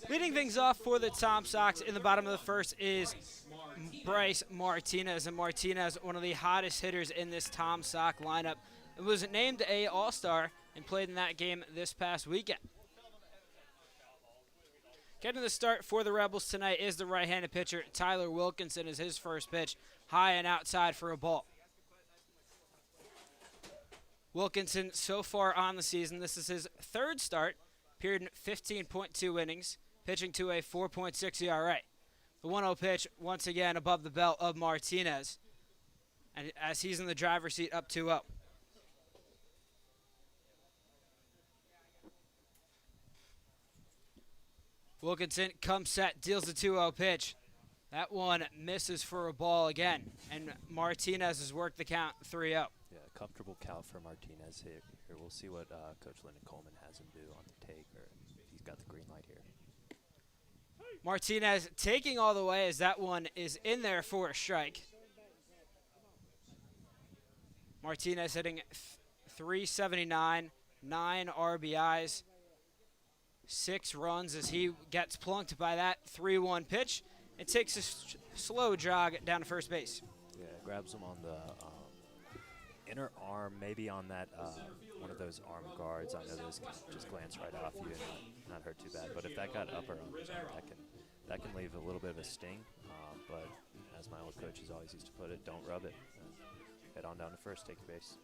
Leading things off for the Tom Sox in the bottom of the first is Bryce Martinez. And Martinez, one of the hottest hitters in this Tom Sox lineup, was named a All-Star and played in that game this past weekend. Getting the start for the Rebels tonight is the right-handed pitcher, Tyler Wilkinson, is his first pitch, high and outside for a ball. Wilkinson, so far on the season, this is his third start, appeared in 15.2 innings, pitching to a 4.6 ERA. The 1-0 pitch, once again, above the belt of Martinez, and as he's in the driver's seat, up 2-0. Wilkinson comes set, deals the 2-0 pitch. That one misses for a ball again, and Martinez has worked the count 3-0. Yeah, comfortable count for Martinez here. We'll see what Coach Lyndon Coleman has him do on the take, or if he's got the green light here. Martinez taking all the way as that one is in there for a strike. Martinez hitting 379, 9 RBIs, 6 runs as he gets plunked by that 3-1 pitch. It takes a slow jog down to first base. Yeah, grabs him on the inner arm, maybe on that one of those arm guards. I know those can just glance right off you and not hurt too bad. But if that got upper arms, that can leave a little bit of a sting. But as my old coaches always used to put it, don't rub it. Head on down to first, take your base.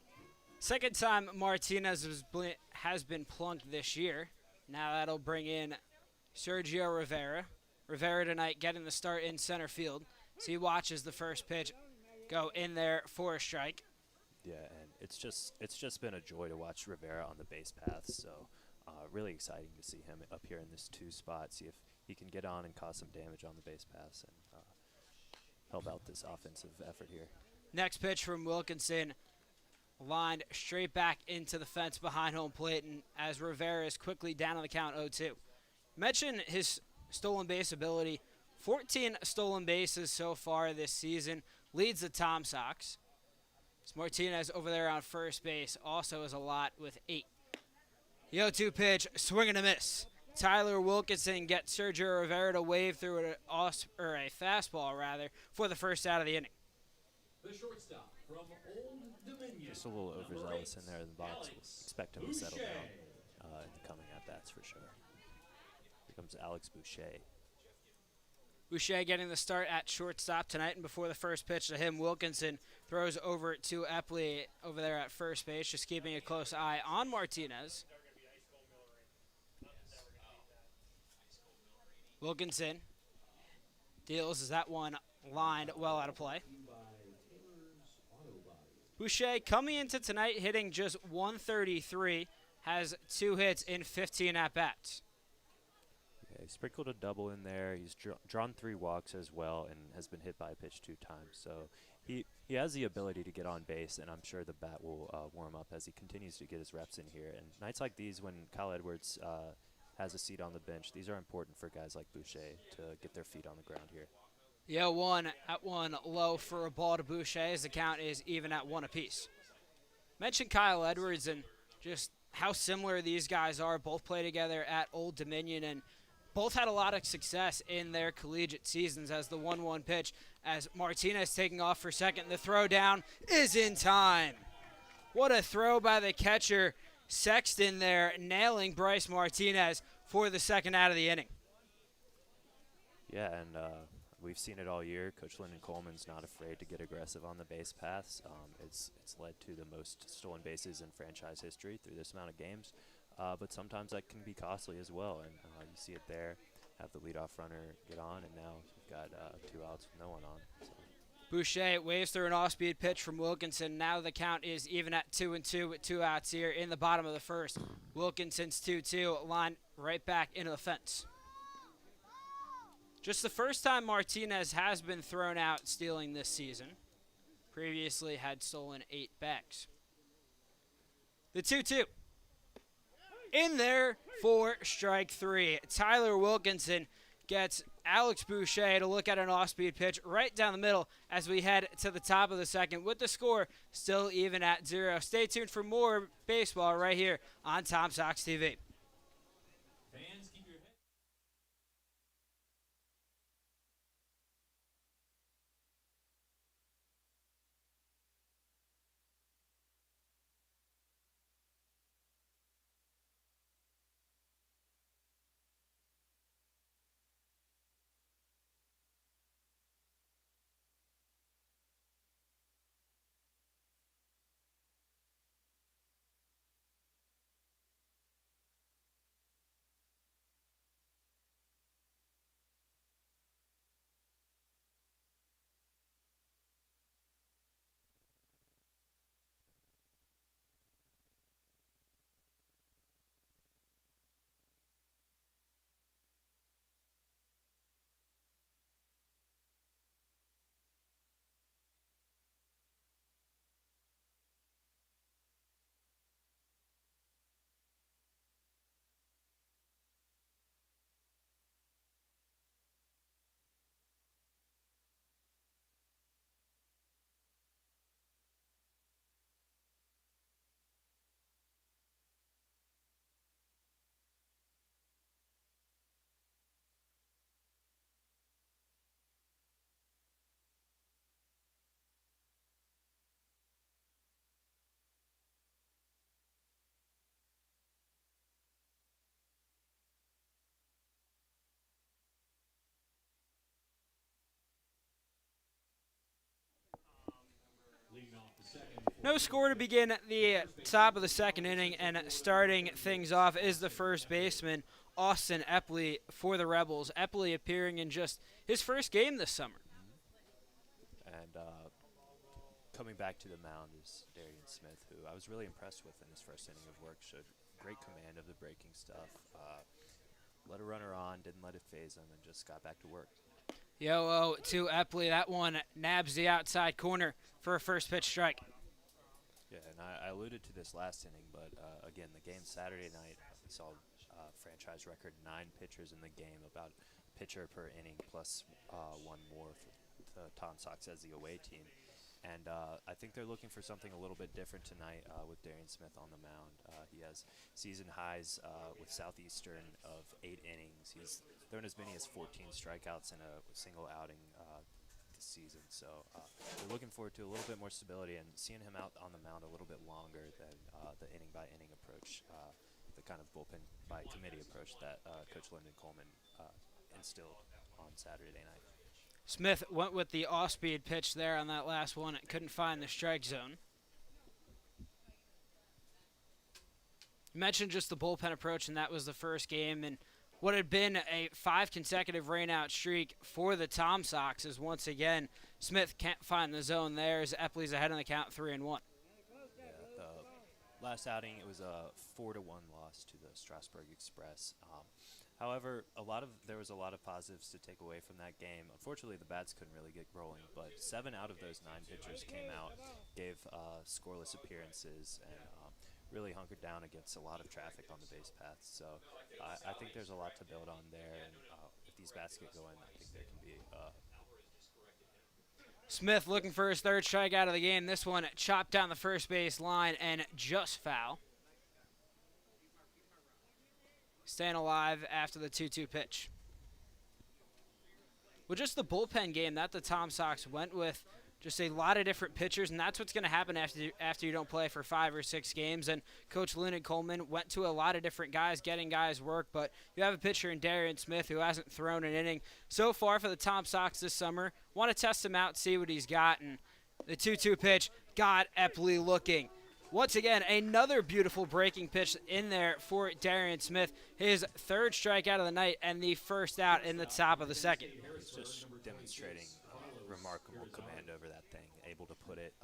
Second time Martinez has been plunked this year. Now that'll bring in Sergio Rivera. Rivera tonight getting the start in center field. So he watches the first pitch go in there for a strike. Yeah, and it's just been a joy to watch Rivera on the base path. So really exciting to see him up here in this 2 spot, see if he can get on and cause some damage on the base paths and help out this offensive effort here. Next pitch from Wilkinson, lined straight back into the fence behind home plate, and as Rivera is quickly down on the count 0-2. Mention his stolen base ability. 14 stolen bases so far this season, leads the Tom Sox. Martinez over there on first base also has a lot with 8. The 0-2 pitch, swing and a miss. Tyler Wilkinson gets Sergio Rivera to wave through a fastball for the first out of the inning. The shortstop from Old Dominion. Just a little overzealous in there in the box. We'll expect him to settle down in the coming at-bats for sure. Here comes Alex Boucher. Boucher getting the start at shortstop tonight, and before the first pitch to him, Wilkinson throws over to Epley over there at first base, just keeping a close eye on Martinez. Wilkinson deals as that one lined well out of play. Boucher coming into tonight hitting just 133, has 2 hits in 15 at-bats. Yeah, he sprinkled a double in there. He's drawn 3 walks as well and has been hit by a pitch 2 times. So he has the ability to get on base, and I'm sure the bat will warm up as he continues to get his reps in here. And nights like these when Kyle Edwards has a seat on the bench, these are important for guys like Boucher to get their feet on the ground here. Yeah, one low for a ball to Boucher as the count is even at 1 apiece. Mentioned Kyle Edwards and just how similar these guys are. Both play together at Old Dominion and both had a lot of success in their collegiate seasons. As the 1-1 pitch, as Martinez taking off for second, the throw down is in time. What a throw by the catcher, Sexton there, nailing Bryce Martinez for the second out of the inning. Yeah, and we've seen it all year. Coach Lyndon Coleman's not afraid to get aggressive on the base paths. It's led to the most stolen bases in franchise history through this amount of games. But sometimes that can be costly as well. And you see it there, have the leadoff runner get on, and now you've got 2 outs with no one on. So. Boucher waves through an off-speed pitch from Wilkinson. Now the count is even at 2-2 with 2 outs here in the bottom of the first. Wilkinson's 2-2 line right back into the fence. Just the first time Martinez has been thrown out stealing this season. Previously had stolen 8 bags. The 2-2. In there for strike 3. Tyler Wilkinson gets Alex Boucher to look at an off-speed pitch right down the middle as we head to the top of the second with the score still even at 0. Stay tuned for more baseball right here on Tom Sox TV. No score to begin the top of the second inning, and starting things off is the first baseman, Austin Epley, for the Rebels. Epley appearing in just his first game this summer. And coming back to the mound is Darian Smith, who I was really impressed with in his first inning of work. Showed great command of the breaking stuff. Let a runner on, didn't let it phase him, and just got back to work. Yo-oh to Epley. That one nabs the outside corner for a first pitch strike. Yeah, and I alluded to this last inning, but again, the game Saturday night, we saw franchise record 9 pitchers in the game, about a pitcher per inning, plus one more for the Tom Sox as the away team. And I think they're looking for something a little bit different tonight with Darian Smith on the mound. He has season highs with Southeastern of 8 innings. He's thrown as many as 14 strikeouts in a single outing this season. So we're looking forward to a little bit more stability and seeing him out on the mound a little bit longer than the inning-by-inning approach, the kind of bullpen-by-committee approach that Coach Lyndon Coleman instilled on Saturday night. Smith went with the off-speed pitch there on that last one. Couldn't find the strike zone. You mentioned just the bullpen approach, and that was the first game. And what had been a 5 consecutive rainout streak for the Tom Sox is once again Smith can't find the zone there as Epley's ahead on the count 3-1. Yeah, the last outing it was a 4-1 loss to the Strasburg Express. However, there was a lot of positives to take away from that game. Unfortunately, the bats couldn't really get rolling, but 7 out of those 9 pitchers came out, gave scoreless appearances, and really hunkered down against a lot of traffic on the base paths. So I think there's a lot to build on there, and if these bats get going, I think there can be. Smith looking for his 3rd strikeout of the game. This one chopped down the first base line and just foul. Staying alive after the 2-2 pitch. Well, just the bullpen game that the Tom Sox went with, just a lot of different pitchers, and that's what's going to happen after you don't play for 5 or 6 games. And Coach Lyndon Coleman went to a lot of different guys, getting guys work, but you have a pitcher in Darian Smith who hasn't thrown an inning so far for the Tom Sox this summer. Want to test him out, see what he's got, and the 2-2 pitch got Epley looking. Once again, another beautiful breaking pitch in there for Darian Smith. His 3rd strikeout of the night and the first out in the top of the second. He's just demonstrating remarkable command over that thing, able to put it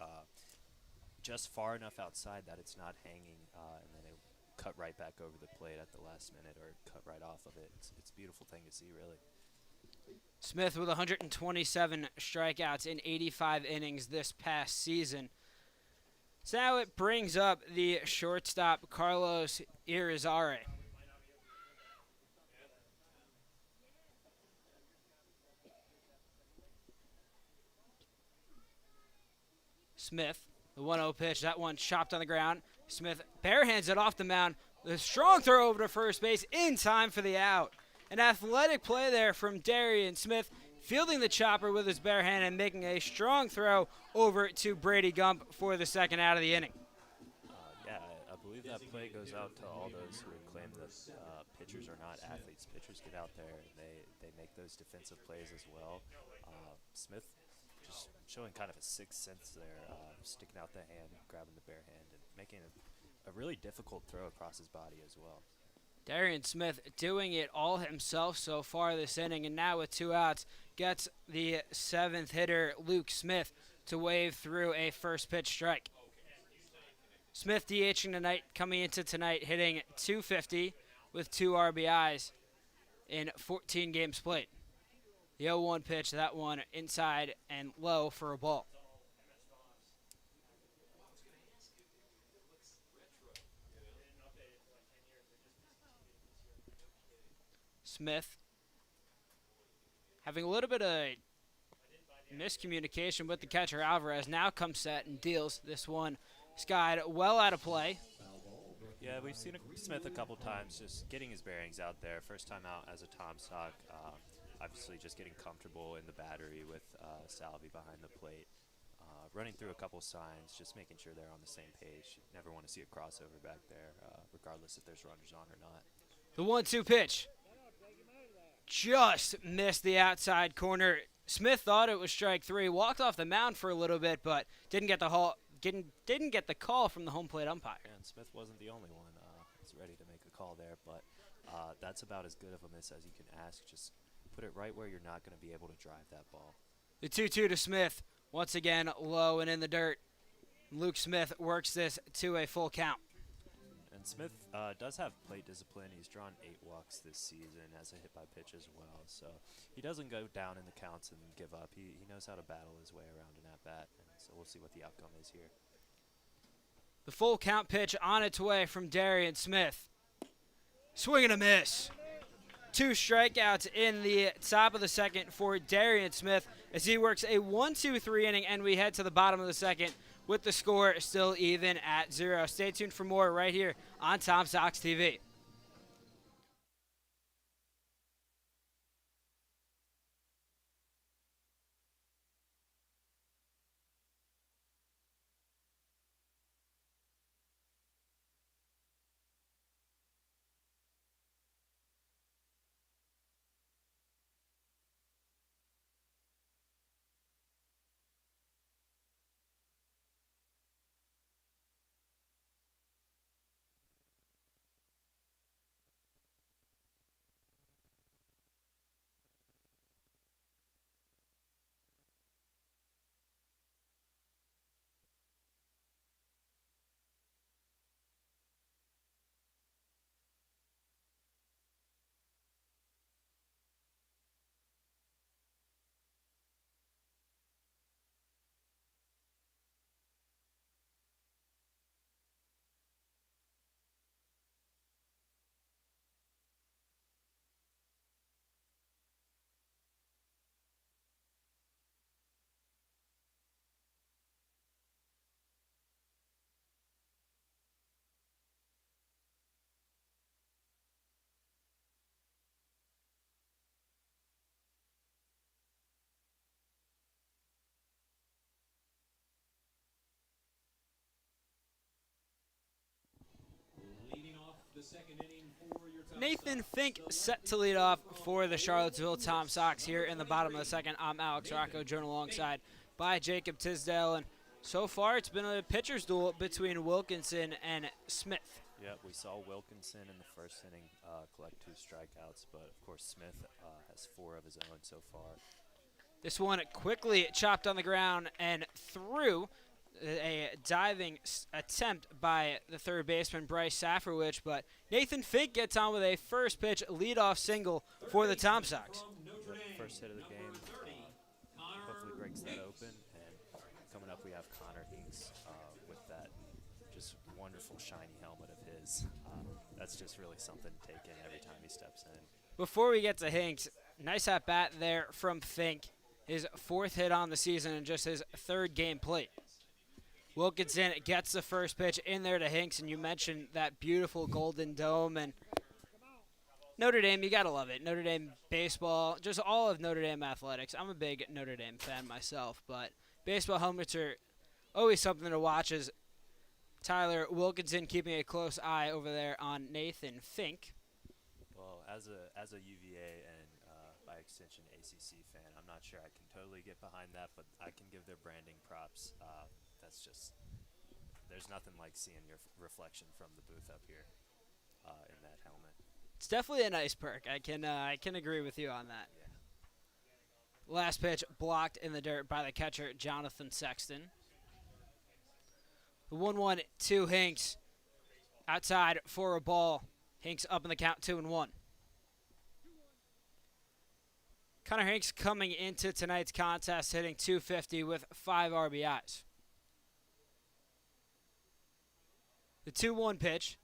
just far enough outside that it's not hanging, and then it cut right back over the plate at the last minute or cut right off of it. It's a beautiful thing to see, really. Smith with 127 strikeouts in 85 innings this past season. So now it brings up the shortstop, Carlos Irizarry. Smith, the 1-0 pitch, that one chopped on the ground. Smith barehands it off the mound. The strong throw over to first base in time for the out. An athletic play there from Darian Smith, fielding the chopper with his bare hand and making a strong throw over to Brady Gump for the second out of the inning. Yeah, I believe that play goes out to all those who claim that pitchers are not athletes. Pitchers get out there and they make those defensive plays as well. Smith just showing kind of a sixth sense there, sticking out the hand, grabbing the bare hand, and making a really difficult throw across his body as well. Darian Smith doing it all himself so far this inning, and now with 2 outs, gets the 7th hitter, Luke Smith, to wave through a first pitch strike. Smith DHing tonight, coming into tonight, hitting .250 with 2 RBIs in 14 games played. The 0-1 pitch, that one inside and low for a ball. Smith having a little bit of miscommunication with the catcher Alvarez. Now comes set and deals this one. Skied well out of play. Yeah, we've seen Smith a couple times just getting his bearings out there. First time out as a Tom Sock. Obviously just getting comfortable in the battery with Salvi behind the plate. Running through a couple signs, just making sure they're on the same page. You never want to see a crossover back there, regardless if there's runners on or not. The 1-2 pitch just missed the outside corner. Smith thought it was strike 3, walked off the mound for a little bit, but didn't get the didn't get the call from the home plate umpire. And Smith wasn't the only one who's ready to make a call there, but that's about as good of a miss as you can ask. Just put it right where you're not going to be able to drive that ball. The 2-2 to Smith, once again low and in the dirt. Luke Smith works this to a full count. And Smith does have plate discipline. He's drawn 8 walks this season, has a hit by pitch as well. So he doesn't go down in the counts and give up. He knows how to battle his way around an at-bat. And so we'll see what the outcome is here. The full count pitch on its way from Darian Smith. Swing and a miss. 2 strikeouts in the top of the second for Darian Smith as he works a 1-2-3 inning, and we head to the bottom of the second with the score still even at 0. Stay tuned for more right here on Tom Sox TV. Leading off the second inning for your Tom Nathan Sox, Fink the set to lead off for the Charlottesville Tom Sox here in the bottom of the second. I'm Alex Rocco, joined alongside by Jacob Tisdale, and so far it's been a pitcher's duel between Wilkinson and Smith. Yeah, we saw Wilkinson in the first inning collect 2 strikeouts, but of course Smith has 4 of his own so far. This one quickly chopped on the ground and through. A diving attempt by the third baseman, Bryce Safrowich, but Nathan Fink gets on with a first pitch leadoff single for the Tom Sox. First hit of the game hopefully breaks that open, and coming up we have Connor Hinks with that just wonderful shiny helmet of his. That's just really something to take in every time he steps in. Before we get to Hinks, nice at bat there from Fink, his 4th hit on the season and just his 3rd game plate. Wilkinson gets the first pitch in there to Hinks, and you mentioned that beautiful Golden Dome. And Notre Dame, you got to love it. Notre Dame baseball, just all of Notre Dame athletics. I'm a big Notre Dame fan myself, but baseball helmets are always something to watch as Tyler Wilkinson keeping a close eye over there on Nathan Fink. Well, as a UVA and by extension ACC fan, I'm not sure I can totally get behind that, but I can give their branding props. That's just, there's nothing like seeing your reflection from the booth up here in that helmet. It's definitely a nice perk. I can agree with you on that. Yeah. Last pitch blocked in the dirt by the catcher, Jonathan Sexton. The 1-1 to Hinks. Outside for a ball. Hinks up in the count 2-1. Connor Hinks coming into tonight's contest hitting .250 with 5 RBIs. The 2-1 pitch.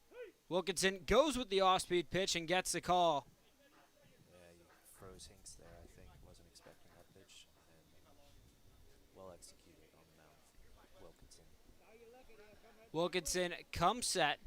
Wilkinson goes with the off-speed pitch and gets the call. Yeah, you froze Hinks there, I think. Wasn't expecting that pitch. And well executed on the mound, Wilkinson. Wilkinson comes set.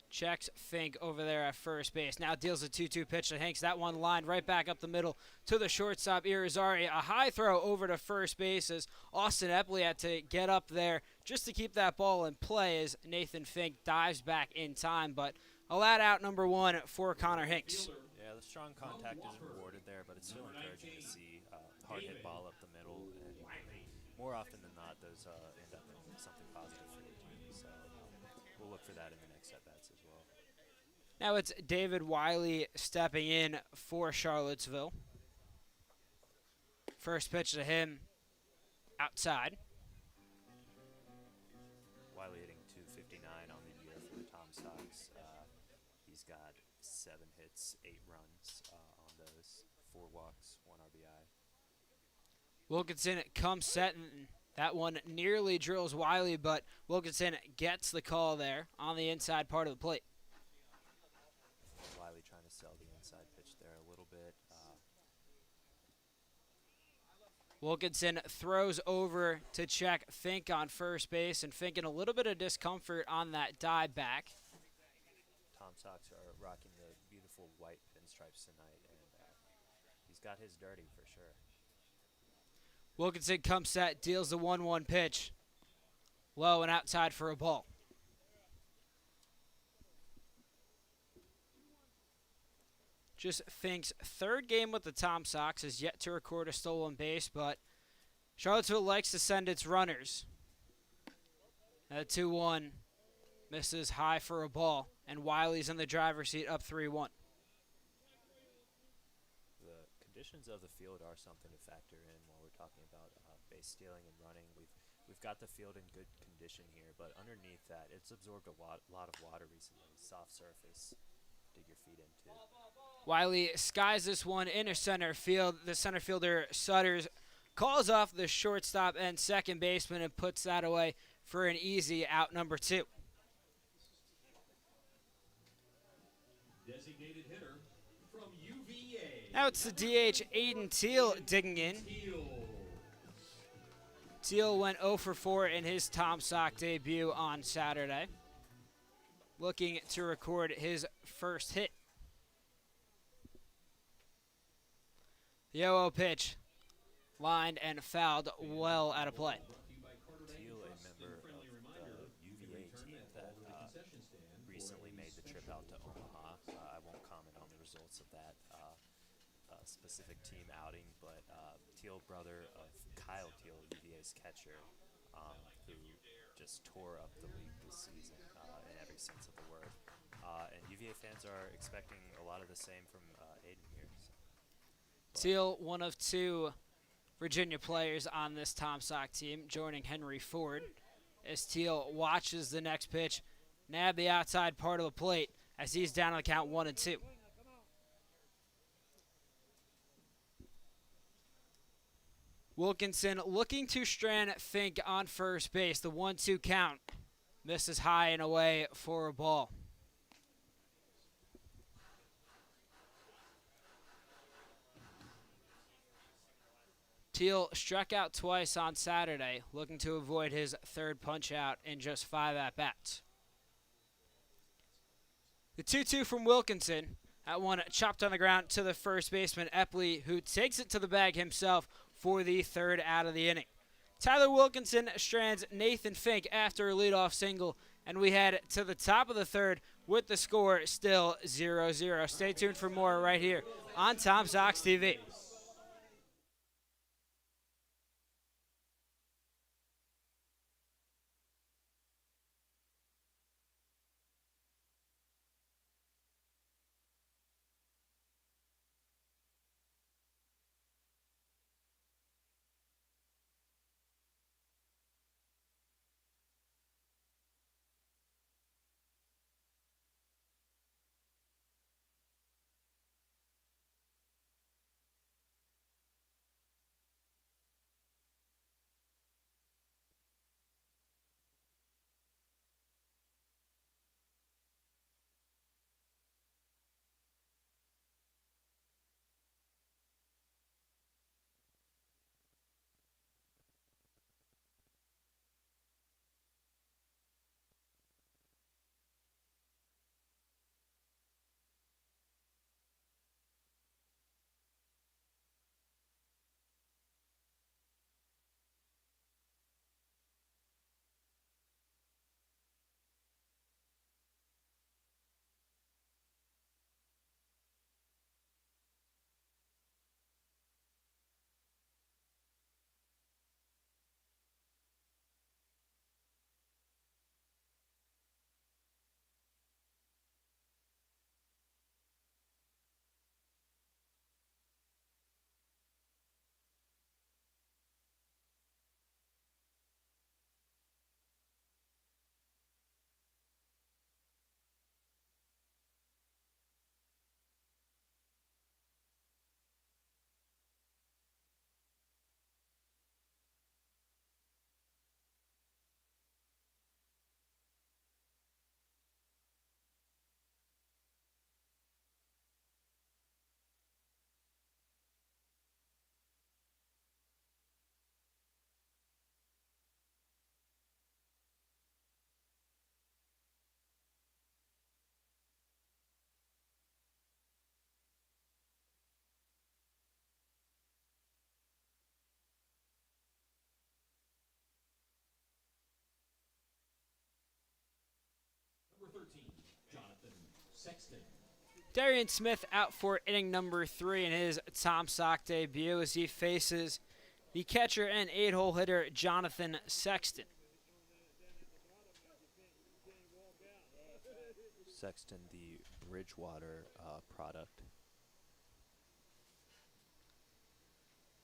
Checks Fink over there at first base. Now deals a 2-2 pitch to Hinks. That one lined right back up the middle to the shortstop, Irizarry. A high throw over to first base as Austin Epley had to get up there just to keep that ball in play as Nathan Fink dives back in time. But a lat out number 1 for Connor Hinks. Yeah, the strong contact isn't rewarded there, but it's still encouraging to see hard hit ball up the middle. And more often than not, those end up in something positive for your team. So we'll look for that in the next at bats as well. Now it's David Wiley stepping in for Charlottesville. First pitch to him outside. Wiley hitting 259 on the year for the Tom Sox. He's got 7 hits, 8 runs on those, 4 walks, 1 RBI. Wilkinson comes set, and that one nearly drills Wiley, but Wilkinson gets the call there on the inside part of the plate. Wiley trying to sell the inside pitch there a little bit. Wilkinson throws over to check Fink on first base, and Fink in a little bit of discomfort on that dive back. Tom Sox are rocking the beautiful white pinstripes tonight, and he's got his dirty for sure. Wilkinson comes set, deals the 1-1 pitch. Low and outside for a ball. Just Fink's third game with the Tom Sox is yet to record a stolen base, but Charlottesville likes to send its runners. That 2-1 misses high for a ball, and Wiley's in the driver's seat up 3-1. The conditions of the field are something to factor in while we're talking about base stealing and running. We've got the field in good condition here, but underneath that, it's absorbed a lot of water recently. Soft surface, dig your feet into. Wiley skies this one into center field. The center fielder Sutters calls off the shortstop and second baseman and puts that away for an easy out number 2. Designated hitter from UVA. Now it's the DH Aiden Teal digging in. Teal went 0 for 4 in his Tom Sock debut on Saturday, looking to record his first hit. The 0-0 pitch, lined and fouled well out of play. Teal, a member of the UVA team that recently made the trip out to Omaha. I won't comment on the results of that specific team outing, but Teal, brother of Kyle Teal, UVA's catcher, who just tore up the league this season in every sense of the word. And UVA fans are expecting a lot of the same from Aiden here. Teal, one of 2 Virginia players on this Tom Sock team, joining Henry Ford, as Teal watches the next pitch nab the outside part of the plate as he's down on the count 1-2. Wilkinson looking to strand Fink on first base. The 1-2 count misses high and away for a ball. Teal struck out twice on Saturday, looking to avoid his third punch-out in just 5 at-bats. The 2-2 from Wilkinson. That one chopped on the ground to the first baseman, Epley, who takes it to the bag himself for the third out of the inning. Tyler Wilkinson strands Nathan Fink after a leadoff single, and we head to the top of the third with the score still 0-0. Stay tuned for more right here on Tom Sox TV. Sexton. Darian Smith out for inning number 3 in his Tom Sock debut as he faces the catcher and 8-hole hitter Jonathan Sexton. Sexton, the Bridgewater product.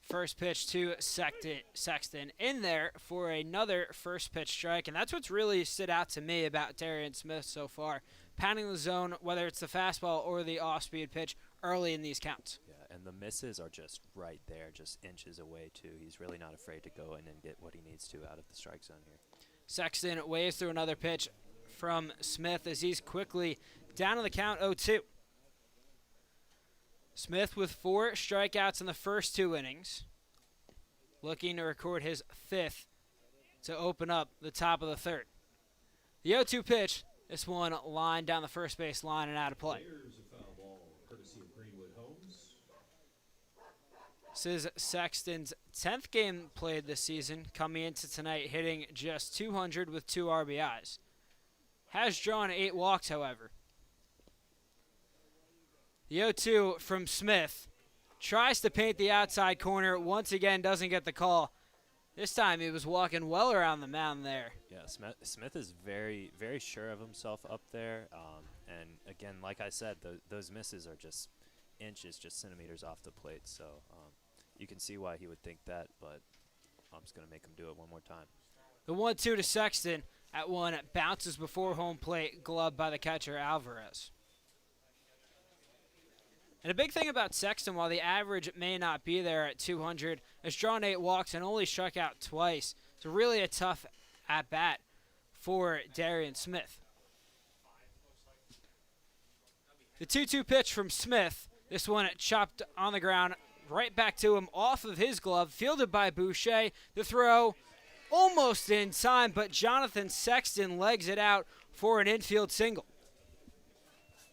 First pitch to Sexton in there for another first pitch strike, and that's what's really stood out to me about Darian Smith so far. Pounding the zone, whether it's the fastball or the off-speed pitch, early in these counts. Yeah, and the misses are just right there, just inches away, too. He's really not afraid to go in and get what he needs to out of the strike zone here. Sexton waves through another pitch from Smith as he's quickly down on the count 0-2. Smith with 4 strikeouts in the first 2 innings, looking to record his 5th to open up the top of the 3rd. The 0-2 pitch, this one lined down the first base line and out of play. Here's a foul ball, courtesy of Greenwood Homes. This is Sexton's 10th game played this season, coming into tonight hitting just 200 with 2 RBIs. Has drawn 8 walks, however. The 0-2 from Smith tries to paint the outside corner. Once again, doesn't get the call. This time he was walking well around the mound there. Yeah, Smith is very, very sure of himself up there. And again, like I said, those misses are just inches, just centimeters off the plate. So you can see why he would think that, but I'm just going to make him do it one more time. The 1-2 to Sexton. At one, bounces before home plate, gloved by the catcher Alvarez. And a big thing about Sexton, while the average may not be there at 200, has drawn 8 walks and only struck out twice. So really a tough at-bat for Darian Smith. The 2-2 pitch from Smith. This one chopped on the ground, right back to him off of his glove, fielded by Boucher. The throw almost in time, but Jonathan Sexton legs it out for an infield single.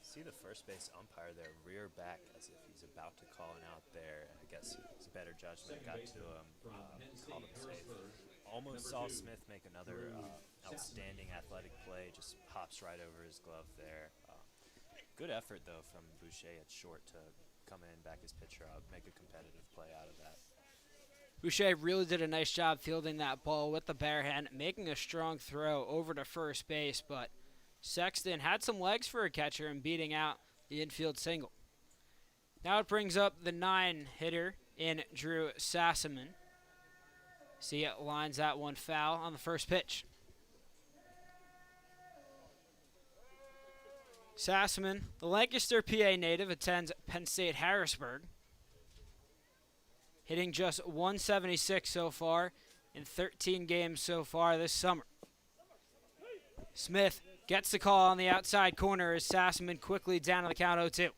See the first base umpire there rear back as if he's about to call an out there. I guess his better judgment got to him, called him safe. Almost saw Smith make another outstanding athletic play, just hops right over his glove there. Good effort, though, from Boucher at short to come in, back his pitcher up, make a competitive play out of that. Boucher really did a nice job fielding that ball with the bare hand, making a strong throw over to first base, but Sexton had some legs for a catcher and beating out the infield single. Now it brings up the 9-hitter in Drew Sassaman. See, it lines that one foul on the first pitch. Sassaman, the Lancaster, PA native, attends Penn State Harrisburg. Hitting just 176 so far in 13 games so far this summer. Smith gets the call on the outside corner as Sassaman quickly down on the count 0-2.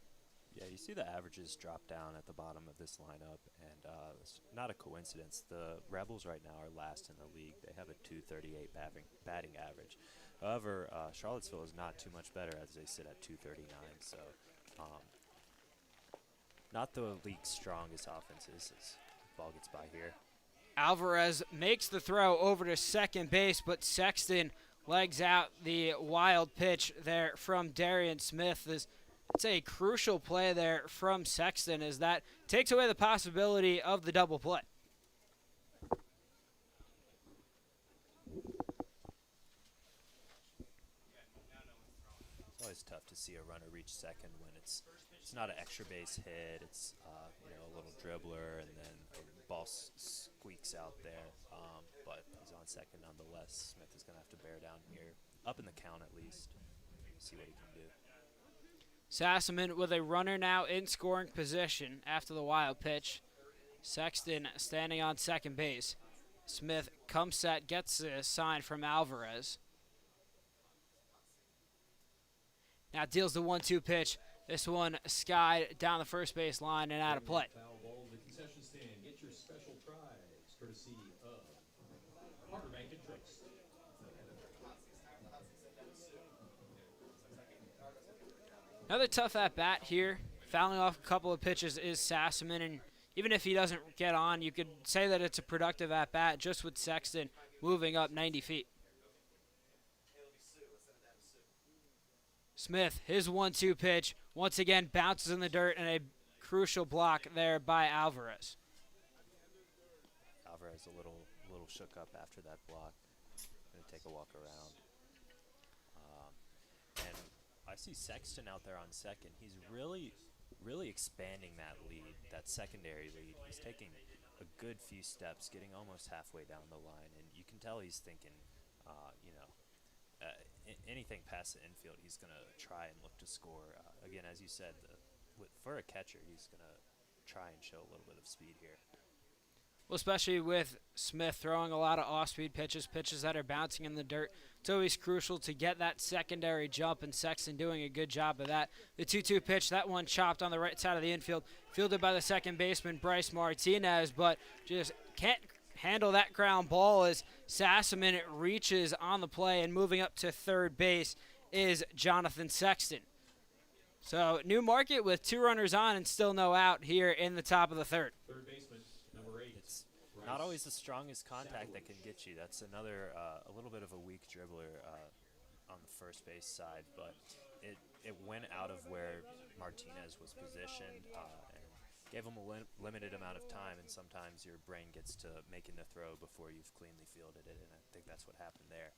Yeah, you see the averages drop down at the bottom of this lineup, and it's not a coincidence. The Rebels right now are last in the league. They have a .238 batting average. However, Charlottesville is not too much better as they sit at .239, so not the league's strongest offenses as the ball gets by here. Alvarez makes the throw over to second base, but Sexton legs out the wild pitch there from Darian Smith. It's a crucial play there from Sexton as that takes away the possibility of the double play. It's always tough to see a runner reach second when it's not an extra base hit. It's a little dribbler, and then the ball squeaks out there. But he's on second nonetheless. Smith is going to have to bear down here, up in the count at least. See what he can do. Sassaman with a runner now in scoring position after the wild pitch. Sexton standing on second base. Smith comes set, gets a sign from Alvarez. Now deals the 1-2 pitch. This one skied down the first base line and out of play. Foul ball, the concession stand. Get your special prize, courtesy of Harbor Bank and Trust. Another tough at-bat here. Fouling off a couple of pitches is Sassaman, and even if he doesn't get on, you could say that it's a productive at-bat just with Sexton moving up 90 feet. Smith, his 1-2 pitch, once again bounces in the dirt, and a crucial block there by Alvarez. Alvarez a little shook up after that block. Going to take a walk around. And I see Sexton out there on second. He's really expanding that lead, that secondary lead. He's taking a good few steps, getting almost halfway down the line, and you can tell he's thinking, anything past the infield, he's going to try and look to score. Again, as you said, for a catcher, he's going to try and show a little bit of speed here. Well, especially with Smith throwing a lot of off-speed pitches that are bouncing in the dirt. It's always crucial to get that secondary jump, and Sexton doing a good job of that. The 2-2 pitch, that one chopped on the right side of the infield, fielded by the second baseman, Bryce Martinez, but just can't handle that ground ball as Sassaman reaches on the play, and moving up to third base is Jonathan Sexton. So Newmarket with 2 runners on and still no out here in the top of the third. Third baseman, number 8. It's not always the strongest contact that can get you. That's another a little bit of a weak dribbler on the first base side, but it went out of where Martinez was positioned and gave him a limited amount of time, and sometimes your brain gets to making the throw before you've cleanly fielded it, and I think that's what happened there.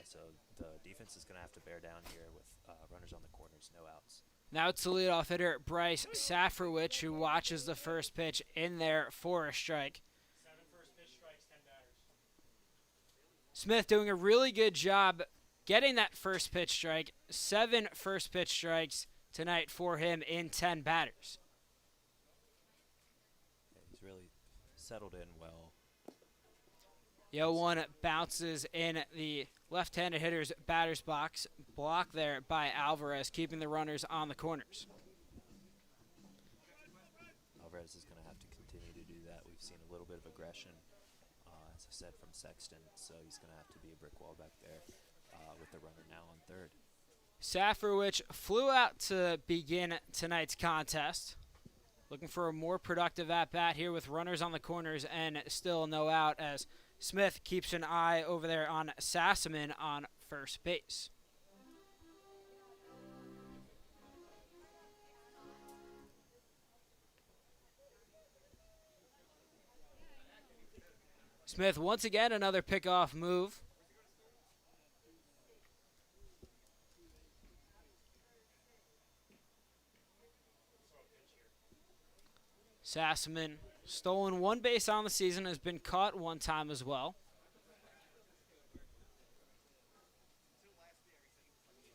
So the defense is going to have to bear down here with runners on the corners, no outs. Now it's the leadoff hitter, Bryce Safrowicz, who watches the first pitch in there for a strike. 7 first pitch strikes, 10 batters. Smith doing a really good job getting that first pitch strike. 7 first pitch strikes tonight for him in 10 batters. Yeah, he's really settled in well. The 0-1 bounces in the left-handed hitter's batter's box, blocked there by Alvarez, keeping the runners on the corners. Alvarez is going to have to continue to do that. We've seen a little bit of aggression, as I said, from Sexton, so he's going to have to be a brick wall back there with the runner now on third. Safrowicz flew out to begin tonight's contest, looking for a more productive at-bat here with runners on the corners and still no out, as Smith keeps an eye over there on Sassaman on first base. Smith once again another pickoff move. Sassaman stolen 1 base on the season, has been caught 1 time as well.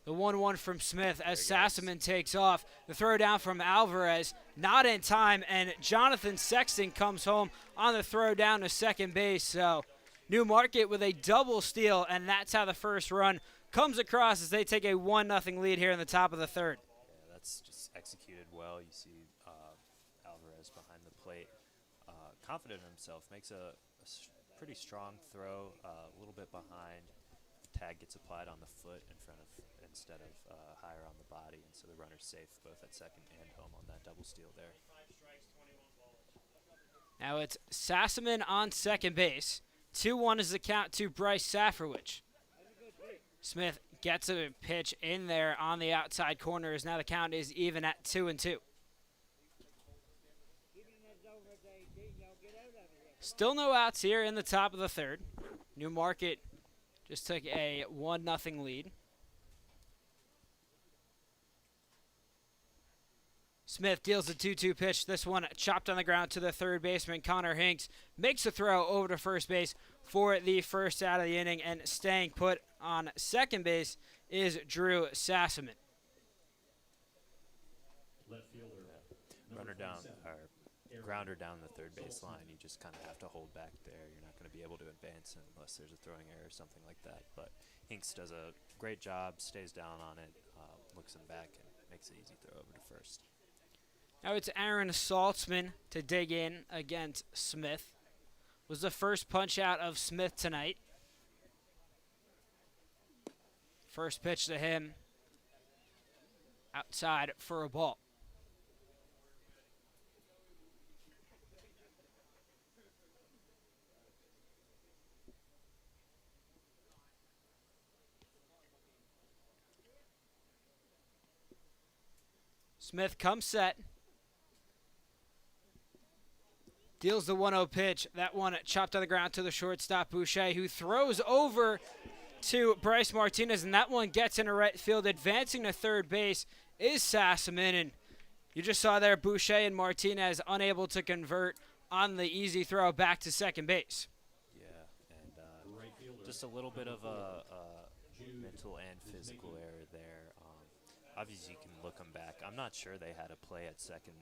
The 1-1 from Smith as Sassaman takes off. The throw down from Alvarez, not in time, and Jonathan Sexton comes home on the throw down to second base. So Newmarket with a double steal, and that's how the first run comes across as they take a 1-0 lead here in the top of the third. Yeah, that's just executed well. You see Alvarez behind the plate. Confident in himself, makes a pretty strong throw, a little bit behind. The tag gets applied on the foot instead of higher on the body, and so the runner's safe both at second and home on that double steal there. 5 strikes, 21 balls. Now it's Sassaman on second base. 2-1 is the count to Bryce Safrowicz. Smith gets a pitch in there on the outside corners. Now the count is even at 2-2. Still no outs here in the top of the third. Newmarket just took a 1-0 lead. Smith deals a 2-2 pitch. This one chopped on the ground to the third baseman, Connor Hinks. Makes a throw over to first base for the first out of the inning, and staying put on second base is Drew Sassaman. Left fielder. Runner down, or grounder down the third base line. You just kind of have to hold back there. You're not going to be able to advance unless there's a throwing error or something like that. But Hinks does a great job, stays down on it, looks him back, and makes an easy throw over to first. Now it's Aaron Saltzman to dig in against Smith. Was the first punch out of Smith tonight. First pitch to him, outside for a ball. Smith comes set. Deals the 1-0 pitch. That one chopped on the ground to the shortstop, Boucher, who throws over to Bryce Martinez, and that one gets into right field. Advancing to third base is Sassaman, and you just saw there Boucher and Martinez unable to convert on the easy throw back to second base. Yeah, and just a little bit of a mental and physical error there. Obviously, you can look them back. I'm not sure they had a play at second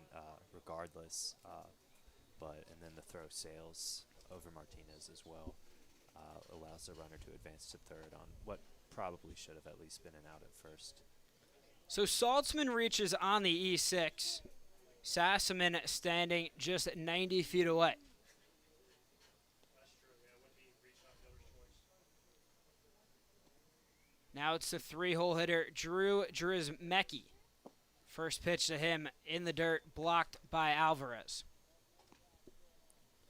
regardless, and then the throw sails over Martinez as well. Allows the runner to advance to third on what probably should have at least been an out at first. So Saltzman reaches on the E6. Sassaman standing just 90 feet away. That's true. Yeah, it wouldn't be reached on fielder's choice. Now it's the three-hole hitter, Drew Drizmecki. First pitch to him in the dirt, blocked by Alvarez.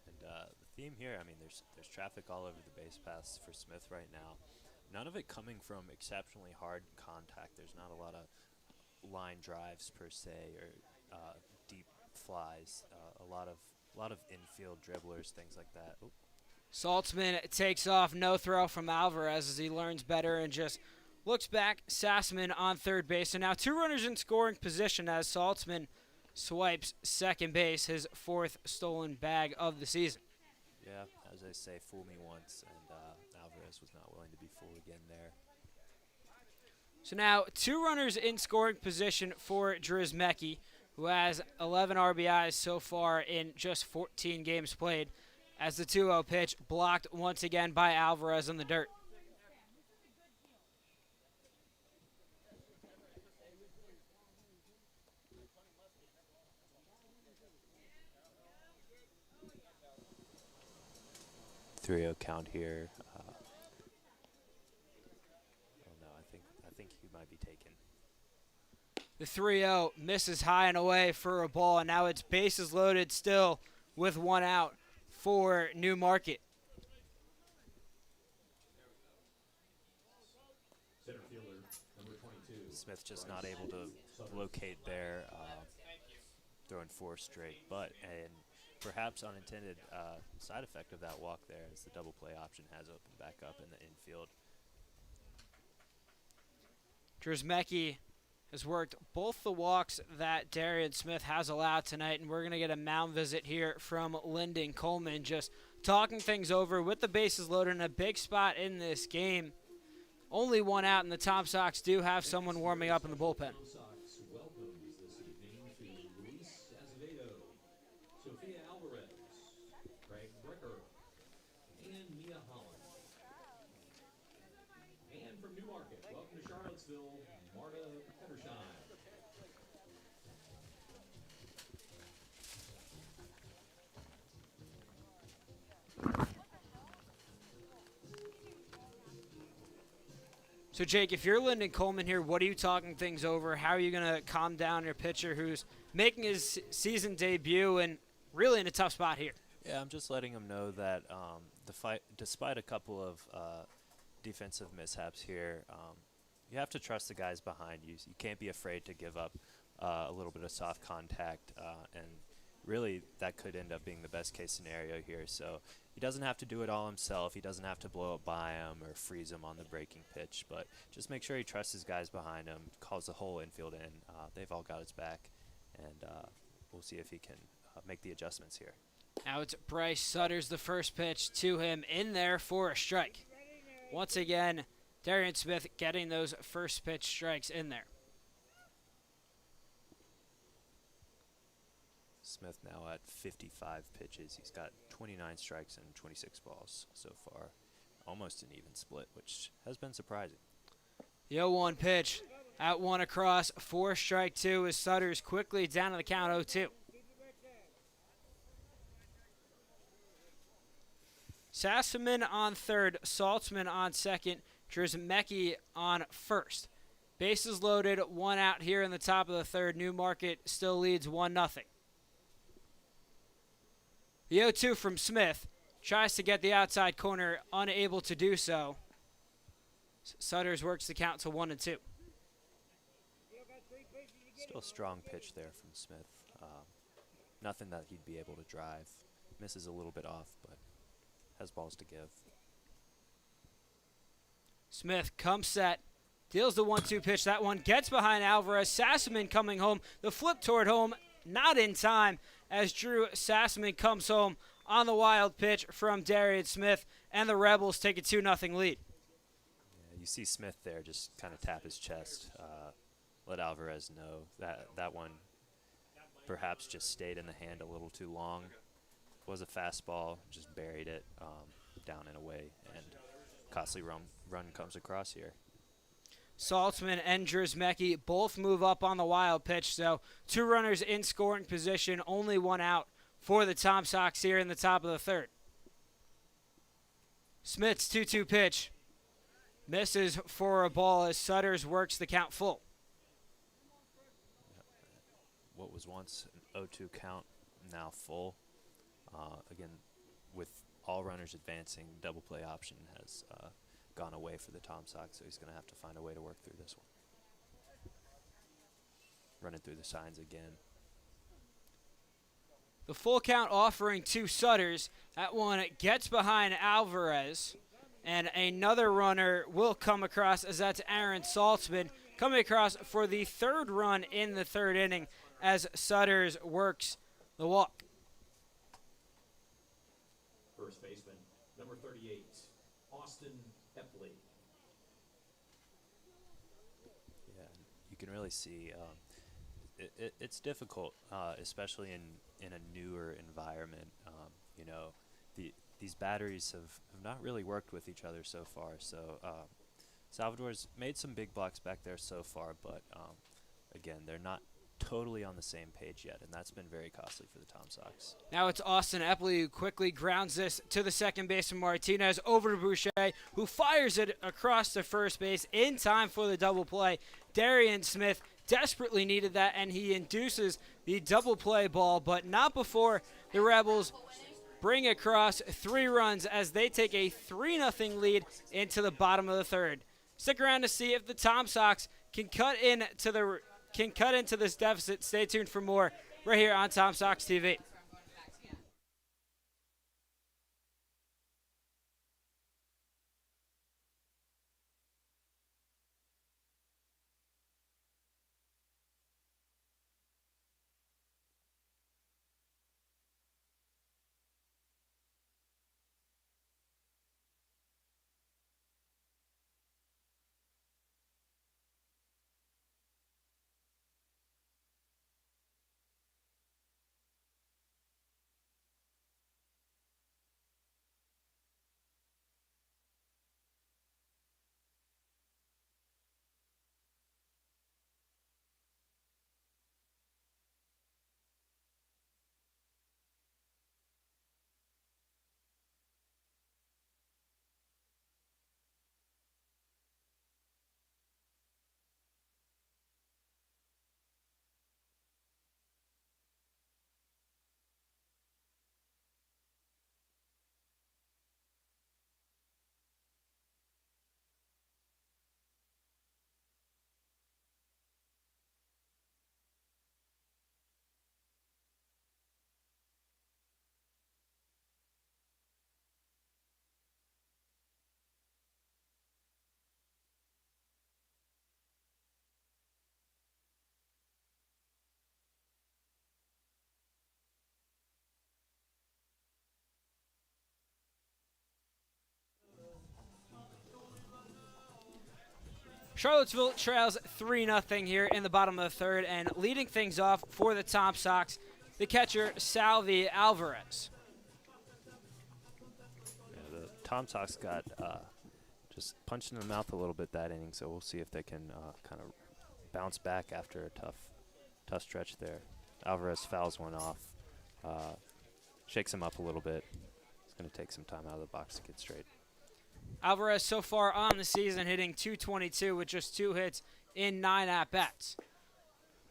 And the theme here, I mean, there's traffic all over the base paths for Smith right now. None of it coming from exceptionally hard contact. There's not a lot of line drives per se or deep flies. A lot of infield dribblers, things like that. Oop. Saltzman takes off, no throw from Alvarez as he learns better and just looks back. Sassaman on third base. And now two runners in scoring position as Saltzman swipes second base, his fourth stolen bag of the season. Yeah, as I say, fool me once, and Alvarez was not willing to be fooled again there. So now two runners in scoring position for Drizmecki, who has 11 RBIs so far in just 14 games played, as the 2-0 pitch blocked once again by Alvarez in the dirt. .30 count here. No, I think he might be taken. The 3-0 misses high and away for a ball, and now it's bases loaded still with one out for Newmarket. Center fielder, number 22. Smith just not able to locate there, throwing 4 straight, but and perhaps unintended side effect of that walk there is the double play option has opened back up in the infield. Drizmecki has worked both the walks that Darian Smith has allowed tonight, and we're going to get a mound visit here from Lyndon Coleman, just talking things over with the bases loaded in a big spot in this game. Only one out, and the Tom Sox do have someone warming up in the bullpen. Tom Sox welcomes this evening to Luis Azevedo, Sofia Alvarez, Craig Brecker, and Mia Holland. And from Newmarket, welcome to Charlottesville, Marta Pedersheim. So, Jake, if you're Lyndon Coleman here, what are you talking things over? How are you going to calm down your pitcher who's making his season debut and really in a tough spot here? Yeah, I'm just letting him know that despite a couple of defensive mishaps here, you have to trust the guys behind you. You can't be afraid to give up a little bit of soft contact, and really that could end up being the best case scenario here. So he doesn't have to do it all himself. He doesn't have to blow up by him or freeze him on the breaking pitch, but just make sure he trusts his guys behind him, calls the whole infield in. They've all got his back, and we'll see if he can make the adjustments here. Now it's Bryce Sutter's the first pitch to him in there for a strike. Once again, Darian Smith getting those first pitch strikes in there. Smith now at 55 pitches. He's got 29 strikes and 26 balls so far. Almost an even split, which has been surprising. The 0-1 pitch at one across for strike two as Sutter's quickly down to the count 0-2. Sassaman on third, Saltzman on second, Drizmecki on first. Bases loaded, one out here in the top of the third. Newmarket still leads 1-0. The 0-2 from Smith tries to get the outside corner, unable to do so. Sutters works the count to 1-2. Still a strong pitch there from Smith. Nothing that he'd be able to drive. Misses a little bit off, but has balls to give. Smith comes set, deals the 1-2 pitch. That one gets behind Alvarez. Sassaman coming home. The flip toward home, not in time, as Drew Sassaman comes home on the wild pitch from Darian Smith, and the Rebels take a 2-0 lead. Yeah, you see Smith there just kind of tap his chest, let Alvarez know that one perhaps just stayed in the hand a little too long. Was a fastball, just buried it down and away, and costly run comes across here. Saltzman and Drzemecki both move up on the wild pitch, so 2 runners in scoring position, only 1 out for the Tom Sox here in the top of the 3rd. Smith's 2-2 pitch misses for a ball as Sutters works the count full. What was once an 0-2 count, now full. Again, with all runners advancing, double play option has gone away for the Tom Sox, so he's going to have to find a way to work through this one. Running through the signs again. The full count offering to Sutters. That one gets behind Alvarez, and another runner will come across, as that's Aaron Saltzman coming across for the 3rd run in the 3rd inning as Sutters works the walk. First baseman, number 38, Austin Epley. Yeah, you can really see it's difficult, especially in a newer environment. You know, these batteries have not really worked with each other so far. So Salvador's made some big blocks back there so far, but again, they're not totally on the same page yet, and that's been very costly for the Tom Sox. Now it's Austin Epley who quickly grounds this to the second baseman Martinez, over to Boucher, who fires it across the first base in time for the double play. Darian Smith desperately needed that, and he induces the double play ball, but not before the Rebels bring across 3 runs as they take a 3-0 lead into the bottom of the 3rd. Stick around to see if the Tom Sox can cut into this deficit. Stay tuned for more right here on Tom Sox TV. Charlottesville trails 3-0 here in the bottom of the 3rd, and leading things off for the Tom Sox, the catcher, Salvi Alvarez. Yeah, the Tom Sox got just punched in the mouth a little bit that inning, so we'll see if they can kind of bounce back after a tough stretch there. Alvarez fouls one off, shakes him up a little bit. It's going to take some time out of the box to get straight. Alvarez so far on the season hitting .222 with just 2 hits in 9 at-bats.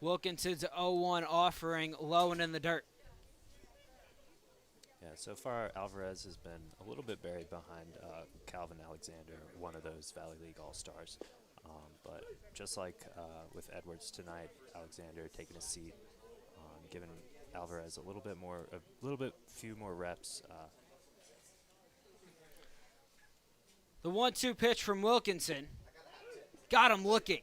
Wilkinson's 0-1 offering low and in the dirt. Yeah, so far Alvarez has been a little bit buried behind Calvin Alexander, one of those Valley League All-Stars. But just like with Edwards tonight, Alexander taking a seat, giving Alvarez a little bit few more reps. The 1-2 pitch from Wilkinson. Got him looking.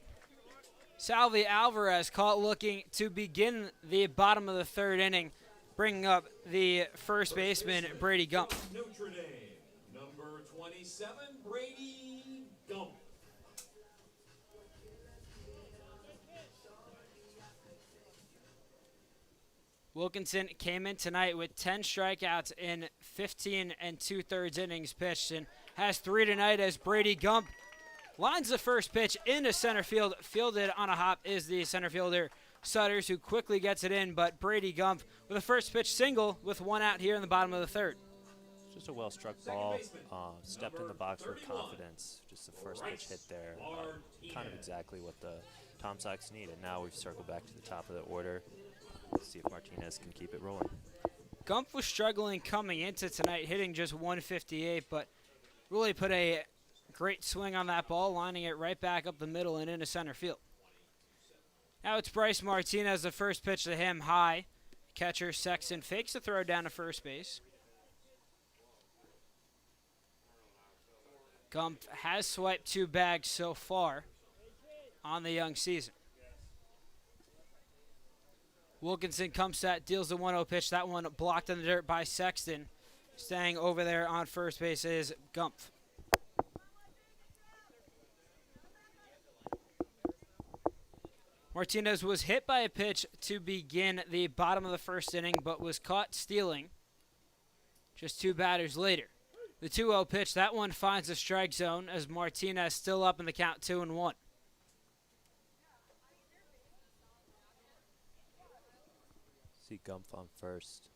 Salvi Alvarez caught looking to begin the bottom of the third inning, bringing up the first baseman, Brady Gump. Notre Dame, number 27, Brady Gump. Wilkinson came in tonight with 10 strikeouts in 15 2/3 innings pitched and has 3 tonight as Brady Gump lines the first pitch into center field. Fielded on a hop is the center fielder Sutters, who quickly gets it in, but Brady Gump with a first pitch single with 1 out here in the bottom of the third. Just a well-struck ball, stepped in the box with confidence. Just the first pitch hit there, kind of exactly what the Tom Sox need. And now we've circled back to the top of the order. See if Martinez can keep it rolling. Gump was struggling coming into tonight, hitting just 158, but really put a great swing on that ball, lining it right back up the middle and into center field. Now it's Bryce Martinez, the first pitch to him high. Catcher Sexton fakes the throw down to first base. Gump has swiped 2 bags so far on the young season. Wilkinson comes set, deals the 1-0 pitch. That one blocked in the dirt by Sexton. Staying over there on first base is Gump. Martinez was hit by a pitch to begin the bottom of the first inning, but was caught stealing just 2 batters later. The 2-0 pitch, that one finds the strike zone as Martinez still up in the count 2-1. See Gump on first.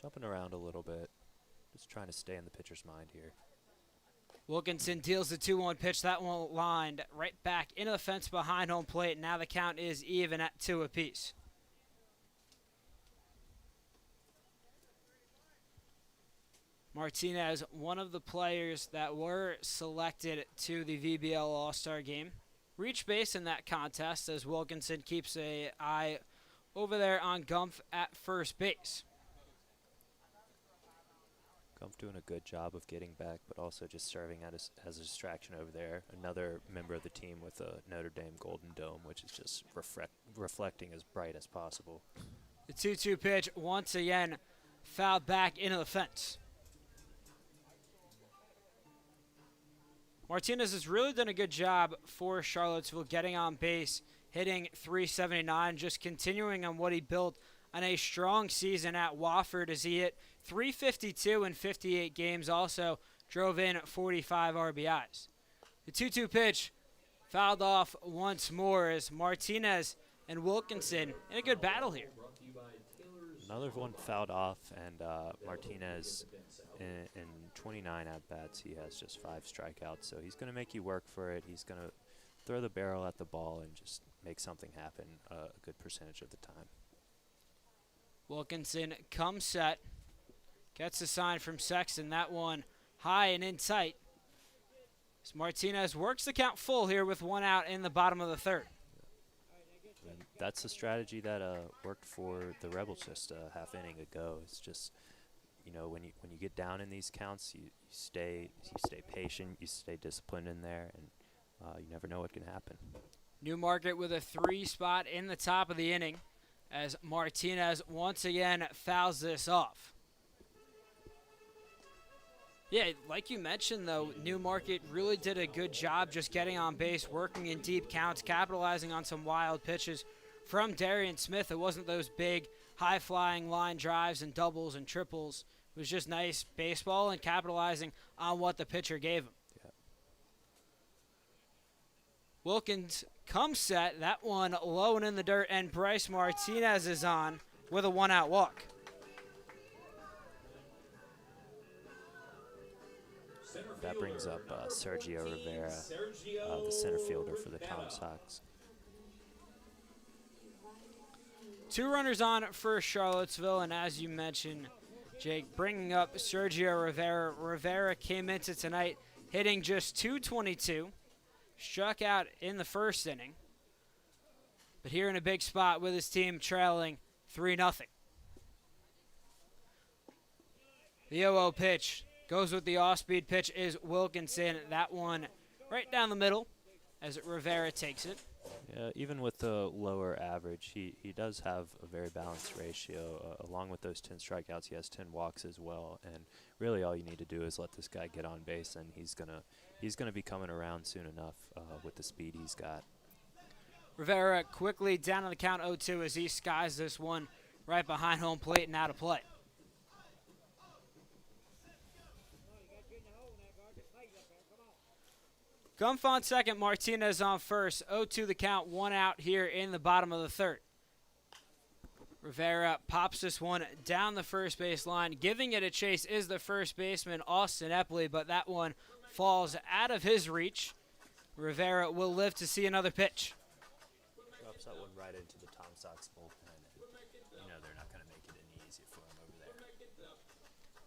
Jumping around a little bit. Just trying to stay in the pitcher's mind here. Wilkinson deals the 2-1 pitch. That one lined right back into the fence behind home plate. Now the count is even at 2 apiece. Martinez, one of the players that were selected to the VBL All-Star game, reached base in that contest as Wilkinson keeps an eye over there on Gump at first base. Gump doing a good job of getting back, but also just serving as a distraction over there. Another member of the team with a Notre Dame Golden Dome, which is just reflecting as bright as possible. The 2-2 pitch once again fouled back into the fence. Martinez has really done a good job for Charlottesville getting on base, hitting .379, just continuing on what he built on a strong season at Wofford as he hit .352 in 58 games, also drove in 45 RBIs. The 2-2 pitch fouled off once more as Martinez and Wilkinson in a good battle here. Another one fouled off, and Martinez, in 29 at-bats, he has just 5 strikeouts, so he's going to make you work for it. He's going to throw the barrel at the ball and just make something happen a good percentage of the time. Wilkinson comes set, gets a sign from Sexton. That one high and in tight. As Martinez works the count full here with 1 out in the bottom of the third. And that's the strategy that worked for the Rebels just a half inning ago. It's just, you know, when you get down in these counts, you stay patient, you stay disciplined in there, and you never know what can happen. Newmarket with a 3 spot in the top of the inning as Martinez once again fouls this off. Yeah, like you mentioned, though, Newmarket really did a good job just getting on base, working in deep counts, capitalizing on some wild pitches from Darian Smith. It wasn't those big, high-flying line drives and doubles and triples. It was just nice baseball and capitalizing on what the pitcher gave him. Yeah. Wilkins comes set. That one low and in the dirt, and Bryce Martinez is on with a 1-out walk. That brings up Sergio Rivera, the center fielder for the Tom Sox. 2 runners on for Charlottesville, and as you mentioned, Jake, bringing up Sergio Rivera. Rivera came into tonight hitting just .222, struck out in the first inning, but here in a big spot with his team trailing 3-0. The 0-0 pitch goes with the off-speed pitch is Wilkinson. That one right down the middle as Rivera takes it. Yeah, even with the lower average, he does have a very balanced ratio. Along with those 10 strikeouts, he has 10 walks as well. And really, all you need to do is let this guy get on base, and he's gonna be coming around soon enough with the speed he's got. Rivera quickly down on the count 0-2 as he skies this one right behind home plate and out of play. Gumpf on second, Martinez on first. 0-2 the count, 1 out here in the bottom of the third. Rivera pops this one down the first base line. Giving it a chase is the first baseman, Austin Epley, but that one falls out of his reach. Rivera will live to see another pitch. Drops that one right into the Tom Sox bullpen, and they're not going to make it any easier for him over there.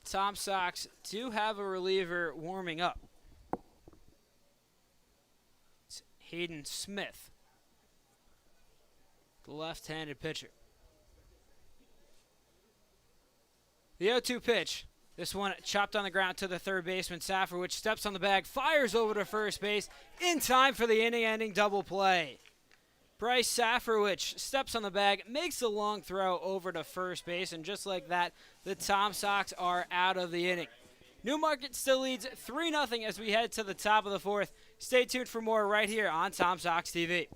Tom Sox do have a reliever warming up. It's Hayden Smith, the left-handed pitcher. The 0-2 pitch. This one chopped on the ground to the third baseman, Safrowicz steps on the bag, fires over to first base in time for the inning-ending double play. Bryce Safrowicz steps on the bag, makes a long throw over to first base, and just like that, the Tom Sox are out of the inning. Newmarket still leads 3-0 as we head to the top of the fourth. Stay tuned for more right here on Tom Sox TV.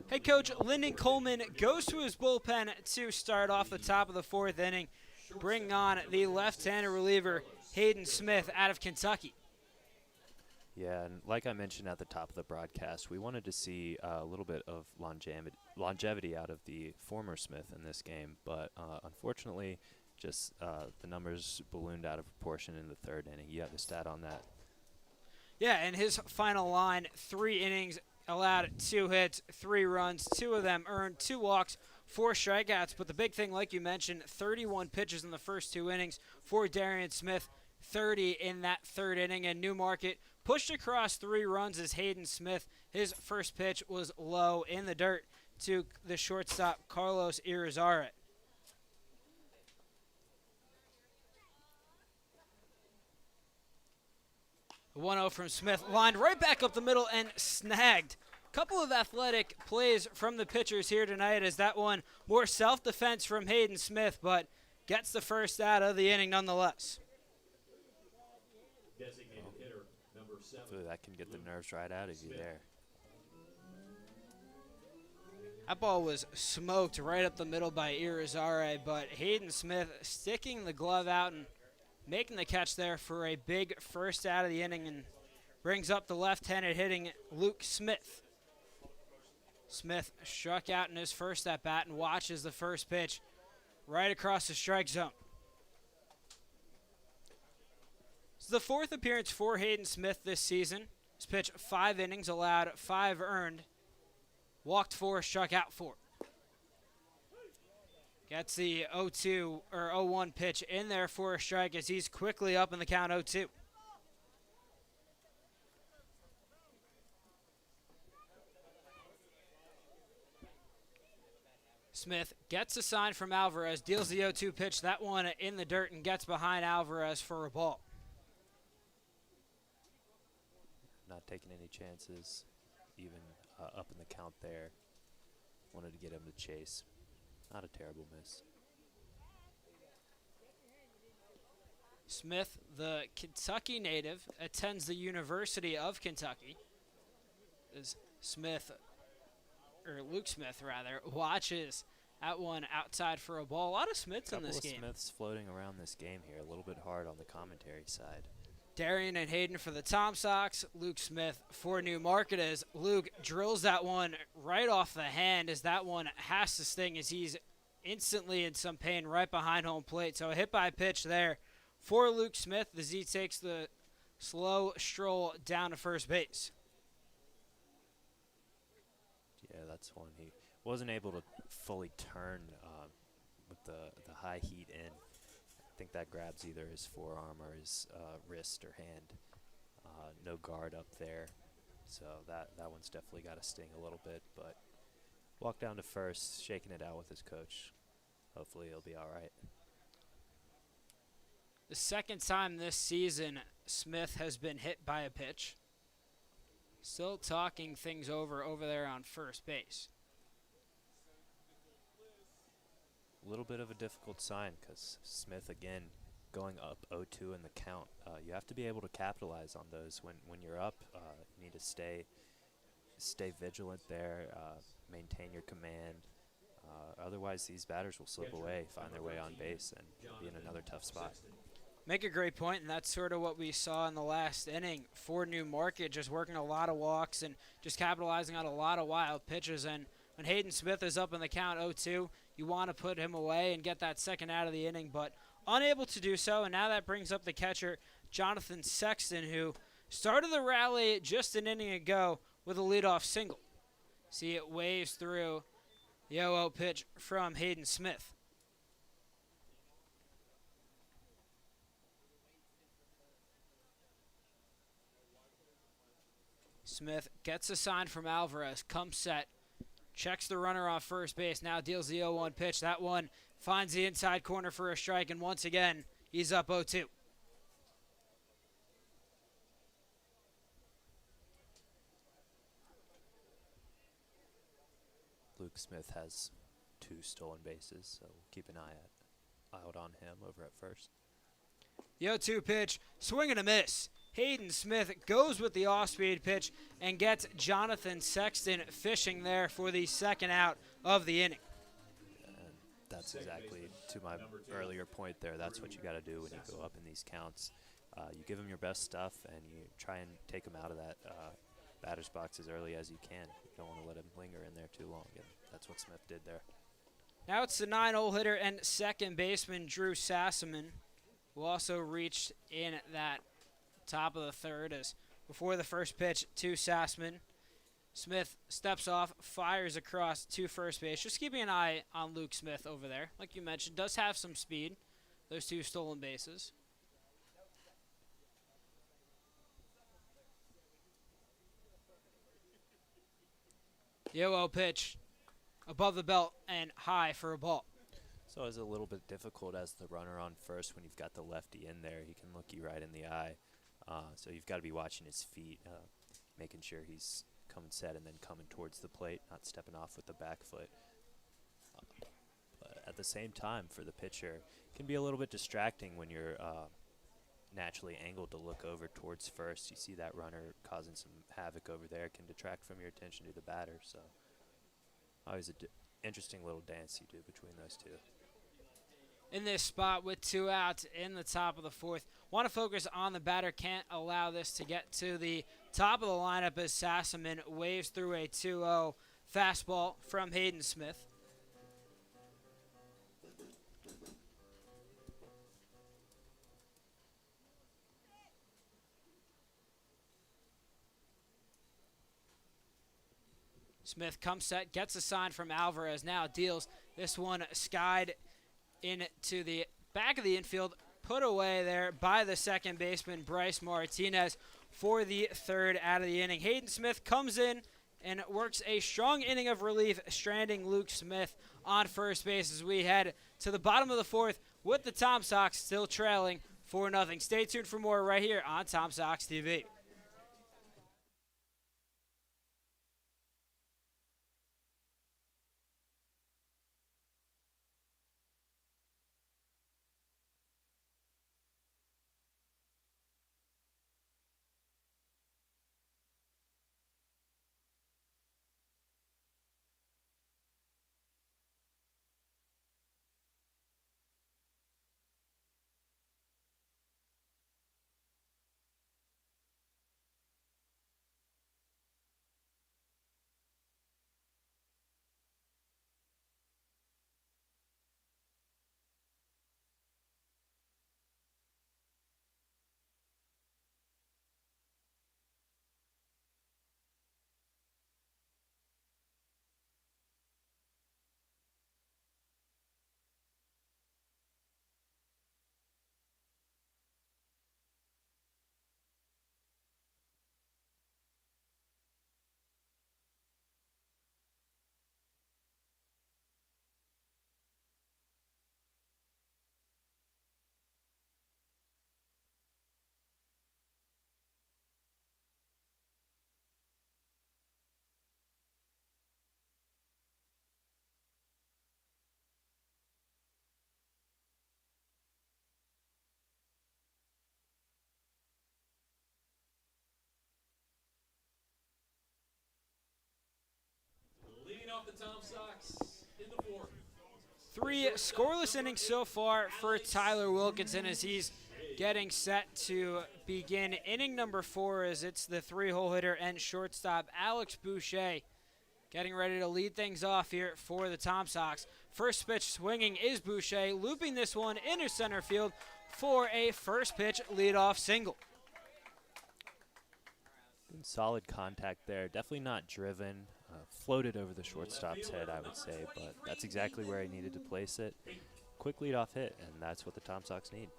Head coach Lyndon Coleman goes to his bullpen to start off the top of the fourth inning, bringing on the left-handed reliever Hayden Smith out of Kentucky. Yeah, and like I mentioned at the top of the broadcast, we wanted to see a little bit of longevity out of the former Smith in this game, but unfortunately, just the numbers ballooned out of proportion in the third inning. You have the stat on that. Yeah, and his final line, 3 innings, allowed 2 hits, 3 runs, 2 of them earned, 2 walks, 4 strikeouts. But the big thing, like you mentioned, 31 pitches in the first 2 innings for Darian Smith, 30 in that third inning. And Newmarket pushed across 3 runs as Hayden Smith, his first pitch was low in the dirt to the shortstop Carlos Irizarry. 1-0 from Smith, lined right back up the middle and snagged. Couple of athletic plays from the pitchers here tonight as that one more self-defense from Hayden Smith, but gets the first out of the inning nonetheless. Designated hitter, number 7. Hopefully that can get the nerves right out of you there. That ball was smoked right up the middle by Irizarry, but Hayden Smith sticking the glove out and making the catch there for a big first out of the inning and brings up the left-handed hitting Luke Smith. Smith struck out in his first at-bat and watches the first pitch right across the strike zone. It's the 4th appearance for Hayden Smith this season. He's pitched 5 innings, allowed 5 earned, walked 4, struck out 4. Gets the 0-2 or 0-1 pitch in there for a strike as he's quickly up in the count 0-2. Smith gets a sign from Alvarez, deals the 0-2 pitch, that one in the dirt, and gets behind Alvarez for a ball. Not taking any chances, even up in the count there. Wanted to get him to chase. Not a terrible miss. Smith, the Kentucky native, attends the University of Kentucky. As Luke Smith rather, watches that one outside for a ball. A lot of Smiths in this game. Couple of Smiths floating around this game here. A little bit hard on the commentary side. Darian and Hayden for the Tom Sox. Luke Smith for Newmarket as Luke drills that one right off the hand as that one has to sting as he's instantly in some pain right behind home plate. So a hit by pitch there for Luke Smith as he takes the slow stroll down to first base. Yeah, that's one. He wasn't able to fully turn with the high heat in. I think that grabs either his forearm or his wrist or hand. No guard up there, so that one's definitely got to sting a little bit. But walk down to first, shaking it out with his coach. Hopefully he'll be all right. The second time this season Smith has been hit by a pitch. Still talking things over there on first base. A little bit of a difficult sign because Smith, again, going up 0-2 in the count. You have to be able to capitalize on those when you're up. You need to stay vigilant there, maintain your command. Otherwise, these batters will slip away, find their way on base, and be in another tough spot. Make a great point, and that's sort of what we saw in the last inning for Newmarket, just working a lot of walks and just capitalizing on a lot of wild pitches. And when Hayden Smith is up in the count 0-2, you want to put him away and get that second out of the inning, but unable to do so. And now that brings up the catcher, Jonathan Sexton, who started the rally just an inning ago with a leadoff single. See, it waves through the 0-0 pitch from Hayden Smith. Smith gets a sign from Alvarez, comes set, checks the runner off first base, now deals the 0-1 pitch. That one finds the inside corner for a strike, and once again, he's up 0-2. Luke Smith has 2 stolen bases, so keep an out on him over at first. The 0-2 pitch, swing and a miss. Hayden Smith goes with the off-speed pitch and gets Jonathan Sexton fishing there for the second out of the inning. And that's exactly to my earlier point there. That's what you got to do when you go up in these counts. You give them your best stuff, and you try and take them out of that batter's box as early as you can. You don't want to let him linger in there too long, and that's what Smith did there. Now it's the 9-hole hitter and second baseman Drew Sassaman, who also reached in at that top of the third as before the first pitch to Sassaman. Smith steps off, fires across to first base. Just keeping an eye on Luke Smith over there. Like you mentioned, does have some speed. Those 2 stolen bases. The 0 pitch above the belt and high for a ball. So it's a little bit difficult as the runner on first when you've got the lefty in there. He can look you right in the eye. So you've got to be watching his feet, making sure he's coming set and then coming towards the plate, not stepping off with the back foot. But at the same time, for the pitcher, it can be a little bit distracting when you're naturally angled to look over towards first. You see that runner causing some havoc over there. It can detract from your attention to the batter. So always an interesting little dance you do between those two. In this spot with 2 outs in the top of the 4th. Want to focus on the batter. Can't allow this to get to the top of the lineup as Sassaman waves through a 2-0 fastball from Hayden Smith. Smith comes set, gets a sign from Alvarez, now deals this one skied into the back of the infield, put away there by the second baseman, Bryce Martinez, for the 3rd out of the inning. Hayden Smith comes in and works a strong inning of relief, stranding Luke Smith on first base as we head to the bottom of the 4th with the Tom Sox still trailing 4-0. Stay tuned for more right here on Tom Sox TV. Leading off the Tom Sox in the 4th. 3 scoreless innings so far for Tyler Wilkinson as he's getting set to begin inning number 4 as it's the 3-hole hitter and shortstop Alex Boucher getting ready to lead things off here for the Tom Sox. First pitch swinging is Boucher, looping this one into center field for a first pitch leadoff single. Solid contact there. Definitely not driven. Floated over the shortstop's head, I would say, but that's exactly where he needed to place it. Quick leadoff hit, and that's what the Tom Sox need.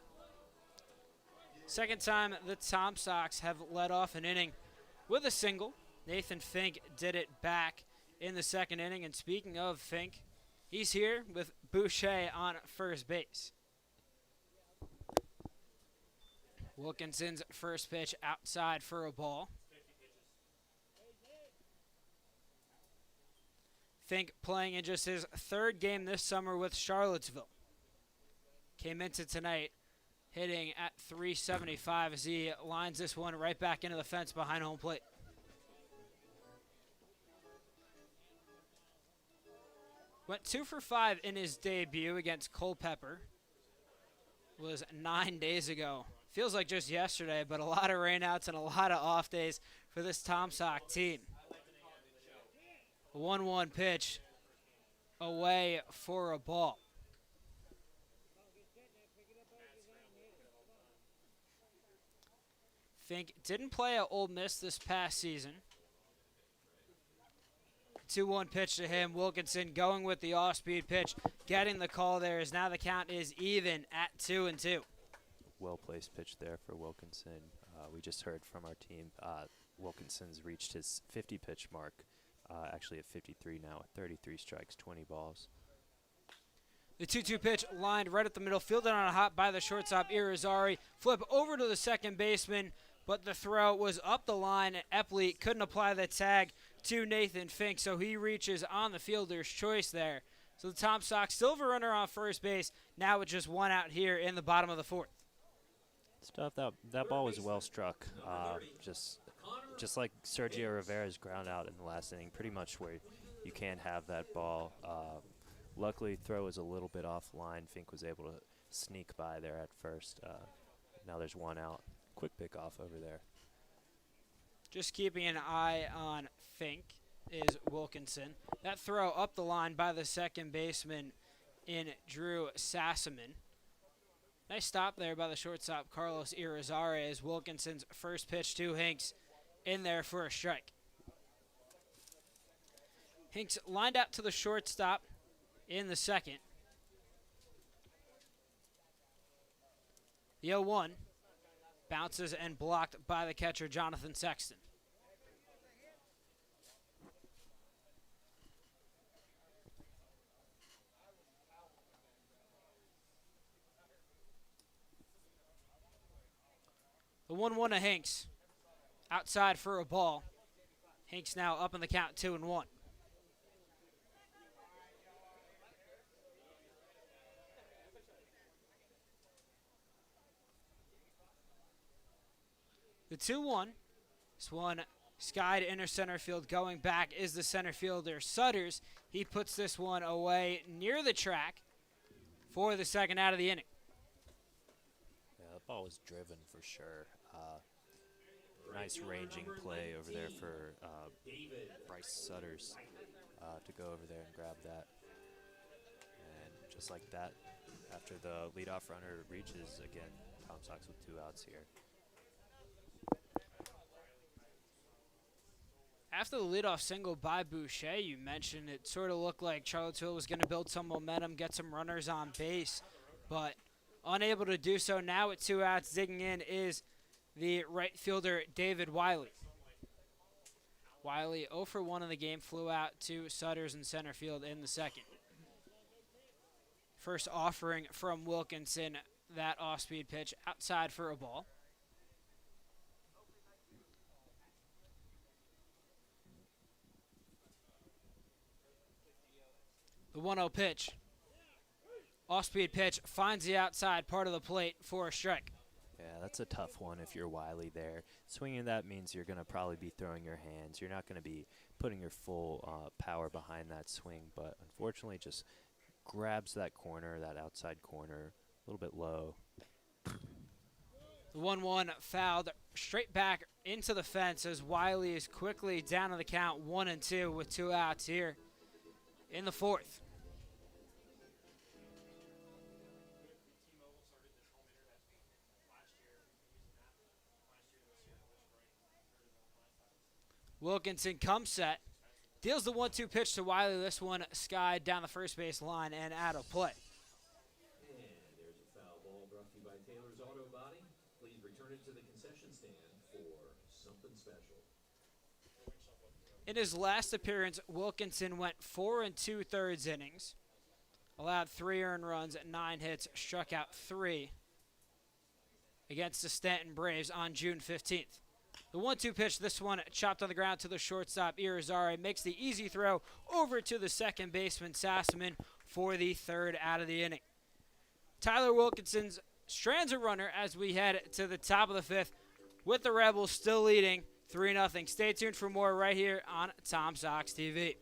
Second time the Tom Sox have led off an inning with a single. Nathan Fink did it back in the second inning, and speaking of Fink, he's here with Boucher on first base. Wilkinson's first pitch outside for a ball. Fink playing in just his 3rd game this summer with Charlottesville. Came into tonight hitting at .375 as he lines this one right back into the fence behind home plate. Went 2 for 5 in his debut against Culpeper. Was 9 days ago. Feels like just yesterday, but a lot of rainouts and a lot of off days for this Tom Sox team. A 1-1 pitch away for a ball. Fink didn't play at Ole Miss this past season. 2-1 pitch to him. Wilkinson going with the off-speed pitch, getting the call there as now the count is even at 2-2. Well-placed pitch there for Wilkinson. We just heard from our team Wilkinson's reached his 50-pitch mark actually at 53 now, with 33 strikes, 20 balls. The 2-2 pitch lined right at the middle, fielded on a hop by the shortstop Irizarry. Flip over to the second baseman, but the throw was up the line, and Epley couldn't apply the tag to Nathan Fink, so he reaches on the fielder's choice there. So the Tom Sox still have a runner on first base, now with just one out here in the bottom of the fourth. Stuff that ball was well struck. Just like Sergio Rivera's ground out in the last inning, pretty much where you can't have that ball. Luckily, throw was a little bit offline. Fink was able to sneak by there at first. Now there's one out. Quick pick off over there. Just keeping an eye on Fink is Wilkinson. That throw up the line by the second baseman in Drew Sassaman. Nice stop there by the shortstop Carlos Irizarry as Wilkinson's first pitch to Hinks in there for a strike. Hinks lined out to the shortstop in the second. The 0-1 bounces and blocked by the catcher Jonathan Sexton. The 1-1 to Hinks. Outside for a ball. Hinks now up in the count, 2-1. The 2-1. This one skied inner center field. Going back is the center fielder Sutters. He puts this one away near the track for the second out of the inning. Yeah, that ball was driven for sure. Nice ranging play over there for Bryce Sutters to go over there and grab that. And just like that, after the leadoff runner reaches, again, Tom Sox with 2 outs here. After the leadoff single by Boucher, you mentioned it sort of looked like Charlottesville was going to build some momentum, get some runners on base, but unable to do so. Now with 2 outs, digging in is the right fielder David Wiley. Wiley 0 for 1 in the game, flew out to Sutters in center field in the second. First offering from Wilkinson, that off-speed pitch outside for a ball. The 1-0 pitch. Off-speed pitch finds the outside part of the plate for a strike. Yeah, that's a tough one if you're Wiley there. Swinging that means you're going to probably be throwing your hands. You're not going to be putting your full power behind that swing, but unfortunately just grabs that corner, that outside corner, a little bit low. The 1-1 fouled straight back into the fence as Wiley is quickly down on the count, 1-2 with 2 outs here in the fourth. Wilkinson comes set, deals the 1-2 pitch to Wiley. This one skied down the first base line and out of play. And there's a foul ball brought to you by Taylor's Auto Body. Please return it to the concession stand for something special. In his last appearance, Wilkinson went 4 2/3 innings, allowed 3 earned runs, 9 hits, struck out 3 against the Stanton Braves on June 15th. The 1-2 pitch, this one chopped on the ground to the shortstop Irizarry, makes the easy throw over to the second baseman Sassaman for the third out of the inning. Tyler Wilkinson strands a runner as we head to the top of the fifth, with the Rebels still leading 3-0. Stay tuned for more right here on Tom Sox TV.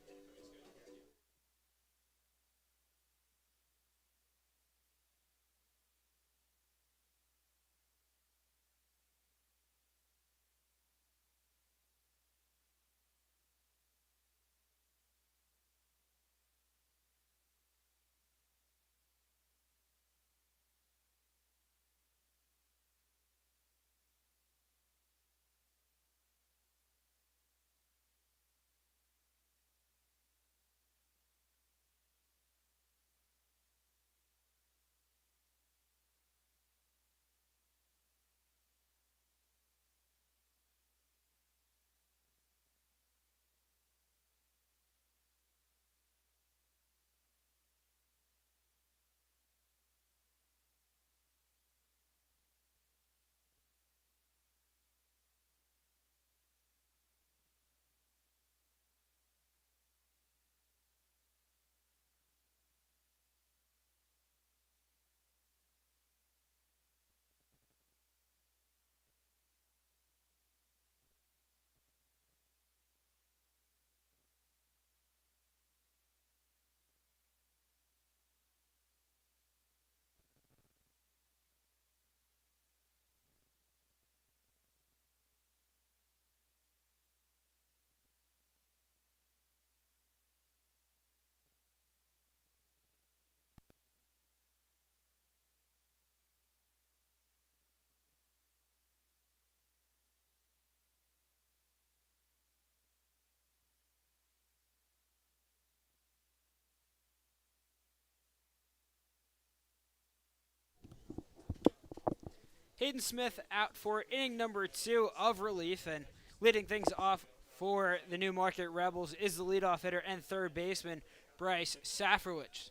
Hayden Smith out for inning number 2 of relief, and leading things off for the Newmarket Rebels is the leadoff hitter and third baseman, Bryce Safrowicz.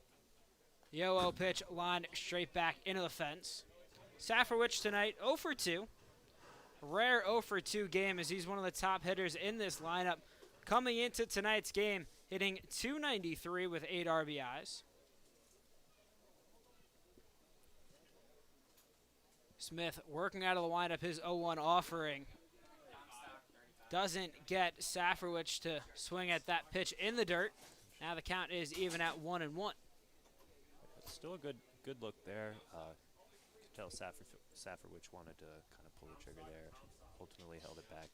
The 0-0 pitch lined straight back into the fence. Safrowicz tonight 0 for 2. A rare 0 for 2 game as he's one of the top hitters in this lineup. Coming into tonight's game, hitting .293 with 8 RBIs. Smith working out of the windup his 0-1 offering. Doesn't get Safrowicz to swing at that pitch in the dirt. Now the count is even at 1-1. Still a good look there. You could tell Safrowicz wanted to kind of pull the trigger there. Ultimately held it back.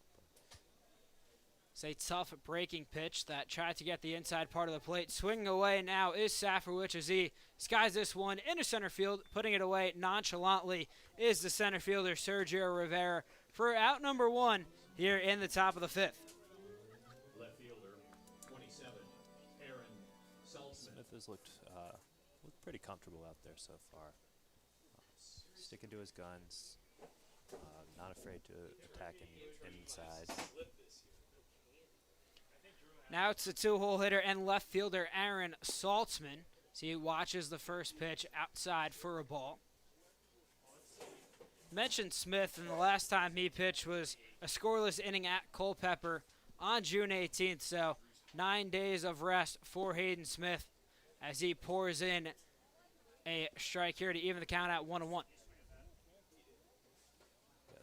It's a tough breaking pitch that tried to get the inside part of the plate. Swinging away now is Safrowicz as he skies this one into center field. Putting it away nonchalantly is the center fielder Sergio Rivera for out number 1 here in the top of the 5th. Left fielder, 27, Aaron Saltzman. Smith has looked pretty comfortable out there so far. Sticking to his guns, not afraid to attack inside. Now it's the 2-hole hitter and left fielder Aaron Saltzman. So he watches the first pitch outside for a ball. Mentioned Smith, and the last time he pitched was a scoreless inning at Culpeper on June 18th. So 9 days of rest for Hayden Smith as he pours in a strike here to even the count at 1-1. Yeah,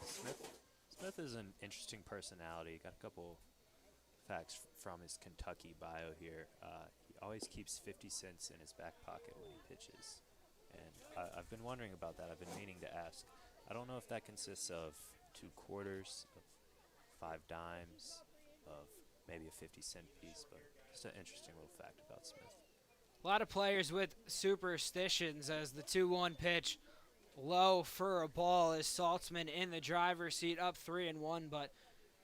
Smith is an interesting personality. Got a couple facts from his Kentucky bio here. He always keeps 50 cents in his back pocket when he pitches. And I've been wondering about that. I've been meaning to ask. I don't know if that consists of 2 quarters, of 5 dimes, of maybe a 50-cent piece, but just an interesting little fact about Smith. A lot of players with superstitions as the 2-1 pitch low for a ball is Saltzman in the driver's seat up 3-1, but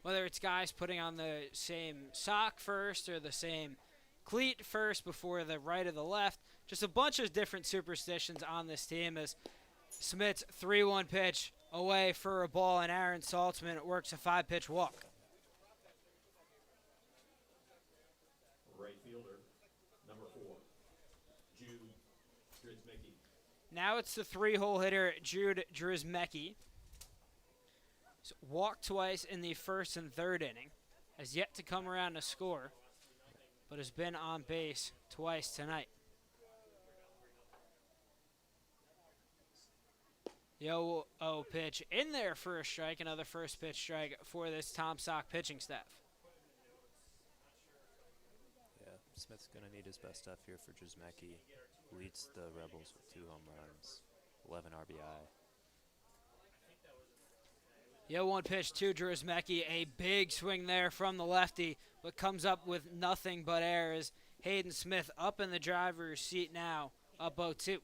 whether it's guys putting on the same sock first or the same cleat first before the right or the left, just a bunch of different superstitions on this team as Smith's 3-1 pitch away for a ball and Aaron Saltzman works a 5-pitch walk. Right fielder, number 4, Jude Drizmecki. Now it's the 3-hole hitter Jude Drizmecki. Walked twice in the first and third inning. Has yet to come around to score, but has been on base twice tonight. The 0-0 pitch in there for a strike, another first pitch strike for this Tom Sock pitching staff. Yeah, Smith's going to need his best stuff here for Drizmecki. Leads the Rebels with 2 home runs, 11 RBI. The 0-1 pitch to Drizmecki, a big swing there from the lefty, but comes up with nothing but air as Hayden Smith up in the driver's seat now, up 0-2.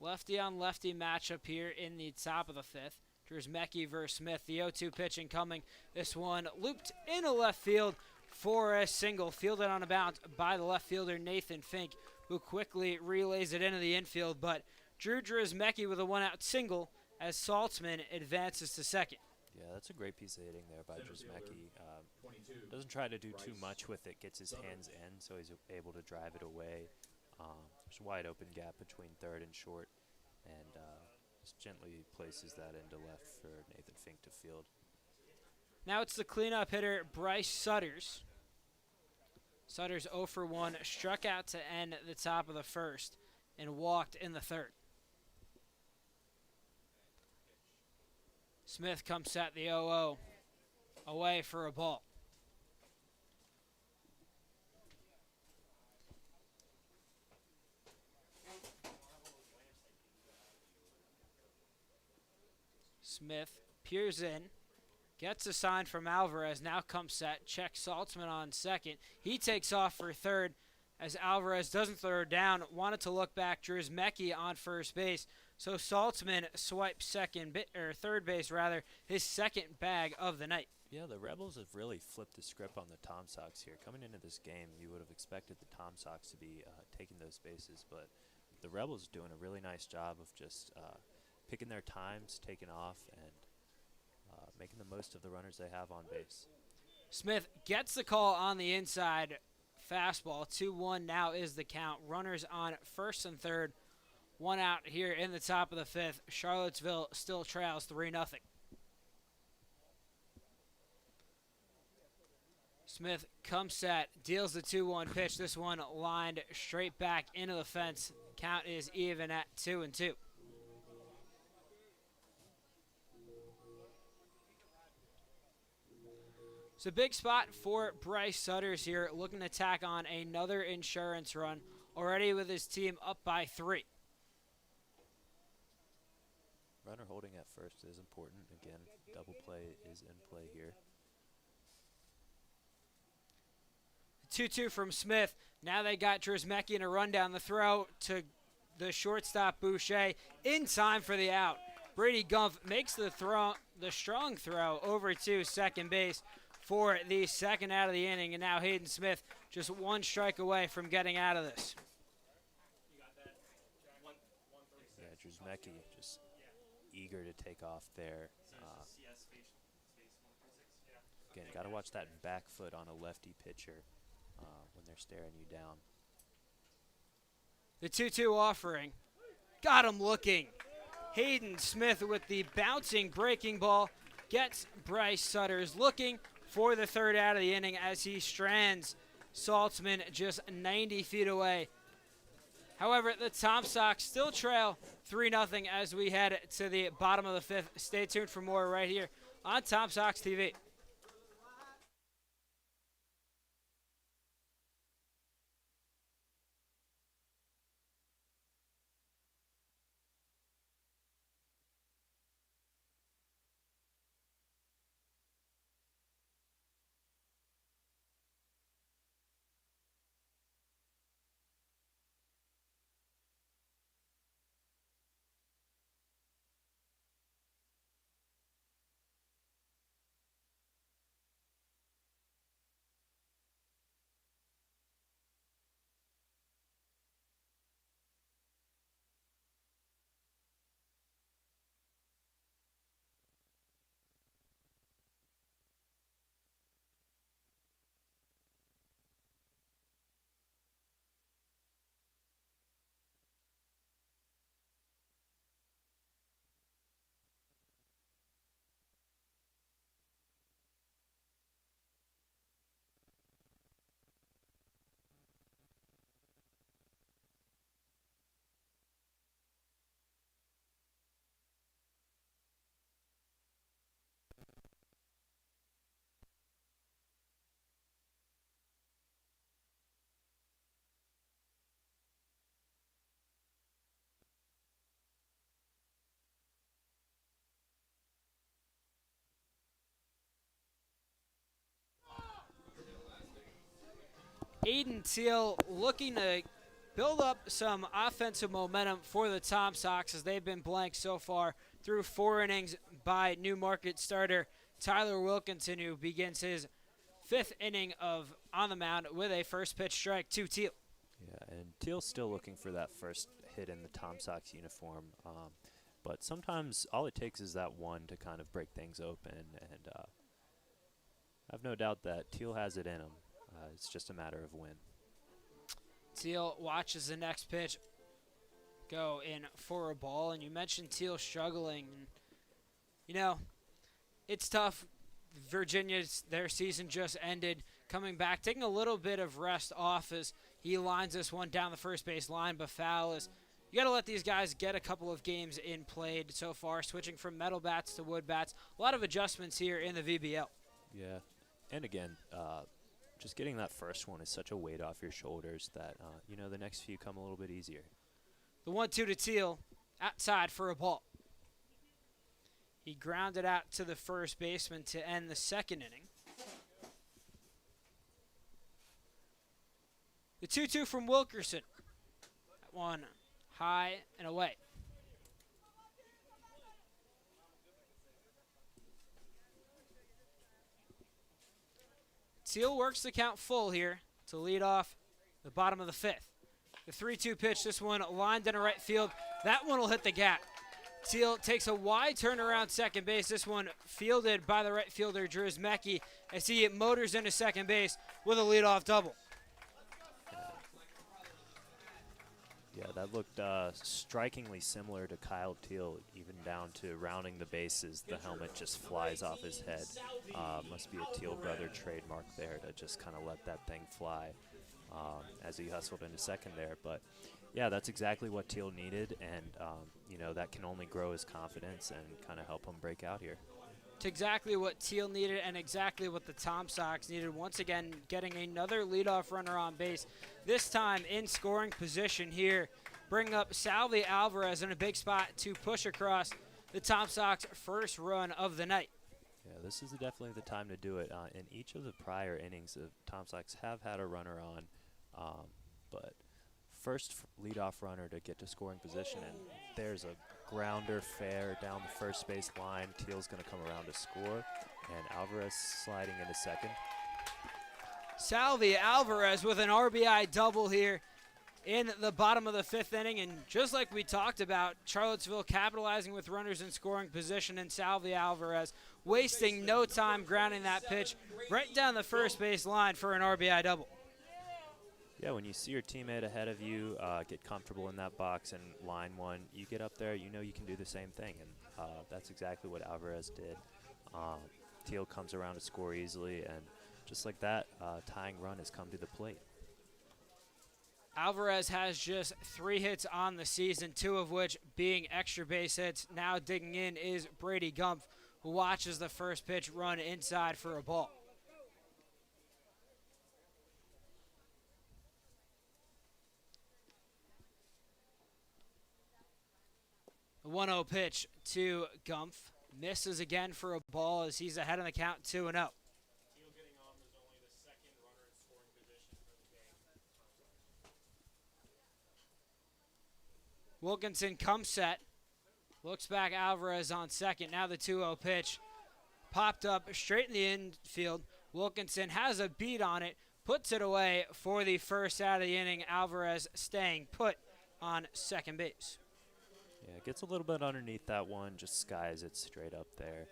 Lefty on lefty matchup here in the top of the 5th. Drizmecki versus Smith. The 0-2 pitch incoming. This one looped into left field for a single. Fielded on a bounce by the left fielder Nathan Fink, who quickly relays it into the infield. But Drew Drizmecki with a 1-out single as Saltzman advances to second. Yeah, that's a great piece of hitting there by Drizmecki. Doesn't try to do too much with it. Gets his hands in, so he's able to drive it away. There's a wide open gap between third and short, and just gently places that into left for Nathan Fink to field. Now it's the cleanup hitter Bryce Sutters. Sutters 0 for 1, struck out to end the top of the first and walked in the third. Smith comes set the 0-0 away for a ball. Smith peers in, gets a sign from Alvarez, now comes set, checks Saltzman on second. He takes off for third as Alvarez doesn't throw down, wanted to look back. Drizmecki on first base, so Saltzman swipes third base, his second bag of the night. Yeah, the Rebels have really flipped the script on the Tom Sox here. Coming into this game, you would have expected the Tom Sox to be taking those bases, but the Rebels doing a really nice job of just picking their times, taking off, and making the most of the runners they have on base. Smith gets the call on the inside fastball. 2-1 now is the count. Runners on first and third. One out here in the top of the fifth. Charlottesville still trails 3-0. Smith comes set, deals the 2-1 pitch. This one lined straight back into the fence. Count is even at 2-2. It's a big spot for Bryce Sutters here, looking to tack on another insurance run, already with his team up by 3. Runner holding at first is important. Again, double play is in play here. 2-2 from Smith. Now they got Drzemecki in a run down the throw to the shortstop Boucher in time for the out. Brady Gumpf makes the strong throw over to second base for the second out of the inning, and now Hayden Smith just one strike away from getting out of this. Yeah, Drzemecki just eager to take off there. Again, got to watch that back foot on a lefty pitcher when they're staring you down. The 2-2 offering. Got him looking. Hayden Smith with the bouncing breaking ball gets Bryce Sutters looking for the third out of the inning as he strands Saltzman just 90 feet away. However, the Tom Sox still trail 3-0 as we head to the bottom of the fifth. Stay tuned for more right here on Tom Sox TV. Aiden Teal looking to build up some offensive momentum for the Tom Sox as they've been blank so far through 4 innings by Newmarket starter Tyler Wilkinson, who begins his 5th inning of on the mound with a first pitch strike to Teal. Yeah, and Teal's still looking for that first hit in the Tom Sox uniform. But sometimes all it takes is that one to kind of break things open, and I have no doubt that Teal has it in him. It's just a matter of when. Teal watches the next pitch go in for a ball, and you mentioned Teal struggling. And, you know, it's tough. Virginia's, their season just ended, coming back, taking a little bit of rest off as he lines this one down the first base line, but foul is. You got to let these guys get a couple of games in played so far, switching from metal bats to wood bats. A lot of adjustments here in the VBL. Yeah, and again, just getting that first one is such a weight off your shoulders that, the next few come a little bit easier. The 1-2 to Teal, outside for a ball. He grounded out to the first baseman to end the second inning. The 2-2 from Wilkerson. That one high and away. Teal works the count full here to lead off the bottom of the fifth. The 3-2 pitch, this one lined into right field. That one will hit the gap. Teal takes a wide turn around second base. This one fielded by the right fielder, Drew Mecki, as he motors into second base with a leadoff double. Yeah, that looked strikingly similar to Kyle Teal, even down to rounding the bases. The helmet just flies off his head. Must be a Teal brother trademark there to just kind of let that thing fly as he hustled into second there. But yeah, that's exactly what Teal needed, and you know, that can only grow his confidence and kind of help him break out here. It's exactly what Teal needed and exactly what the Tom Sox needed. Once again, getting another leadoff runner on base, this time in scoring position here. Bring up Salvi Alvarez in a big spot to push across the Tom Sox first run of the night. Yeah, this is definitely the time to do it. In each of the prior innings, the Tom Sox have had a runner on, but first leadoff runner to get to scoring position, and there's a grounder fair down the first base line. Teal's going to come around to score, and Alvarez sliding into second. Salvi Alvarez with an RBI double here in the bottom of the fifth inning, and just like we talked about, Charlottesville capitalizing with runners in scoring position, and Salvi Alvarez wasting no time grounding that pitch right down the first base line for an RBI double. Yeah, when you see your teammate ahead of you get comfortable in that box and line one, you get up there, you know you can do the same thing, and that's exactly what Alvarez did. Teal comes around to score easily, and just like that, tying run has come to the plate. Alvarez has just 3 hits on the season, 2 of which being extra base hits. Now digging in is Brady Gumpf, who watches the first pitch run inside for a ball. The 1-0 pitch to Gumpf. Misses again for a ball as he's ahead on the count 2-0. Teal getting on was only the second runner in scoring position for the game. Wilkinson comes set. Looks back, Alvarez on second. Now the 2-0 pitch. Popped up straight in the infield. Wilkinson has a beat on it. Puts it away for the first out of the inning. Alvarez staying put on second base. Yeah, it gets a little bit underneath that one, just skies it straight up there.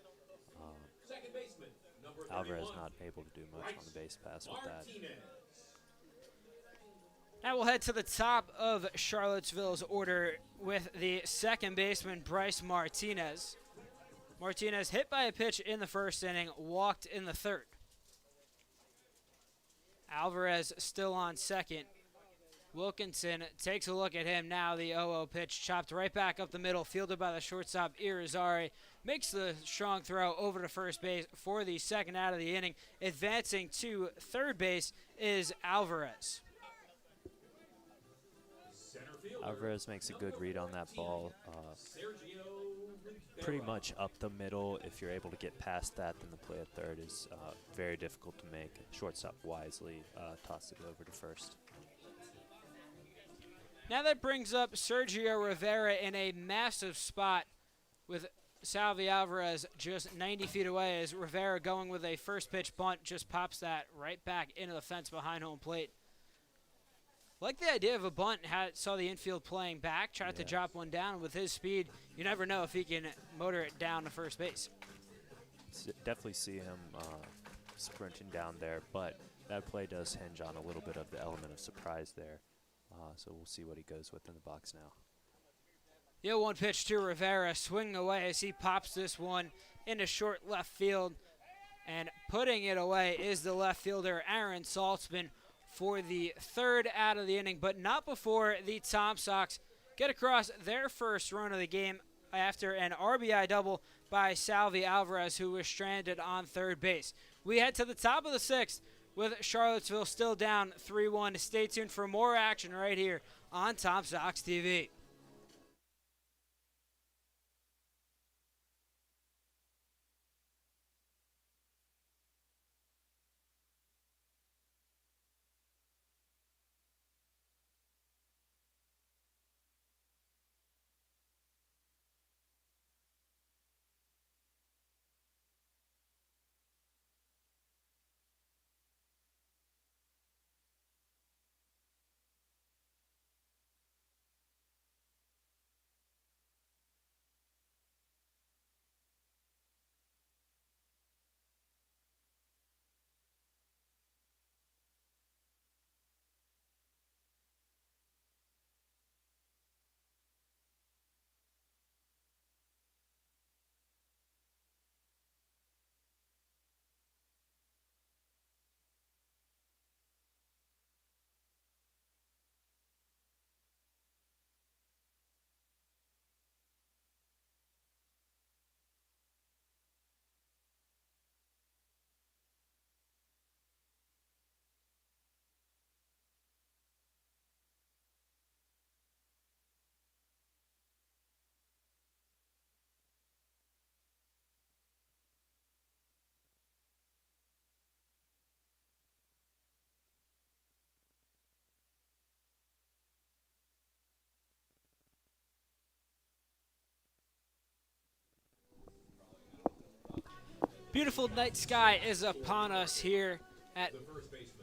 Second baseman, number Alvarez 31, not able to do much on the base pass with that. Martinez. Now we'll head to the top of Charlottesville's order with the second baseman, Bryce Martinez. Martinez hit by a pitch in the first inning, walked in the third. Alvarez still on second. Wilkinson takes a look at him now. The 0-0 pitch chopped right back up the middle, fielded by the shortstop Irizarry. Makes the strong throw over to first base for the second out of the inning. Advancing to third base is Alvarez. Center fielder, Alvarez makes a good read on that ball. Sergio Pretty Rivera. much up the middle. If you're able to get past that, then the play at third is very difficult to make. Shortstop wisely tossed it over to first. Now that brings up Sergio Rivera in a massive spot with Salvi Alvarez just 90 feet away, as Rivera going with a first pitch bunt just pops that right back into the fence behind home plate. Like the idea of a bunt, saw the infield playing back, tried to drop one down. With his speed, you never know if he can motor it down to first base. Definitely see him sprinting down there, but that play does hinge on a little bit of the element of surprise there. So we'll see what he goes with in the box now. The 0-1 pitch to Rivera, swinging away as he pops this one into short left field. And putting it away is the left fielder, Aaron Saltzman, for the third out of the inning, but not before the Tom Sox get across their first run of the game after an RBI double by Salvi Alvarez, who was stranded on third base. We head to the top of the sixth with Charlottesville still down 3-1. Stay tuned for more action right here on Tom Sox TV. Beautiful night sky is upon us here at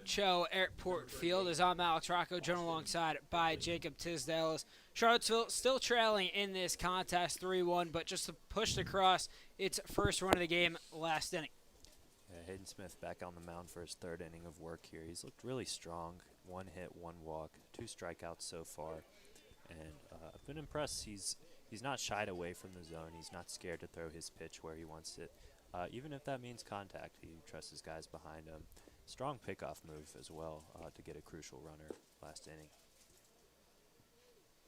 CHO Airport Field as I'm Alex Rocco, joined alongside by Jacob Tisdale. Charlottesville still trailing in this contest 3-1, but just pushed across its first run of the game last inning. Yeah, Hayden Smith back on the mound for his third inning of work here. He's looked really strong. 1 hit, 1 walk, 2 strikeouts so far. And I've been impressed. He's not shied away from the zone. He's not scared to throw his pitch where he wants it. Even if that means contact, he trusts his guys behind him. Strong pickoff move as well to get a crucial runner last inning.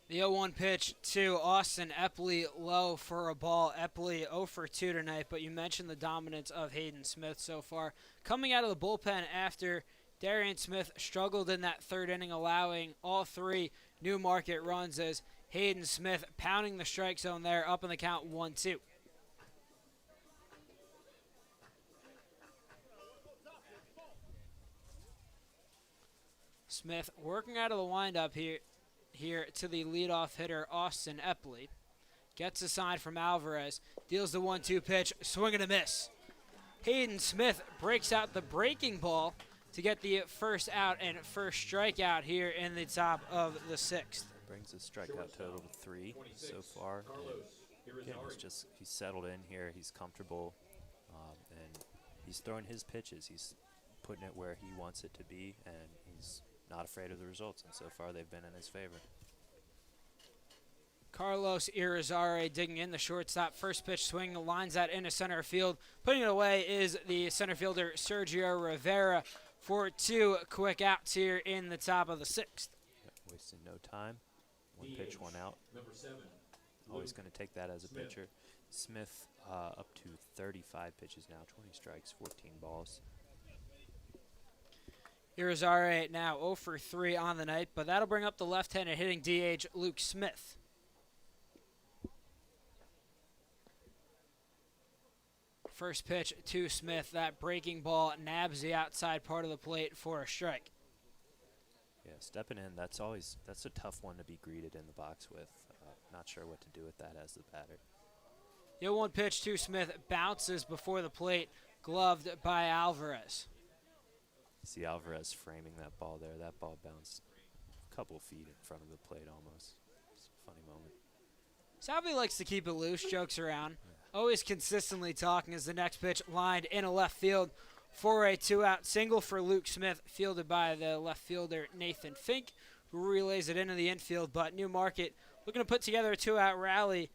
The 0-1 pitch to Austin Epley, low for a ball. Epley 0 for 2 tonight, but you mentioned the dominance of Hayden Smith so far. Coming out of the bullpen after Darian Smith struggled in that third inning, allowing all 3 New Market runs as Hayden Smith pounding the strike zone there, up in the count 1-2. Smith working out of the windup here to the leadoff hitter, Austin Epley. Gets a sign from Alvarez. Deals the 1-2 pitch. Swing and a miss. Hayden Smith breaks out the breaking ball to get the first out and first strikeout here in the top of the 6th. Brings his strikeout total to 3 so far. And again, he's settled in here. He's comfortable. And he's throwing his pitches. He's putting it where he wants it to be. And he's not afraid of the results, and so far they've been in his favor. Carlos Irizarry digging in the shortstop. First pitch swing, lines that into center field. Putting it away is the center fielder Sergio Rivera for 2 quick outs here in the top of the 6th. Yep, wasting no time. 1 pitch, 1 out. Always going to take that as a pitcher. Smith up to 35 pitches now, 20 strikes, 14 balls. Irizarry now 0 for 3 on the night, but that'll bring up the left-handed hitting DH Luke Smith. First pitch to Smith. That breaking ball nabs the outside part of the plate for a strike. Yeah, stepping in, that's a tough one to be greeted in the box with. Not sure what to do with that as the batter. The 0-1 pitch to Smith bounces before the plate, gloved by Alvarez. See Alvarez framing that ball there. That ball bounced a couple feet in front of the plate almost. It's a funny moment. Salvi likes to keep it loose, jokes around. Always consistently talking as the next pitch lined into left field for a 2-out single for Luke Smith, fielded by the left fielder Nathan Fink, who relays it into the infield. But New Market looking to put together a 2-out rally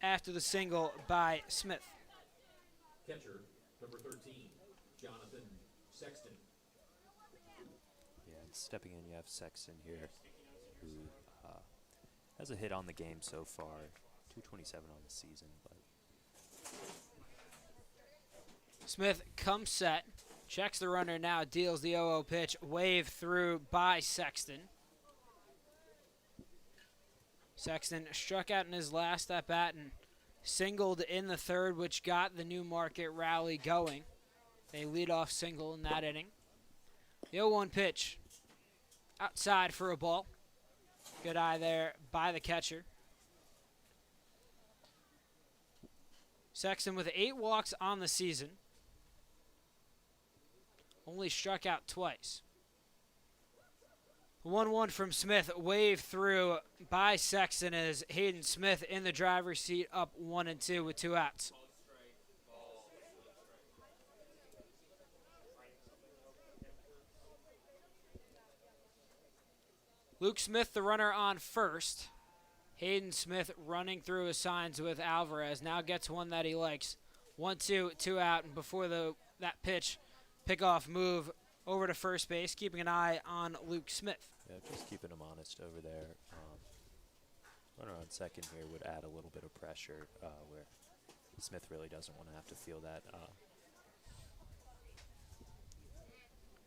after the single by Smith. Catcher, number 13, Jonathan Sexton. Yeah, and stepping in, you have Sexton here, who has a hit on the game so far, 227 on the season. But Smith comes set, checks the runner now, deals the 0-0 pitch, wave through by Sexton. Sexton struck out in his last at-bat and singled in the 3rd, which got the New Market rally going. A leadoff single in that inning. The 0-1 pitch outside for a ball. Good eye there by the catcher. Sexton with 8 walks on the season. Only struck out twice. 1-1 from Smith, wave through by Sexton as Hayden Smith in the driver's seat, up 1-2 with 2 outs. Luke Smith, the runner on first. Hayden Smith running through his signs with Alvarez. Now gets one that he likes. 1-2, 2 out, and before that pitch, pickoff move over to first base, keeping an eye on Luke Smith. yeah, just keeping him honest over there. Runner on second here would add a little bit of pressure where Smith really doesn't want to have to feel that.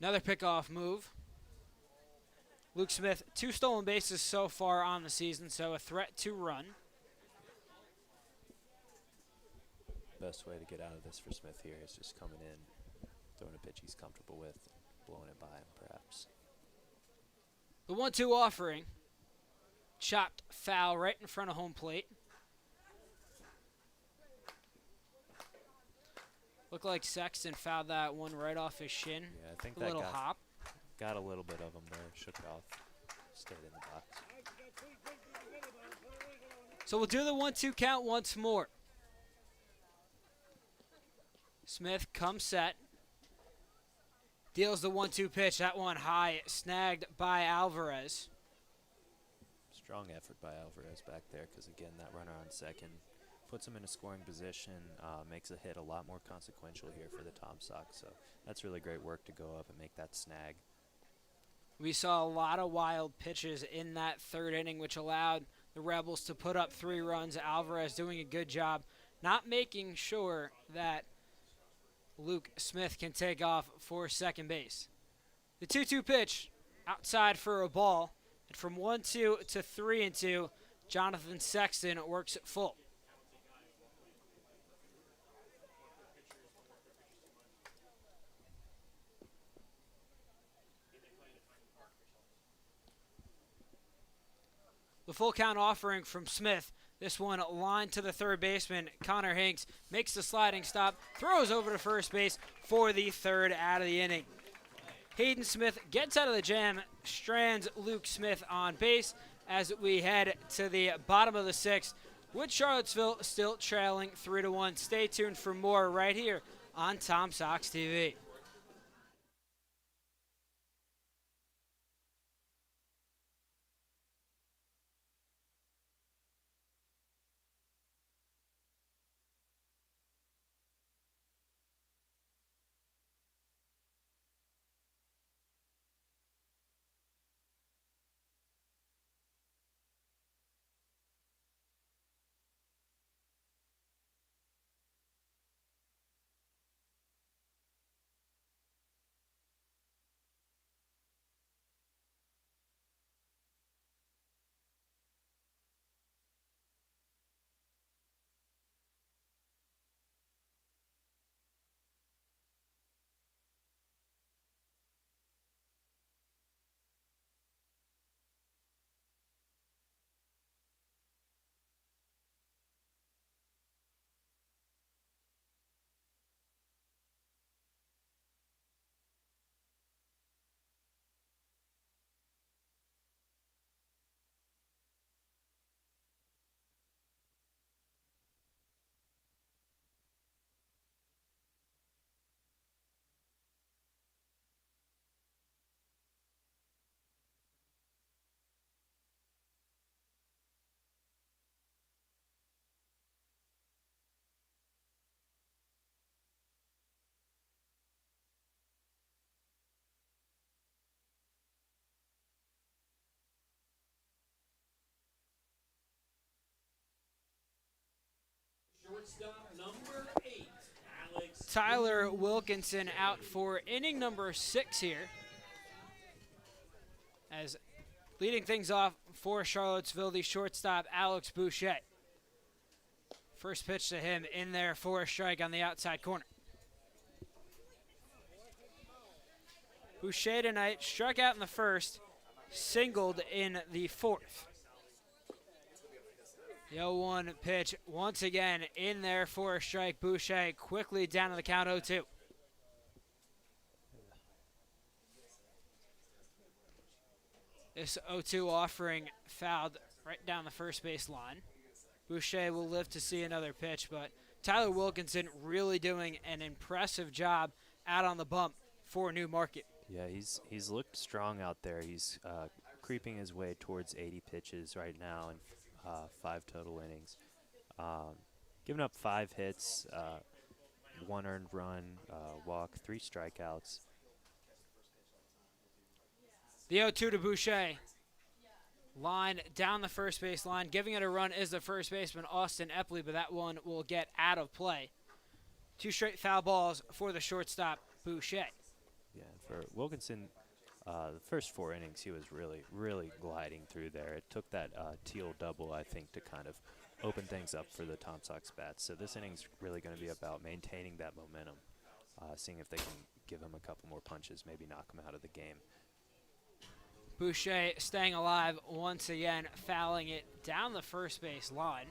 Another pickoff move. Luke Smith, 2 stolen bases so far on the season, so a threat to run. Best way to get out of this for Smith here is just coming in, throwing a pitch he's comfortable with, blowing it by him perhaps. The 1-2 offering. Chopped foul right in front of home plate. Looked like Sexton fouled that one right off his shin. Yeah, I think A that little hop. got a little bit of him there. Shook it off. Stayed in the box. So we'll do the 1-2 count once more. Smith comes set. Deals the 1-2 pitch. That one high, snagged by Alvarez. Strong effort by Alvarez back there because, again, that runner on second puts him in a scoring position, makes a hit a lot more consequential here for the Tom Sox. So that's really great work to go up and make that snag. We saw a lot of wild pitches in that third inning, which allowed the Rebels to put up 3 runs. Alvarez doing a good job not making sure that Luke Smith can take off for second base. The 2-2 pitch outside for a ball. And from 1-2 to 3-2, Jonathan Sexton works it full. The full count offering from Smith. This one lined to the third baseman. Connor Hanks makes the sliding stop, throws over to first base for the third out of the inning. Hayden Smith gets out of the jam, strands Luke Smith on base as we head to the bottom of the 6th, with Charlottesville still trailing 3-1. Stay tuned for more right here on Tom Sox TV. Shortstop number 8, Alex. Tyler Wilkinson out for inning number 6 here. As leading things off for Charlottesville, the shortstop, Alex Boucher. First pitch to him in there for a strike on the outside corner. Boucher tonight struck out in the first, singled in the fourth. The 0-1 pitch once again in there for a strike. Boucher quickly down to the count 0-2. This 0-2 offering fouled right down the first base line. Boucher will live to see another pitch, but Tyler Wilkinson really doing an impressive job out on the bump for Newmarket. Yeah, he's looked strong out there. He's creeping his way towards 80 pitches right now in 5 total innings. Giving up 5 hits, 1 earned run, walk, 3 strikeouts. The 0-2 to Boucher. Line down the first base line. Giving it a run is the first baseman, Austin Epley, but that one will get out of play. 2 straight foul balls for the shortstop, Boucher. Yeah, and for Wilkinson, the first 4 innings, he was really gliding through there. It took that Teal double, I think, to kind of open things up for the Tom Sox bats. So this inning's really going to be about maintaining that momentum, seeing if they can give him a couple more punches, maybe knock him out of the game. Boucher staying alive once again, fouling it down the first base line.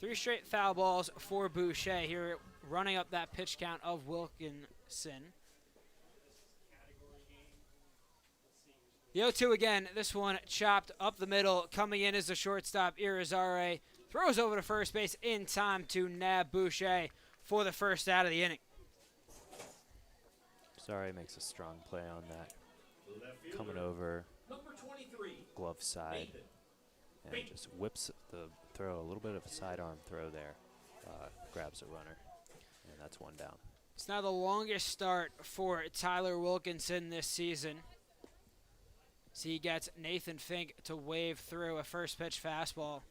3 straight foul balls for Boucher here. running up that pitch count of Wilkinson. The 0-2 again. This one chopped up the middle. Coming in is the shortstop, Irizarry. Throws over to first base in time to nab Boucher for the first out of the inning. Sorry makes a strong play on that. Coming over, Number 23. glove side, and just whips the throw, a little bit of a sidearm throw there. Grabs a runner, and that's one down. It's now the longest start for Tyler Wilkinson this season. So he gets Nathan Fink to wave through a first pitch fastball.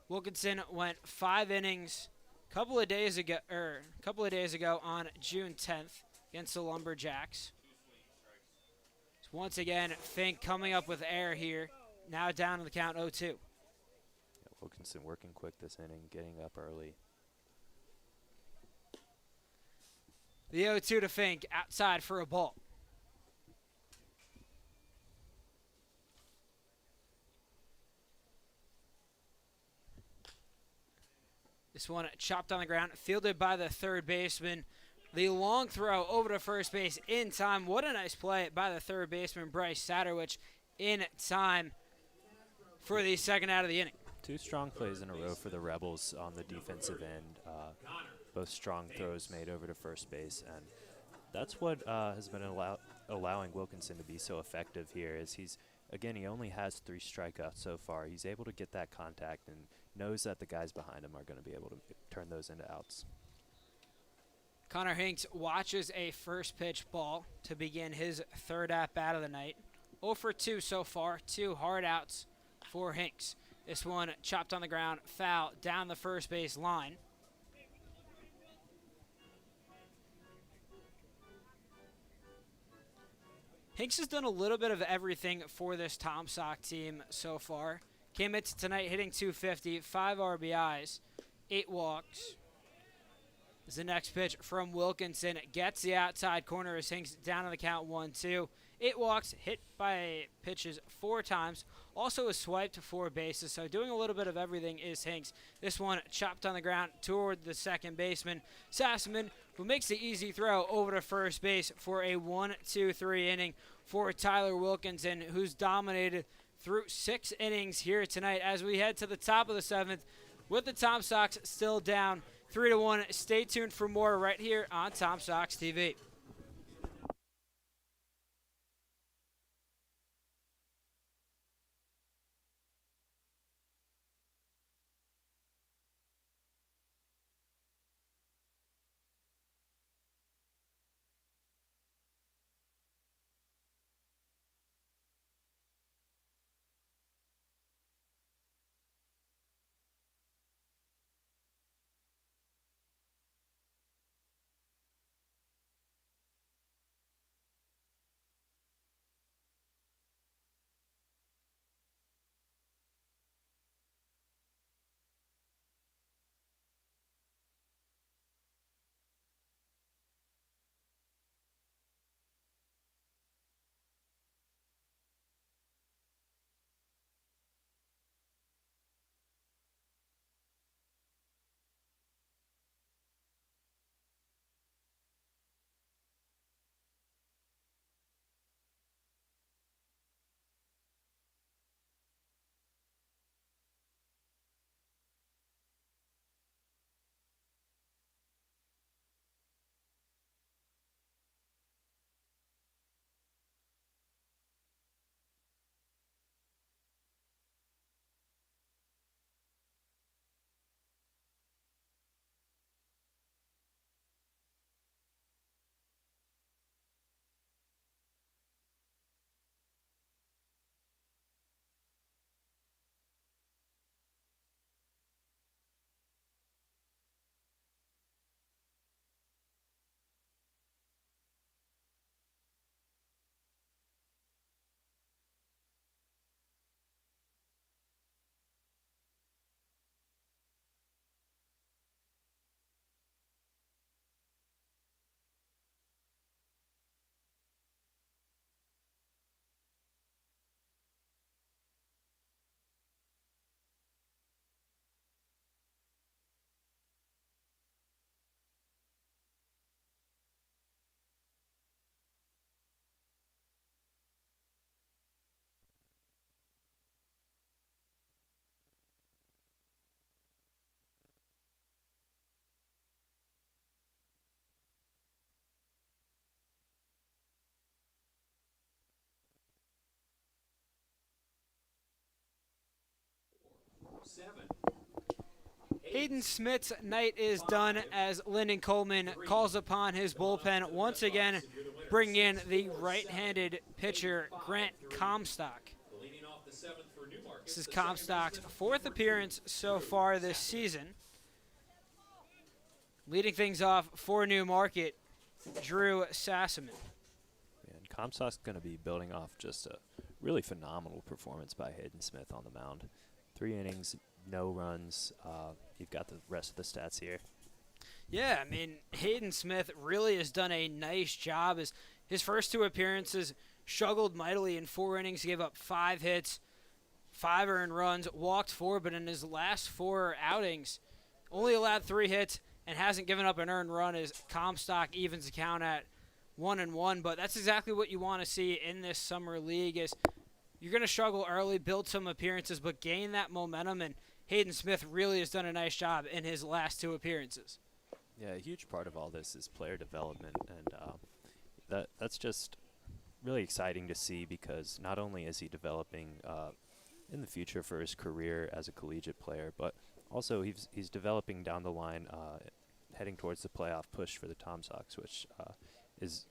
Wilkinson went 5 innings a couple of days ago on June 10th against the Lumberjacks. So once again, Fink coming up with air here. Now down to the count 0-2. Yeah, Wilkinson working quick this inning, getting up early. The 0-2 to Fink, outside for a ball. This one chopped on the ground, fielded by the third baseman. The long throw over to first base in time. What a nice play by the third baseman, Bryce Satterwich, in time for the second out of the inning. 2 strong plays in a row for the Rebels on the defensive end. Both strong throws made over to first base, and that's what has been allowing Wilkinson to be so effective here. Is he only has 3 strikeouts so far. He's able to get that contact and knows that the guys behind him are going to be able to turn those into outs. Connor Hinks watches a first pitch ball to begin his third at-bat of the night. 0 for 2 so far, 2 hard outs for Hinks. This one chopped on the ground, foul down the first base line. Hinks has done a little bit of everything for this Tom Sock team so far. Came into tonight hitting .250, 5 RBIs, 8 walks. As the next pitch from Wilkinson gets the outside corner as Hinks down on the count 1-2. 8 walks, hit by pitches 4 times. Also was swiped 4 bases, so doing a little bit of everything is Hinks. This one chopped on the ground toward the second baseman, Sassaman, who makes the easy throw over to first base for a 1-2-3 inning for Tyler Wilkinson, who's dominated through 6 innings here tonight as we head to the top of the 7th with the Tom Sox still down 3-1. Stay tuned for more right here on Tom Sox TV. 7. Hayden Smith's night is done as Lyndon Coleman calls upon his bullpen once again, bringing in the right-handed pitcher Grant Comstock. Leading off the 7th for Newmarket. This is Comstock's 4th appearance so far this season. Leading things off for Newmarket, Drew Sassaman. And Comstock's going to be building off just a really phenomenal performance by Hayden Smith on the mound. 3 innings, no runs. You've got the rest of the stats here. Yeah, I mean, Hayden Smith really has done a nice job. His first 2 appearances struggled mightily in 4 innings, gave up 5 hits, 5 earned runs, walked 4, but in his last 4 outings, only allowed 3 hits and hasn't given up an earned run as Comstock evens the count at 1-1. But that's exactly what you want to see in this summer league is you're going to struggle early, build some appearances, but gain that momentum, and Hayden Smith really has done a nice job in his last 2 appearances. Yeah, a huge part of all this is player development, and that's just really exciting to see because not only is he developing in the future for his career as a collegiate player, but also he's developing down the line, heading towards the playoff push for the Tom Sox, which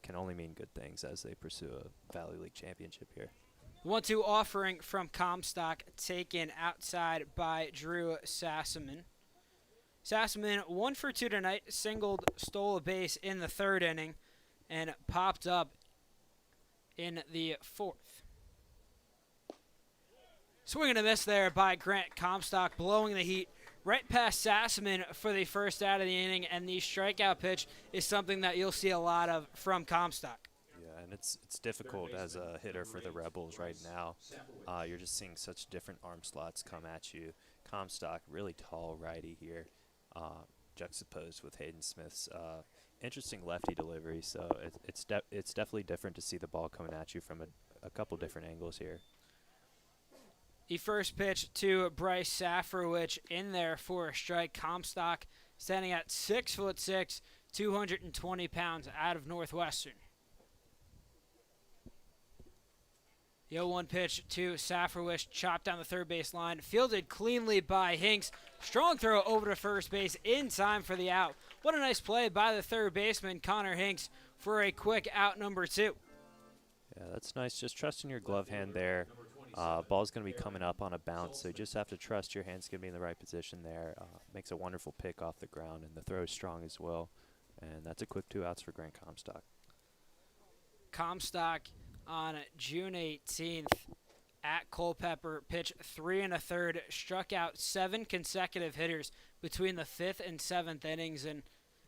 can only mean good things as they pursue a Valley League championship here. 1-2 offering from Comstock taken outside by Drew Sassaman. Sassaman 1 for 2 tonight, singled, stole a base in the 3rd inning, and popped up in the 4th. Swing and a miss there by Grant Comstock, blowing the heat right past Sassaman for the first out of the inning, and the strikeout pitch is something that you'll see a lot of from Comstock. Yeah, and it's difficult as a hitter for the Rebels right now. You're just seeing such different arm slots come at you. Comstock, really tall righty here, juxtaposed with Hayden Smith's interesting lefty delivery. So it's definitely different to see the ball coming at you from a couple different angles here. The first pitch to Bryce Safrowicz in there for a strike. Comstock standing at 6'6", 220 pounds out of Northwestern. The 0-1 pitch to Safrowicz, chopped down the third base line, fielded cleanly by Hinks. Strong throw over to first base in time for the out. What a nice play by the third baseman, Connor Hinks, for a quick out number 2. Yeah, that's nice. Just trusting your glove hand there. Ball's going to be coming up on a bounce, so you just have to trust your hand's going to be in the right position there. Makes a wonderful pick off the ground, and the throw is strong as well. And that's a quick 2 outs for Grant Comstock. Comstock on June 18th at Culpeper pitched 3 1/3, struck out 7 consecutive hitters between the 5th and 7th innings, and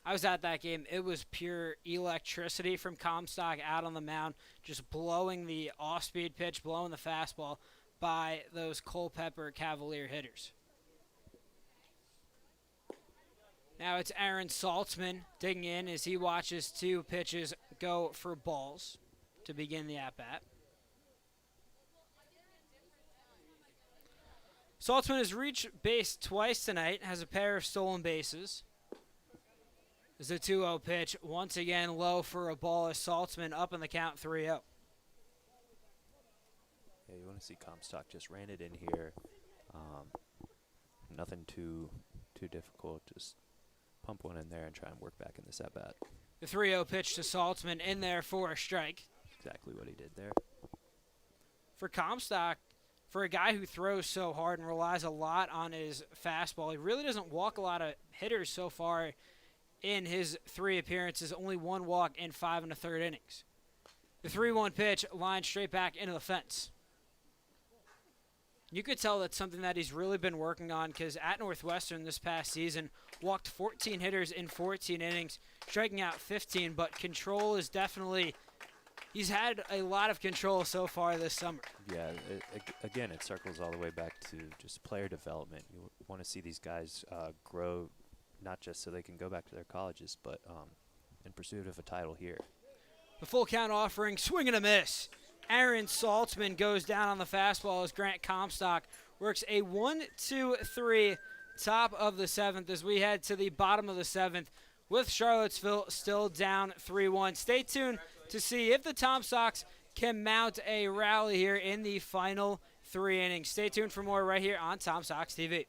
I was at that game. It was pure electricity from Comstock out on the mound, just blowing the off-speed pitch, blowing the fastball by those Culpeper Cavalier hitters. Now it's Aaron Saltzman digging in as he watches 2 pitches go for balls to begin the at-bat. Saltzman has reached base twice tonight, has a pair of stolen bases. There's a 2-0 pitch, once again low for a ball as Saltzman up in the count 3-0. Yeah, you want to see Comstock just ran it in here. Nothing too difficult. Just pump one in there and try and work back in this at-bat. The 3-0 pitch to Saltzman in there for a strike. Exactly what he did there. For Comstock, for a guy who throws so hard and relies a lot on his fastball, he really doesn't walk a lot of hitters so far in his 3 appearances, only 1 walk in 5 1/3 innings. The 3-1 pitch lined straight back into the fence. You could tell that's something that he's really been working on because at Northwestern this past season, walked 14 hitters in 14 innings, striking out 15, but control is definitely, he's had a lot of control so far this summer. Yeah, again, it circles all the way back to just player development. You want to see these guys grow, not just so they can go back to their colleges, but in pursuit of a title here. The full count offering, swing and a miss. Aaron Saltzman goes down on the fastball as Grant Comstock works a 1-2-3 top of the 7th as we head to the bottom of the 7th with Charlottesville still down 3-1. Stay tuned to see if the Tom Sox can mount a rally here in the final 3 innings. Stay tuned for more right here on Tom Sox TV.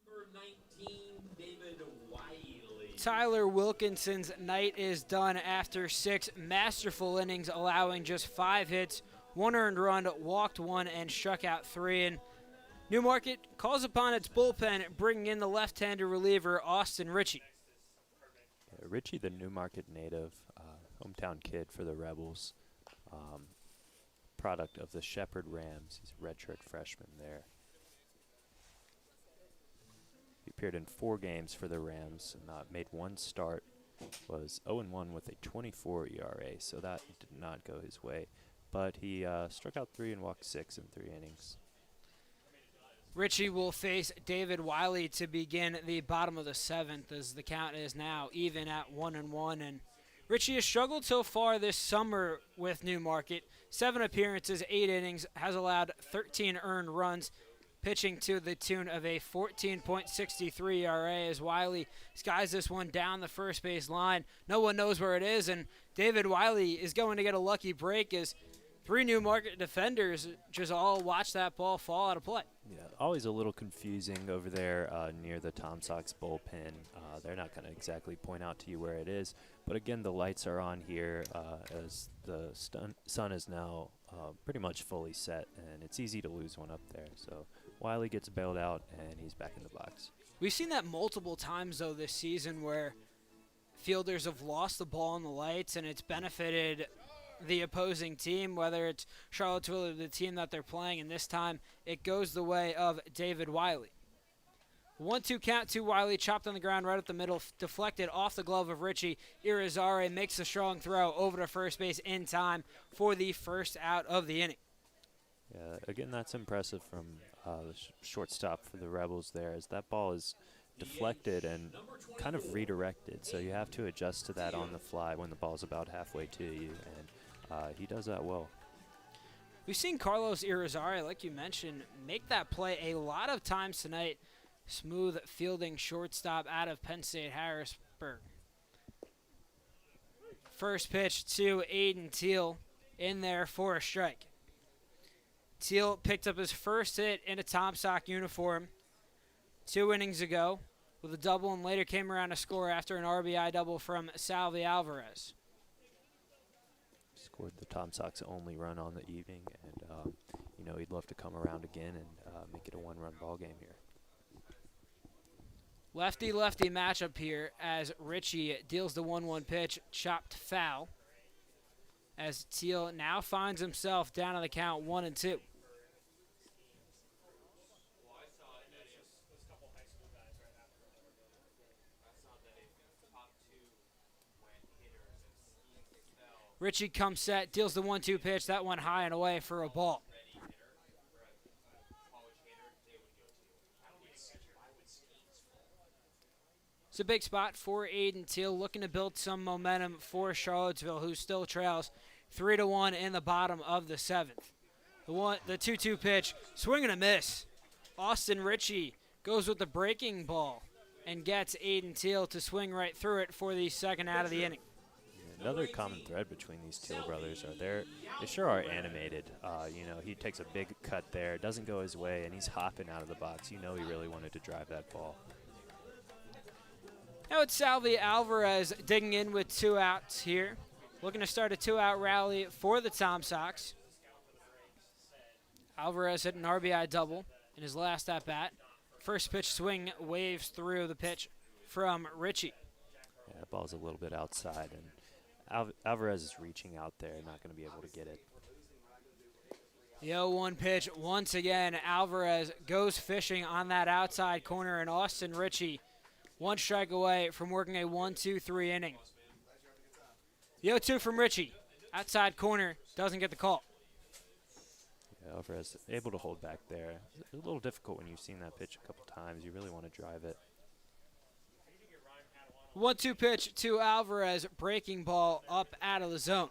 Number 19, David Wiley. Tyler Wilkinson's night is done after 6 masterful innings, allowing just 5 hits, 1 earned run, walked 1, and struck out 3. And Newmarket calls upon its bullpen, bringing in the left-hander reliever Austin Ritchie. Ritchie, the Newmarket native, hometown kid for the Rebels, product of the Shepherd Rams. He's a redshirt freshman there. He appeared in 4 games for the Rams and made 1 start, was 0-1 with a 24 ERA, so that did not go his way. But he struck out 3 and walked 6 in 3 innings. Ritchie will face David Wiley to begin the bottom of the 7th, as the count is now even at 1-1. And Ritchie has struggled so far this summer with Newmarket. 7 appearances, 8 innings, has allowed 13 earned runs, pitching to the tune of a 14.63 ERA as Wiley skies this one down the first base line. No one knows where it is, and David Wiley is going to get a lucky break as 3 Newmarket defenders just all watch that ball fall out of play. Yeah, always a little confusing over there near the Tom Sox bullpen. They're not going to exactly point out to you where it is. But again, the lights are on here as the sun is now pretty much fully set, and it's easy to lose one up there. So Wiley gets bailed out, and he's back in the box. We've seen that multiple times, though, this season where fielders have lost the ball in the lights, and it's benefited the opposing team, whether it's Charlottesville or the team that they're playing, and this time it goes the way of David Wiley. 1-2 count to Wiley, chopped on the ground right up the middle, deflected off the glove of Ritchie. Irizarry makes a strong throw over to first base in time for the first out of the inning. Yeah, again, that's impressive from the shortstop for the Rebels there, as that ball is deflected and kind of redirected, so you have to adjust to that on the fly when the ball's about halfway to you, and he does that well. We've seen Carlos Irizarry, like you mentioned, make that play a lot of times tonight. Smooth fielding shortstop out of Penn State Harrisburg. First pitch to Aiden Teal in there for a strike. Teal picked up his first hit in a Tom Sock uniform 2 innings ago with a double, and later came around to score after an RBI double from Salvi Alvarez. Scored the Tom Sox only run on the evening, and he'd love to come around again and make it a 1-run ball game here. Lefty-lefty matchup here as Ritchie deals the 1-1 pitch, chopped foul. as Teal now finds himself down on the count 1-2. Ritchie comes set, deals the 1-2 pitch. That went high and away for a ball. It's a big spot for Aiden Teal, looking to build some momentum for Charlottesville, who still trails 3-1 in the bottom of the 7th. The 2-2 pitch, swing and a miss. Austin Ritchie goes with the breaking ball and gets Aiden Teal to swing right through it for the second out of the inning. Another common thread between these Teal brothers are they sure are animated. He takes a big cut there, doesn't go his way, and he's hopping out of the box. You know he really wanted to drive that ball. Now it's Salvi Alvarez digging in with 2 outs here. Looking to start a 2-out rally for the Tom Sox. Alvarez hit an RBI double in his last at-bat. First pitch swing waves through the pitch from Ritchie. Yeah, that ball's a little bit outside, and Alvarez is reaching out there, not going to be able to get it. The 0-1 pitch, once again, Alvarez goes fishing on that outside corner, and Austin Ritchie 1 strike away from working a 1-2-3 inning. The 0-2 from Ritchie, outside corner, doesn't get the call. Yeah, Alvarez able to hold back there. It's a little difficult when you've seen that pitch a couple times. You really want to drive it. 1-2 pitch to Alvarez, breaking ball up out of the zone.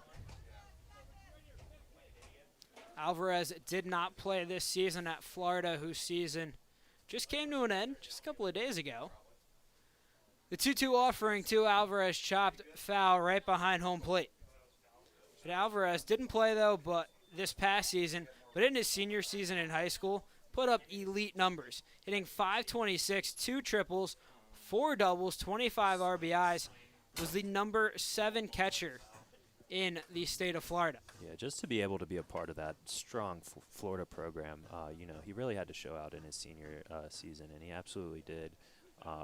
Alvarez did not play this season at Florida, whose season just came to an end just a couple of days ago. The 2-2 offering to Alvarez, chopped foul right behind home plate. But Alvarez didn't play, though, but this past season, but in his senior season in high school, put up elite numbers, hitting .526, 2 triples, 4 doubles, 25 RBIs, was the number 7 catcher in the state of Florida. Yeah, just to be able to be a part of that strong Florida program, he really had to show out in his senior season, and he absolutely did.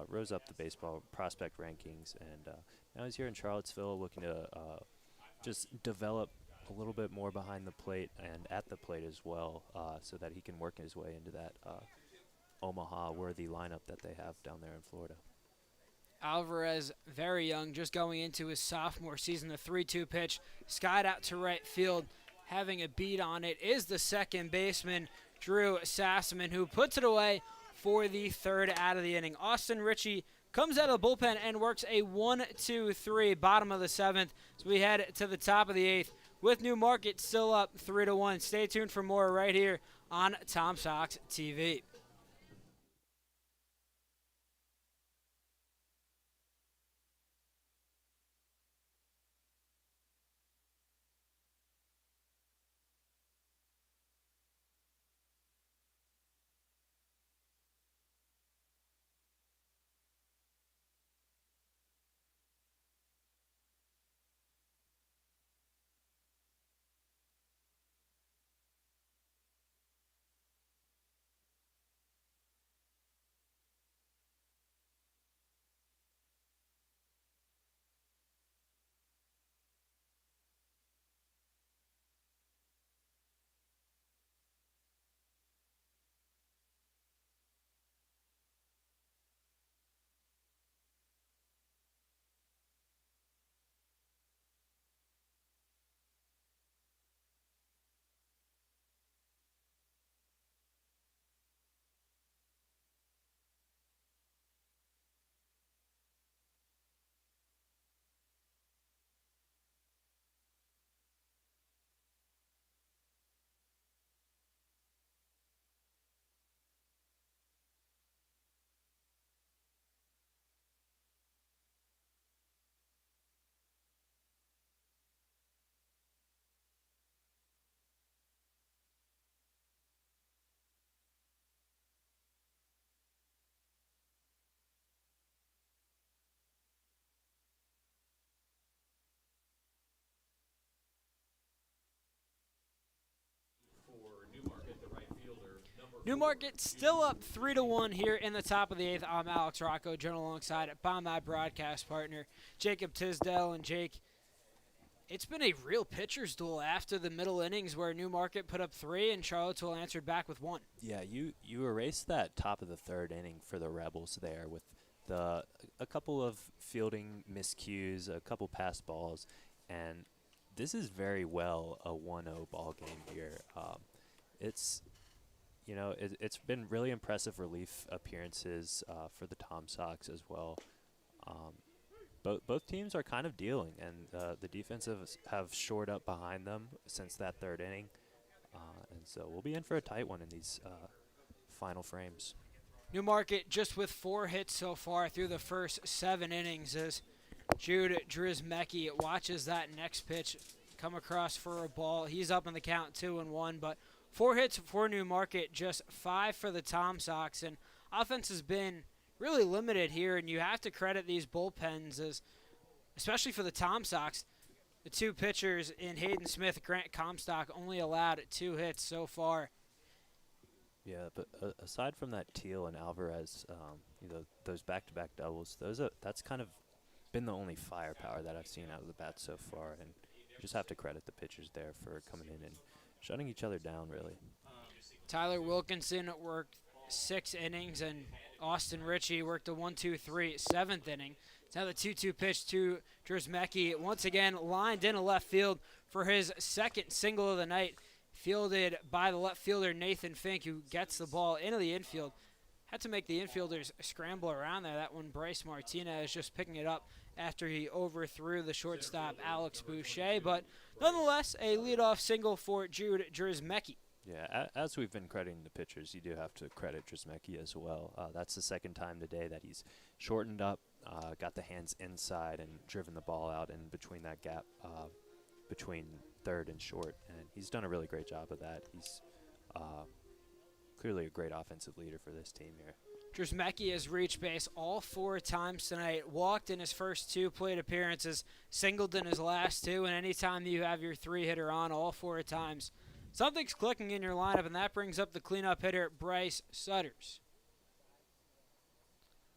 Rose up the baseball prospect rankings, and now he's here in Charlottesville looking to just develop a little bit more behind the plate and at the plate as well, so that he can work his way into that Omaha-worthy lineup that they have down there in Florida. Alvarez, very young, just going into his sophomore season. The 3-2 pitch, skied out to right field. Having a beat on it is the second baseman, Drew Sassaman, who puts it away for the 3rd out of the inning. Austin Ritchie comes out of the bullpen and works a 1-2-3, bottom of the 7th. So we head to the top of the 8th with Newmarket still up 3-1. Stay tuned for more right here on Tom Sox TV. Newmarket still up 3-1 here in the top of the 8th. I'm Alex Rocco, joined alongside by my broadcast partner, Jacob Tisdale. And Jake, It's been a real pitcher's duel after the middle innings where Newmarket put up 3 and Charlottesville answered back with 1. Yeah, you erased that top of the third inning for the Rebels there with a couple of fielding miscues, a couple pass balls, and this is very well a 1-0 ball game here. It's it's been really impressive relief appearances for the Tom Sox as well. Both teams are kind of dealing, and the defensives have shored up behind them since that third inning, and so we'll be in for a tight one in these final frames. Newmarket just with 4 hits so far through the first 7 innings as Jude Drizmecki watches that next pitch come across for a ball. He's up in the count 2-1, but 4 hits for Newmarket, just 5 for the Tom Sox, and offense has been really limited here, and you have to credit these bullpens, as especially for the Tom Sox. The 2 pitchers in Hayden Smith, Grant Comstock, only allowed 2 hits so far. Yeah, but aside from that Teal and Alvarez, those back-to-back doubles, that's kind of been the only firepower that I've seen out of the bat so far, and you just have to credit the pitchers there for coming in and shutting each other down, really. Tyler Wilkinson worked 6 innings, and Austin Ritchie worked a 1-2-3 7th inning. It's now the 2-2 pitch to Drizmecki, once again lined into left field for his second single of the night, fielded by the left fielder Nathan Fink, who gets the ball into the infield. Had to make the infielders scramble around there. That one, Bryce Martinez just picking it up after he overthrew the shortstop Alex Boucher. But nonetheless, a leadoff single for Jude Drizmecki. Yeah, as we've been crediting the pitchers, you do have to credit Drizmecki as well. That's the second time today that he's shortened up, got the hands inside, and driven the ball out in between that gap between third and short. And he's done a really great job of that. He's clearly a great offensive leader for this team here. Drizmecki has reached base all 4 times tonight, walked in his first 2 plate appearances, singled in his last 2, and anytime you have your 3-hitter on all 4 times, something's clicking in your lineup, and that brings up the cleanup hitter, Bryce Sutters.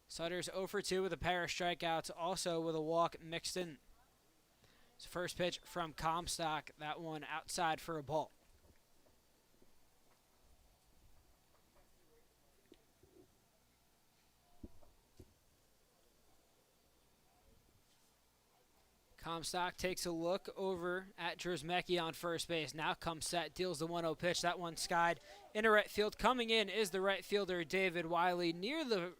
Sutters 0 for 2 with a pair of strikeouts, also with a walk mixed in. His first pitch from Comstock, that one outside for a ball. Comstock takes a look over at Drizmecki on first base. Now comes set, deals the 1-0 pitch. That one skied into right field. Coming in is the right fielder, David Wiley, near the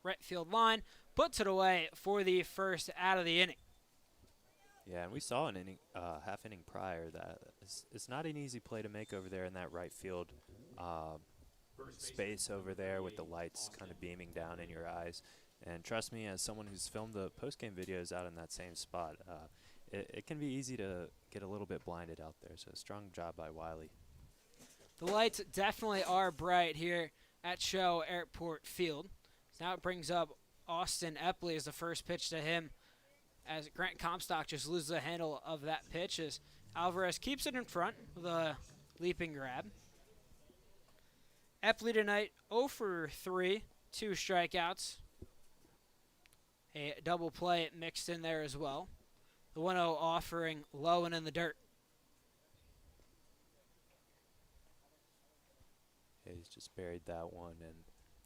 right field line. Puts it away for the first out of the inning. Yeah, and we saw an inning, half inning prior that it's not an easy play to make over there in that right field space over there with the lights kind of beaming down in your eyes. And trust me, as someone who's filmed the post-game videos out in that same spot, it can be easy to get a little bit blinded out there. So strong job by Wiley. The lights definitely are bright here at CHO Airport Field. Now it brings up Austin Epley as the first pitch to him, as Grant Comstock just loses the handle of that pitch as Alvarez keeps it in front with a leaping grab. Epley tonight 0 for 3, 2 strikeouts. A double play mixed in there as well. The 1-0 offering low and in the dirt. Yeah, he's just buried that one, and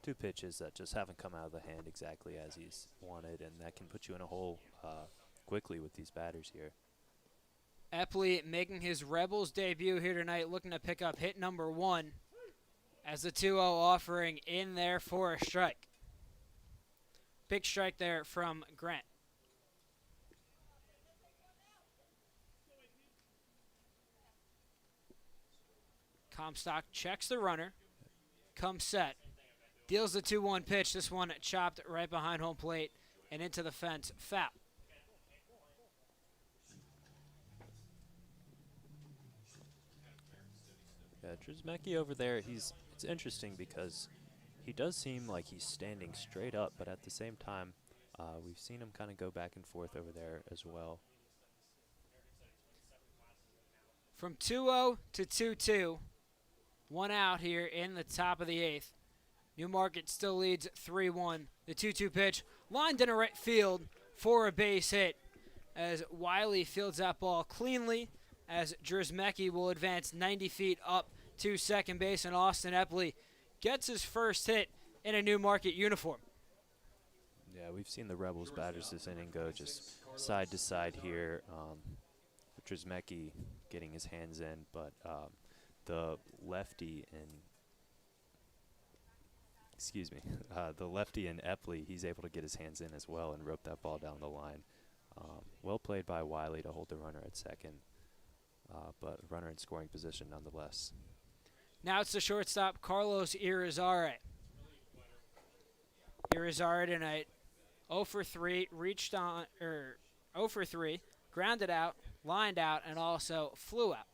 2 pitches that just haven't come out of the hand exactly as he's wanted, and that can put you in a hole quickly with these batters here. Epley making his Rebels debut here tonight, looking to pick up hit number 1 as the 2-0 offering in there for a strike. Big strike there from Grant. Comstock checks the runner, comes set, deals the 2-1 pitch. This one chopped right behind home plate and into the fence, foul. Yeah, Drizmecki over there, it's interesting because he does seem like he's standing straight up, but at the same time, we've seen him kind of go back and forth over there as well. From 2-0 to 2-2, 1 out here in the top of the 8th. Newmarket still leads 3-1. The 2-2 pitch lined into right field for a base hit as Wiley fields that ball cleanly, as Drzemecki will advance 90 feet up to second base, and Austin Epley gets his first hit in a Newmarket uniform. Yeah, we've seen the Rebels batters this inning go just side to side here. Drzemecki getting his hands in, but the lefty in Epley, he's able to get his hands in as well and rope that ball down the line. Well played by Wiley to hold the runner at second, but runner in scoring position nonetheless. Now it's the shortstop, Carlos Irizarry. Irizarry tonight, 0 for 3, 0 for 3, grounded out, lined out, and also flew out.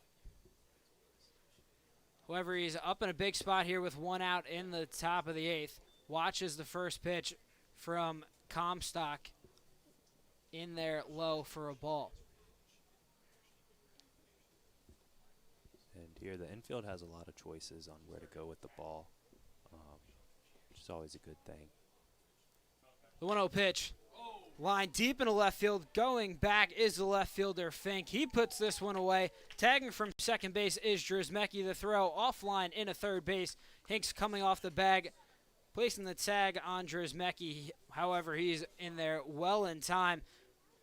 However, he's up in a big spot here with 1 out in the top of the 8th. Watches the first pitch from Comstock in there low for a ball. And here the infield has a lot of choices on where to go with the ball, which is always a good thing. The 1-0 pitch, line deep into left field. Going back is the left fielder, Fink. He puts this one away. Tagging from second base is Drzemecki. The throw offline into third base. Hinks coming off the bag, placing the tag on Drzemecki. However, he's in there well in time.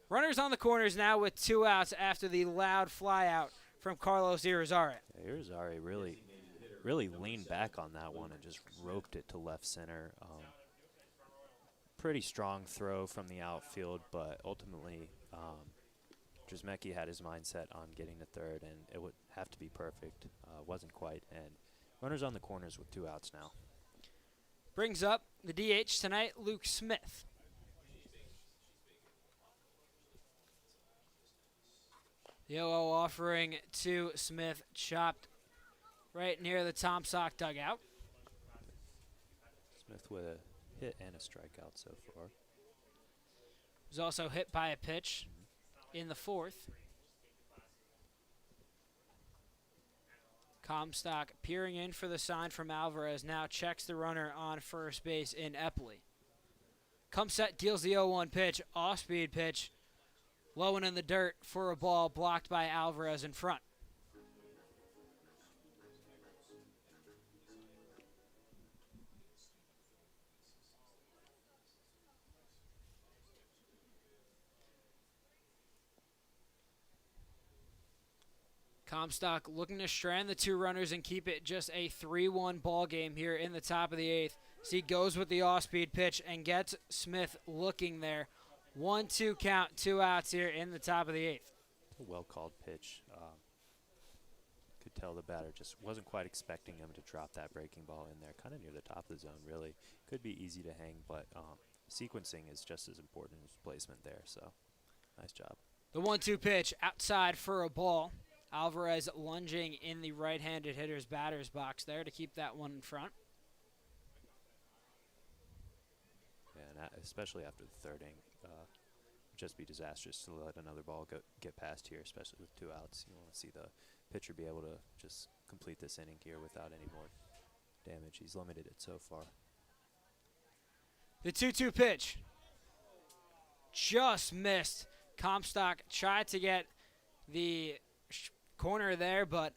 Runners on the corners now with 2 outs after the loud fly out from Carlos Irizarry. Yeah, Irizarry really leaned back on that one and just roped it to left center. Pretty strong throw from the outfield, but ultimately Drzemecki had his mindset on getting to third, and it would have to be perfect. Wasn't quite, and runners on the corners with 2 outs now. Brings up the DH tonight, Luke Smith. The 0-0 offering to Smith, chopped right near the Tom Sock dugout. Smith with a hit and a strikeout so far. Was also hit by a pitch in the 4th. Comstock peering in for the sign from Alvarez, now checks the runner on first base in Epley. Comstock deals the 0-1 pitch, off-speed pitch, low and in the dirt for a ball, blocked by Alvarez in front. Comstock looking to strand the 2 runners and keep it just a 3-1 ball game here in the top of the 8th. So he goes with the off-speed pitch and gets Smith looking there. 1-2 count, 2 outs here in the top of the 8th. A well-called pitch. Could tell the batter just wasn't quite expecting him to drop that breaking ball in there, kind of near the top of the zone, really. Could be easy to hang, but sequencing is just as important as placement there, so nice job. The 1-2 pitch outside for a ball. Alvarez lunging in the right-handed hitter's batter's box there to keep that one in front. Yeah, and especially after the 3rd inning, just be disastrous to let another ball get past here, especially with 2 outs. You want to see the pitcher be able to just complete this inning here without any more damage. He's limited it so far. The 2-2 pitch just missed. Comstock tried to get the corner there, but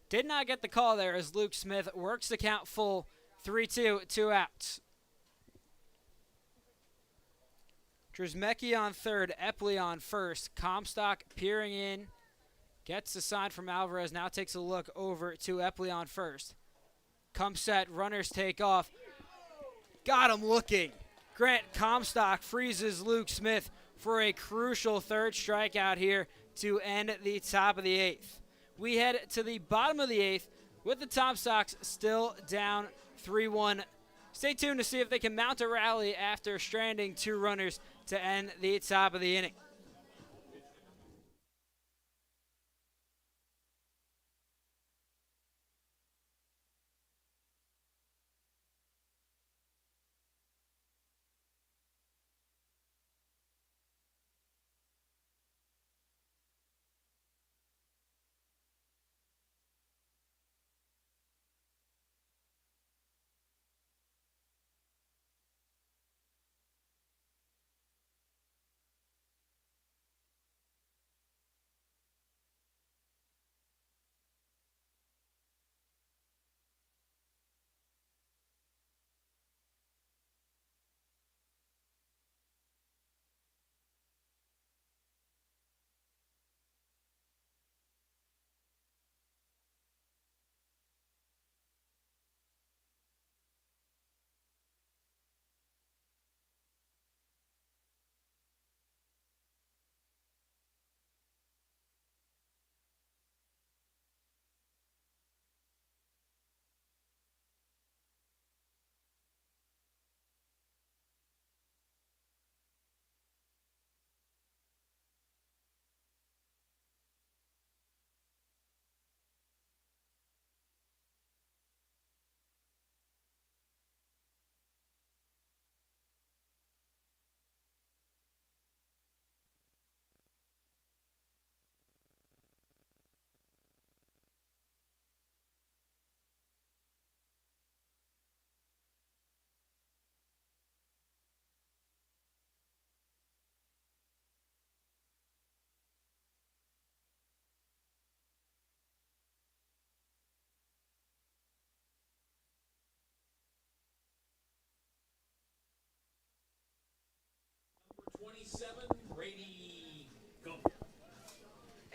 did not get the call there as Luke Smith works the count full. 3-2, 2 outs. Drzemecki on third, Epley on first. Comstock peering in, gets the sign from Alvarez, now takes a look over to Epley on first. Comes set, runners take off. Got him looking. Grant Comstock freezes Luke Smith for a crucial 3rd strikeout here to end the top of the 8th. We head to the bottom of the 8th with the Tom Sox still down 3-1. Stay tuned to see if they can mount a rally after stranding 2 runners to end the top of the inning.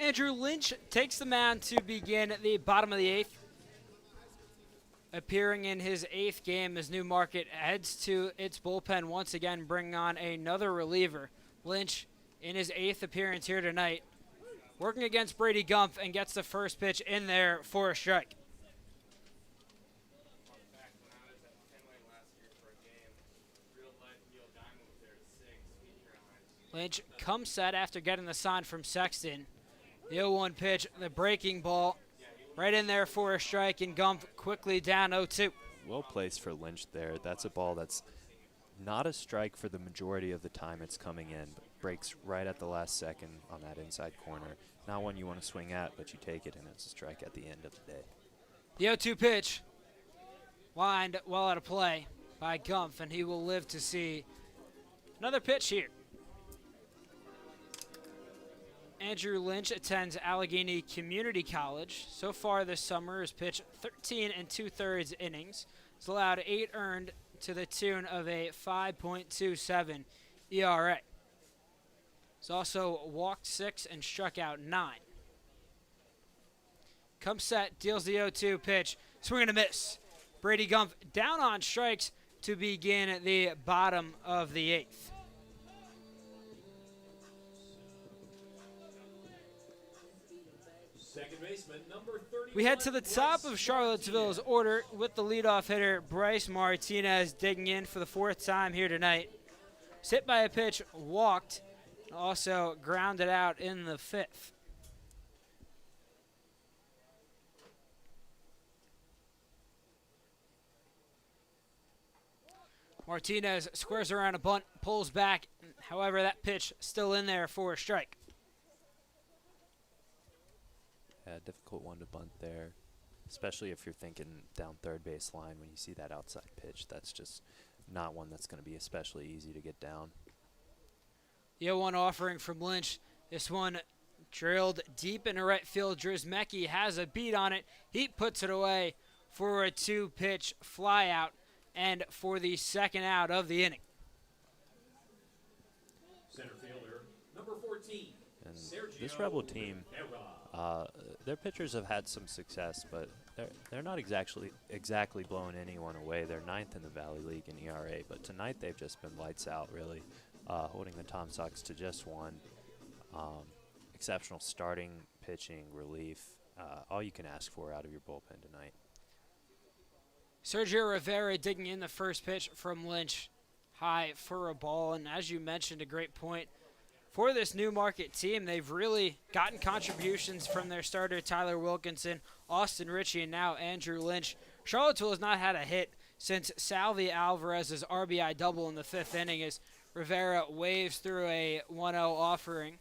Andrew Lynch takes the mound to begin the bottom of the eighth. Appearing in his eighth game as Newmarket heads to its bullpen once again, bringing on another reliever. Lynch in his eighth appearance here tonight, working against Brady Gumpf, and gets the first pitch in there for a strike. Fun fact, when I was at Fenway last year for a game, real life Neil Diamond was there to sing Sweet Caroline. Lynch comes set after getting the sign from Sexton. The 0-1 pitch, the breaking ball, right in there for a strike, and Gumpf quickly down 0-2. Well placed for Lynch there. That's a ball that's not a strike for the majority of the time it's coming in, but breaks right at the last second on that inside corner. Not one you want to swing at, but you take it, and it's a strike at the end of the day. The 0-2 pitch lined well out of play by Gumpf, and he will live to see another pitch here. Andrew Lynch attends Allegheny Community College. So far this summer has pitched 13 2/3 innings. He's allowed 8 earned to the tune of a 5.27 ERA. He's also walked 6 and struck out 9. Comes set, deals the 0-2 pitch, swing and a miss. Brady Gumpf down on strikes to begin the bottom of the eighth. Second baseman, number 31. We head to the top Bryce of Charlottesville's Martinez. order with the leadoff hitter Bryce Martinez digging in for the 4th time here tonight. Was hit by a pitch, walked, also grounded out in the 5th. Martinez squares around a bunt, pulls back. However, that pitch still in there for a strike. Yeah, difficult one to bunt there, especially if you're thinking down third base line when you see that outside pitch. That's just not one that's going to be especially easy to get down. The 0-1 offering from Lynch. This one drilled deep into right field. Drizmecki has a beat on it. He puts it away for a 2-pitch flyout and for the second out of the inning. Center fielder, number 14. And Sergio this Rebel team, Rivera. their pitchers have had some success, but they're not exactly blowing anyone away. They're 9th in the Valley League in ERA, but tonight they've just been lights out, really, holding the Tom Sox to just 1. Exceptional starting, pitching, relief, all you can ask for out of your bullpen tonight. Sergio Rivera digging in the first pitch from Lynch. High for a ball, and as you mentioned, a great point. For this Newmarket team, they've really gotten contributions from their starter Tyler Wilkinson, Austin Ritchie, and now Andrew Lynch. Charlottesville has not had a hit since Salvi Alvarez's RBI double in the 5th inning as Rivera waves through a 1-0 offering.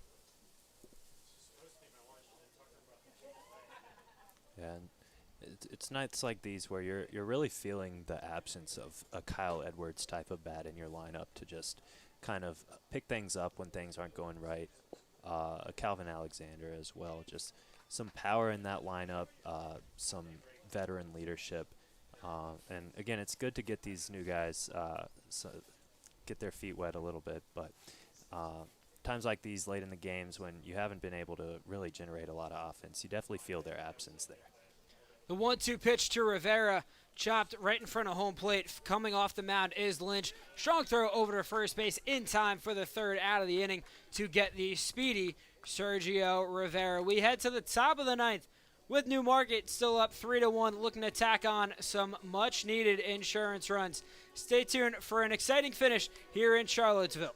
Yeah, and it's nights like these where you're really feeling the absence of a Kyle Edwards type of bat in your lineup to just kind of pick things up when things aren't going right. A Calvin Alexander as well. Just some power in that lineup, some veteran leadership. And again, it's good to get these new guys get their feet wet a little bit. But times like these late in the games when you haven't been able to really generate a lot of offense, you definitely feel their absence there. The 1-2 pitch to Rivera, chopped right in front of home plate. Coming off the mound is Lynch. Strong throw over to first base in time for the 3rd out of the inning to get the speedy Sergio Rivera. We head to the top of the 9th with Newmarket still up 3-1, looking to tack on some much-needed insurance runs. Stay tuned for an exciting finish here in Charlottesville.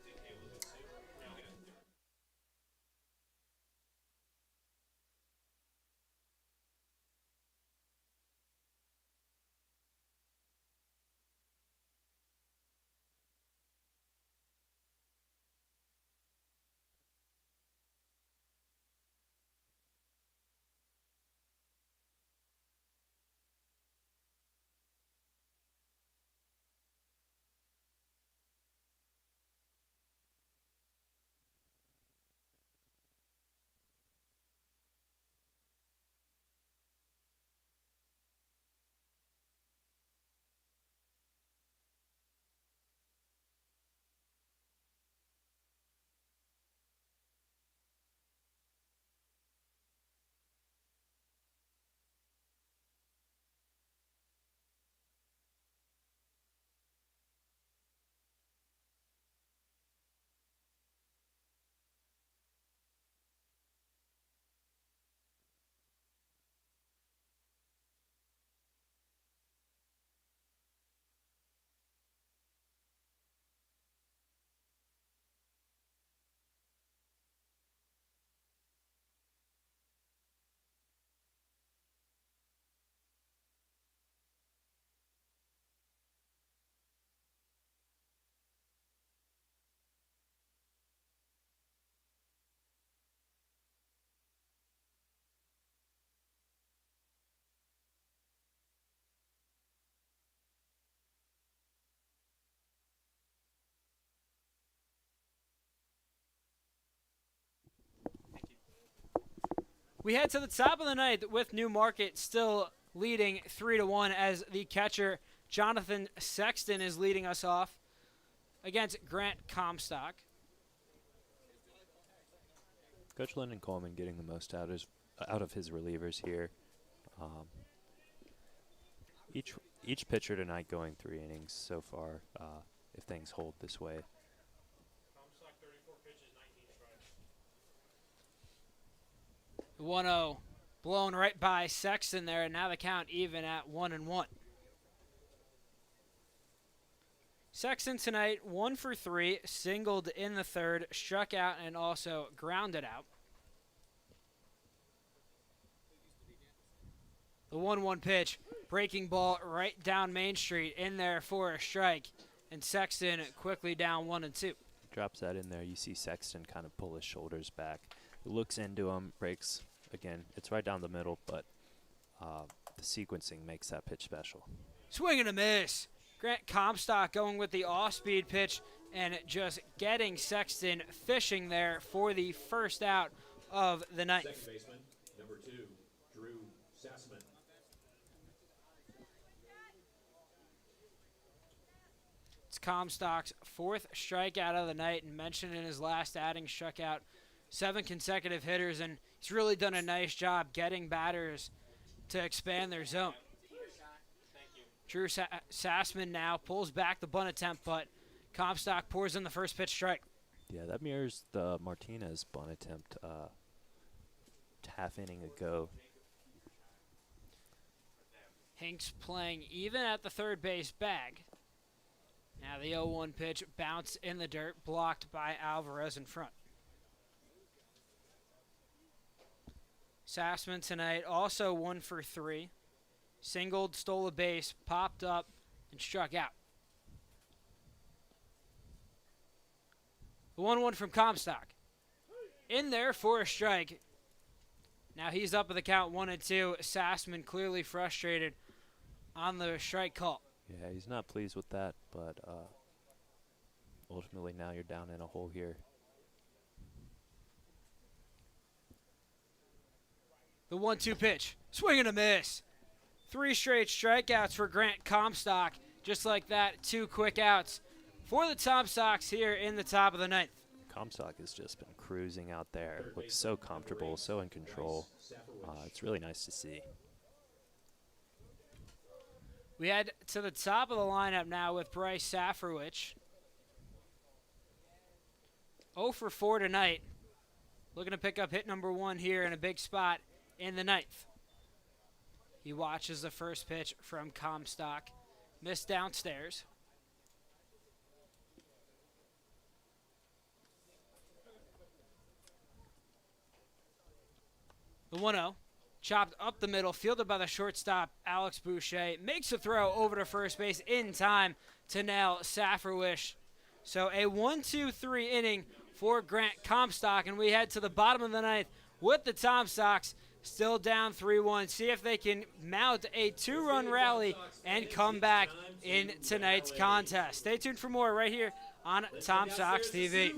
We head to the top of the ninth with Newmarket still leading 3-1 as the catcher Jonathan Sexton is leading us off against Grant Comstock. Coach Lyndon Coleman getting the most out of his relievers here. Each pitcher tonight going 3 innings so far, if things hold this way. Comstock 34 pitches, 19 strikes. 1-0 blown right by Sexton there, and now the count even at 1-1. Sexton tonight 1 for 3, singled in the third, struck out, and also grounded out. The 1-1 pitch, breaking ball right down Main Street, in there for a strike, and Sexton quickly down 1-2. Drops that in there. You see Sexton kind of pull his shoulders back. He looks into him, breaks again. It's right down the middle, but the sequencing makes that pitch special. Swing and a miss. Grant Comstock going with the off-speed pitch and just getting Sexton fishing there for the first out of the ninth. Second baseman, number 2, Drew Sassman. It's Comstock's 4th strikeout of the night, and mentioned in his last outing, struck out 7 consecutive hitters, and he's really done a nice job getting batters to expand their zone. Drew Sassman now pulls back the bunt attempt, but Comstock pours in the first pitch strike. Yeah, that mirrors the Martinez bunt attempt half inning ago. Hinks playing even at the third base bag. Now the 0-1 pitch bounced in the dirt, blocked by Alvarez in front. Sassman tonight also 1 for 3. Singled, stole a base, popped up, and struck out. The 1-1 from Comstock. In there for a strike. Now he's up at the count 1-2. Sassman clearly frustrated on the strike call. Yeah, he's not pleased with that, but ultimately now you're down in a hole here. The 1-2 pitch. Swing and a miss. 3 straight strikeouts for Grant Comstock. Just like that, 2 quick outs for the Tom Sox here in the top of the ninth. Comstock has just been cruising out there. Looks so comfortable, so in control. It's really nice to see. We head to the top of the lineup now with Bryce Safrowicz. 0 for 4 tonight. Looking to pick up hit number 1 here in a big spot in the ninth. He watches the first pitch from Comstock. Missed downstairs. The 1-0. Chopped up the middle, fielded by the shortstop, Alex Boucher. Makes a throw over to first base in time to nail Safrowicz. So a 1-2-3 inning for Grant Comstock, and we head to the bottom of the ninth with the Tom Sox still down 3-1. See if they can mount a 2-run rally and come back in tonight's contest. Stay tuned for more right here on Tom Sox TV.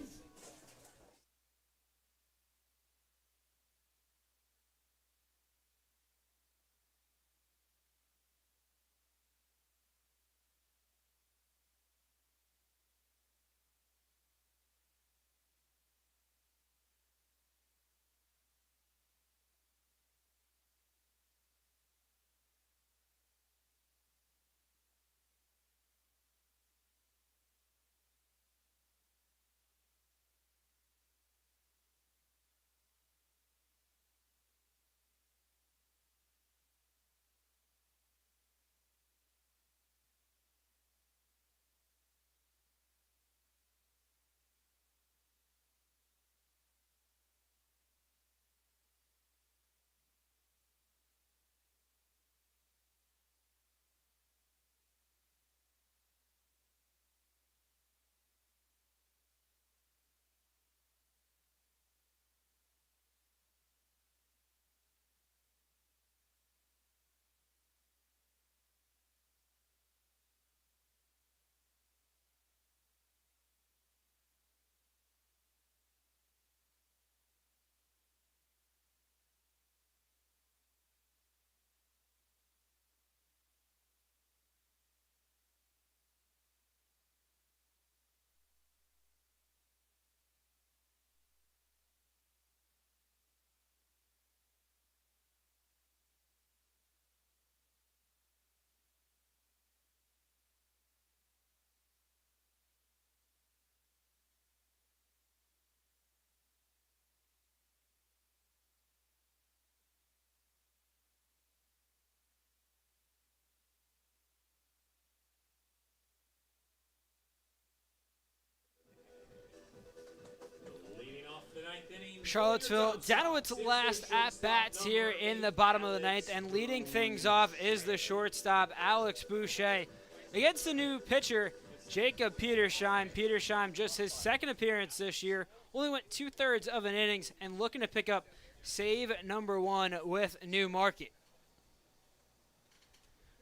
Charlottesville down to its last at-bats here in the bottom of the ninth, and leading things off is the shortstop, Alex Boucher, against the new pitcher, Jacob Petersheim. Petersheim, just his second appearance this year, only went 2/3 of an innings and looking to pick up save number 1 with Newmarket.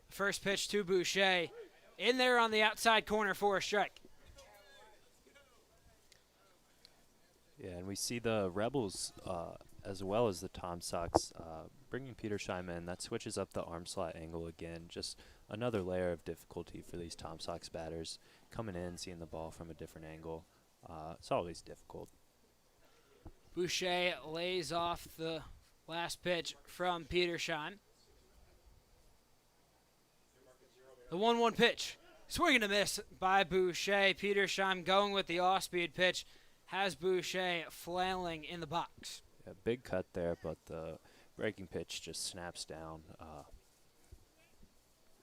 First pitch to Boucher, in there on the outside corner for a strike. Yeah, and we see the Rebels as well as the Tom Sox bringing Petersheim in. That switches up the arm slot angle again. Just another layer of difficulty for these Tom Sox batters. Coming in, seeing the ball from a different angle. It's always difficult. Boucher lays off the last pitch from Petersheim. The 1-1 pitch. Swing and a miss by Boucher. Petersheim going with the off-speed pitch. Has Boucher flailing in the box. Yeah, big cut there, but the breaking pitch just snaps down.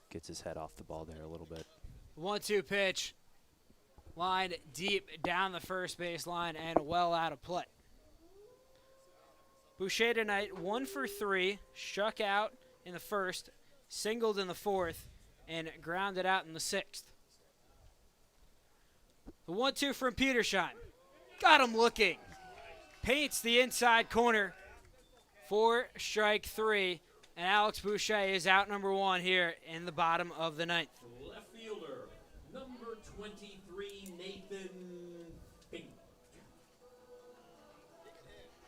Gets his head off the ball there a little bit. 1-2 pitch. Lined deep down the first base line and well out of play. Boucher tonight 1 for 3. Struck out in the first. Singled in the fourth. And grounded out in the sixth. The 1-2 from Petersheim. Got him looking. Paints the inside corner for strike 3. And Alex Boucher is out number 1 here in the bottom of the ninth. Left fielder, number 23, Nathan Fink.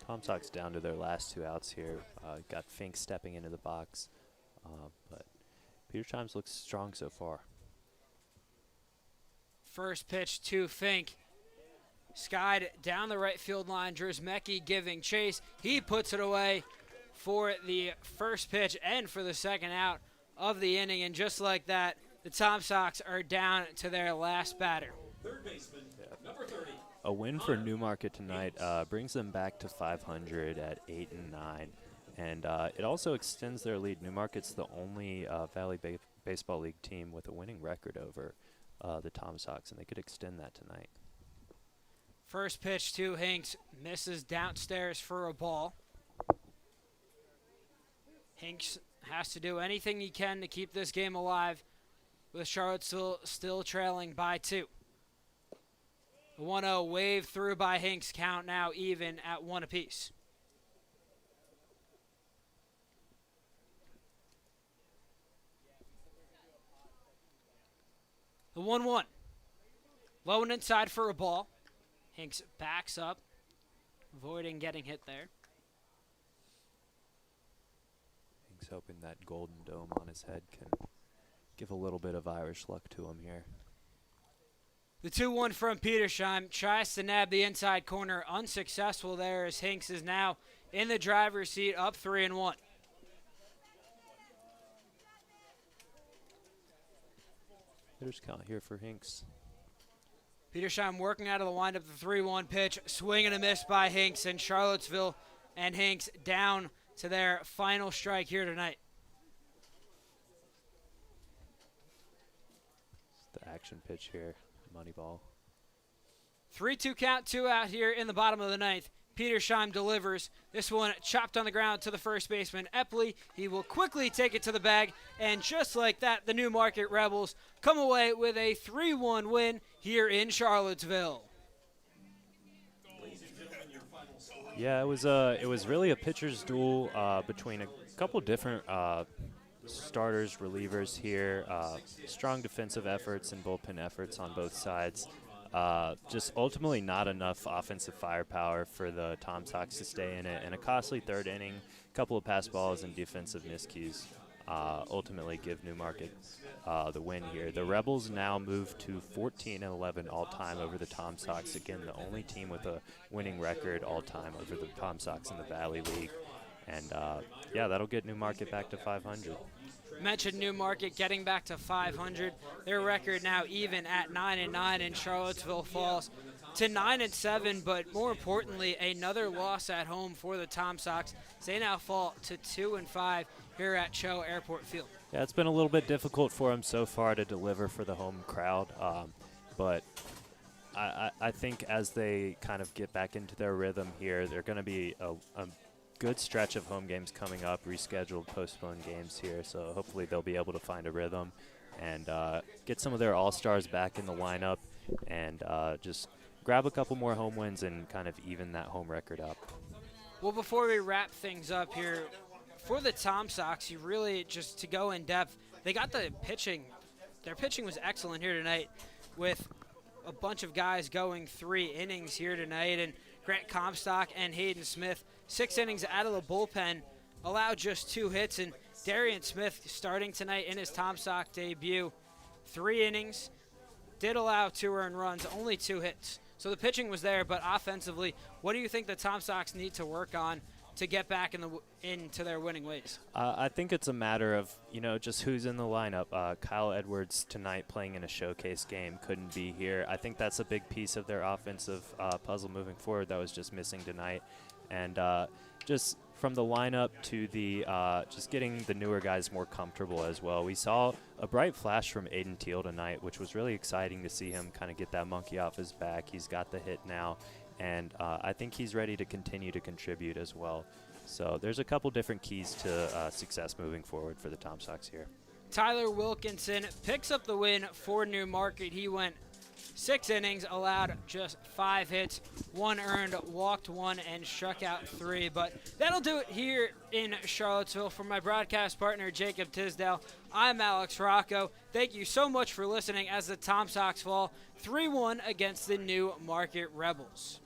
Tom Sox down to their last 2 outs here. Got Fink stepping into the box. But Petersheim looks strong so far. First pitch to Fink. Skied down the right field line. Drzemecki giving chase. He puts it away for the first pitch and for the second out of the inning. And just like that, the Tom Sox are down to their last batter. Third baseman, number 30. A win for Newmarket tonight brings them back to 500 at 8-9. And it also extends their lead. Newmarket's the only Valley Baseball League team with a winning record over the Tom Sox, and they could extend that tonight. First pitch to Hinks, misses downstairs for a ball. Hinks has to do anything he can to keep this game alive, with Charlottesville still trailing by 2. The 1-0 wave through by Hinks, count now even at 1 apiece. The 1-1. Low and inside for a ball. Hinks backs up, avoiding getting hit there. Hinks hoping that golden dome on his head can give a little bit of Irish luck to him here. The 2-1 from Petersheim tries to nab the inside corner. Unsuccessful there as Hinks is now in the driver's seat, up 3-1. Hitters count here for Hinks. Petersheim working out of the windup, the 3-1 pitch. Swing and a miss by Hinks, and Charlottesville and Hinks down to their final strike here tonight. The action pitch here, money ball. 3-2 count, 2 out here in the bottom of the ninth. Petersheim delivers. This one chopped on the ground to the first baseman, Epley. He will quickly take it to the bag, and just like that, the Newmarket Rebels come away with a 3-1 win here in Charlottesville. Yeah, it was really a pitcher's duel between a couple different starters, relievers here. Strong defensive efforts and bullpen efforts on both sides. Just ultimately not enough offensive firepower for the Tom Sox to stay in it. And a costly third inning, a couple of pass balls and defensive miscues ultimately give Newmarket the win here. The Rebels now move to 14-11 all-time over the Tom Sox. Again, the only team with a winning record all-time over the Tom Sox in the Valley League. And, yeah, that'll get Newmarket back to 500. Mentioned Newmarket getting back to 500. Their record now even at 9-9, and Charlottesville falls to 9-7. But more importantly, another loss at home for the Tom Sox. They now fall to 2-5 here at CHO Airport Field. Yeah, it's been a little bit difficult for them so far to deliver for the home crowd, but I think as they kind of get back into their rhythm here, they're going to be a good stretch of home games coming up, rescheduled, postponed games here. So hopefully they'll be able to find a rhythm and get some of their all-stars back in the lineup and just grab a couple more home wins and kind of even that home record up. Well, before we wrap things up here, for the Tom Sox, you really, just to go in depth, they got the pitching. Their pitching was excellent here tonight with a bunch of guys going 3 innings here tonight, and Grant Comstock and Hayden Smith, 6 innings out of the bullpen, allowed just 2 hits, and Darian Smith starting tonight in his Tom Sox debut, 3 innings, did allow 2 earned runs, only 2 hits. So the pitching was there, but offensively, what do you think the Tom Sox need to work on to get back into their winning ways? I think it's a matter of, just who's in the lineup. Kyle Edwards tonight playing in a showcase game couldn't be here. I think that's a big piece of their offensive puzzle moving forward that was just missing tonight. And just from the lineup to the just getting the newer guys more comfortable as well. We saw a bright flash from Aiden Teal tonight, which was really exciting to see him kind of get that monkey off his back. He's got the hit now. And I think he's ready to continue to contribute as well. So there's a couple different keys to success moving forward for the Tom Sox here. Tyler Wilkinson picks up the win for Newmarket. He went 6 innings, allowed just 5 hits, 1 earned, walked 1, and struck out 3. But that'll do it here in Charlottesville. For my broadcast partner, Jacob Tisdale, I'm Alex Rocco. Thank you so much for listening as the Tom Sox fall 3-1 against the Newmarket Rebels.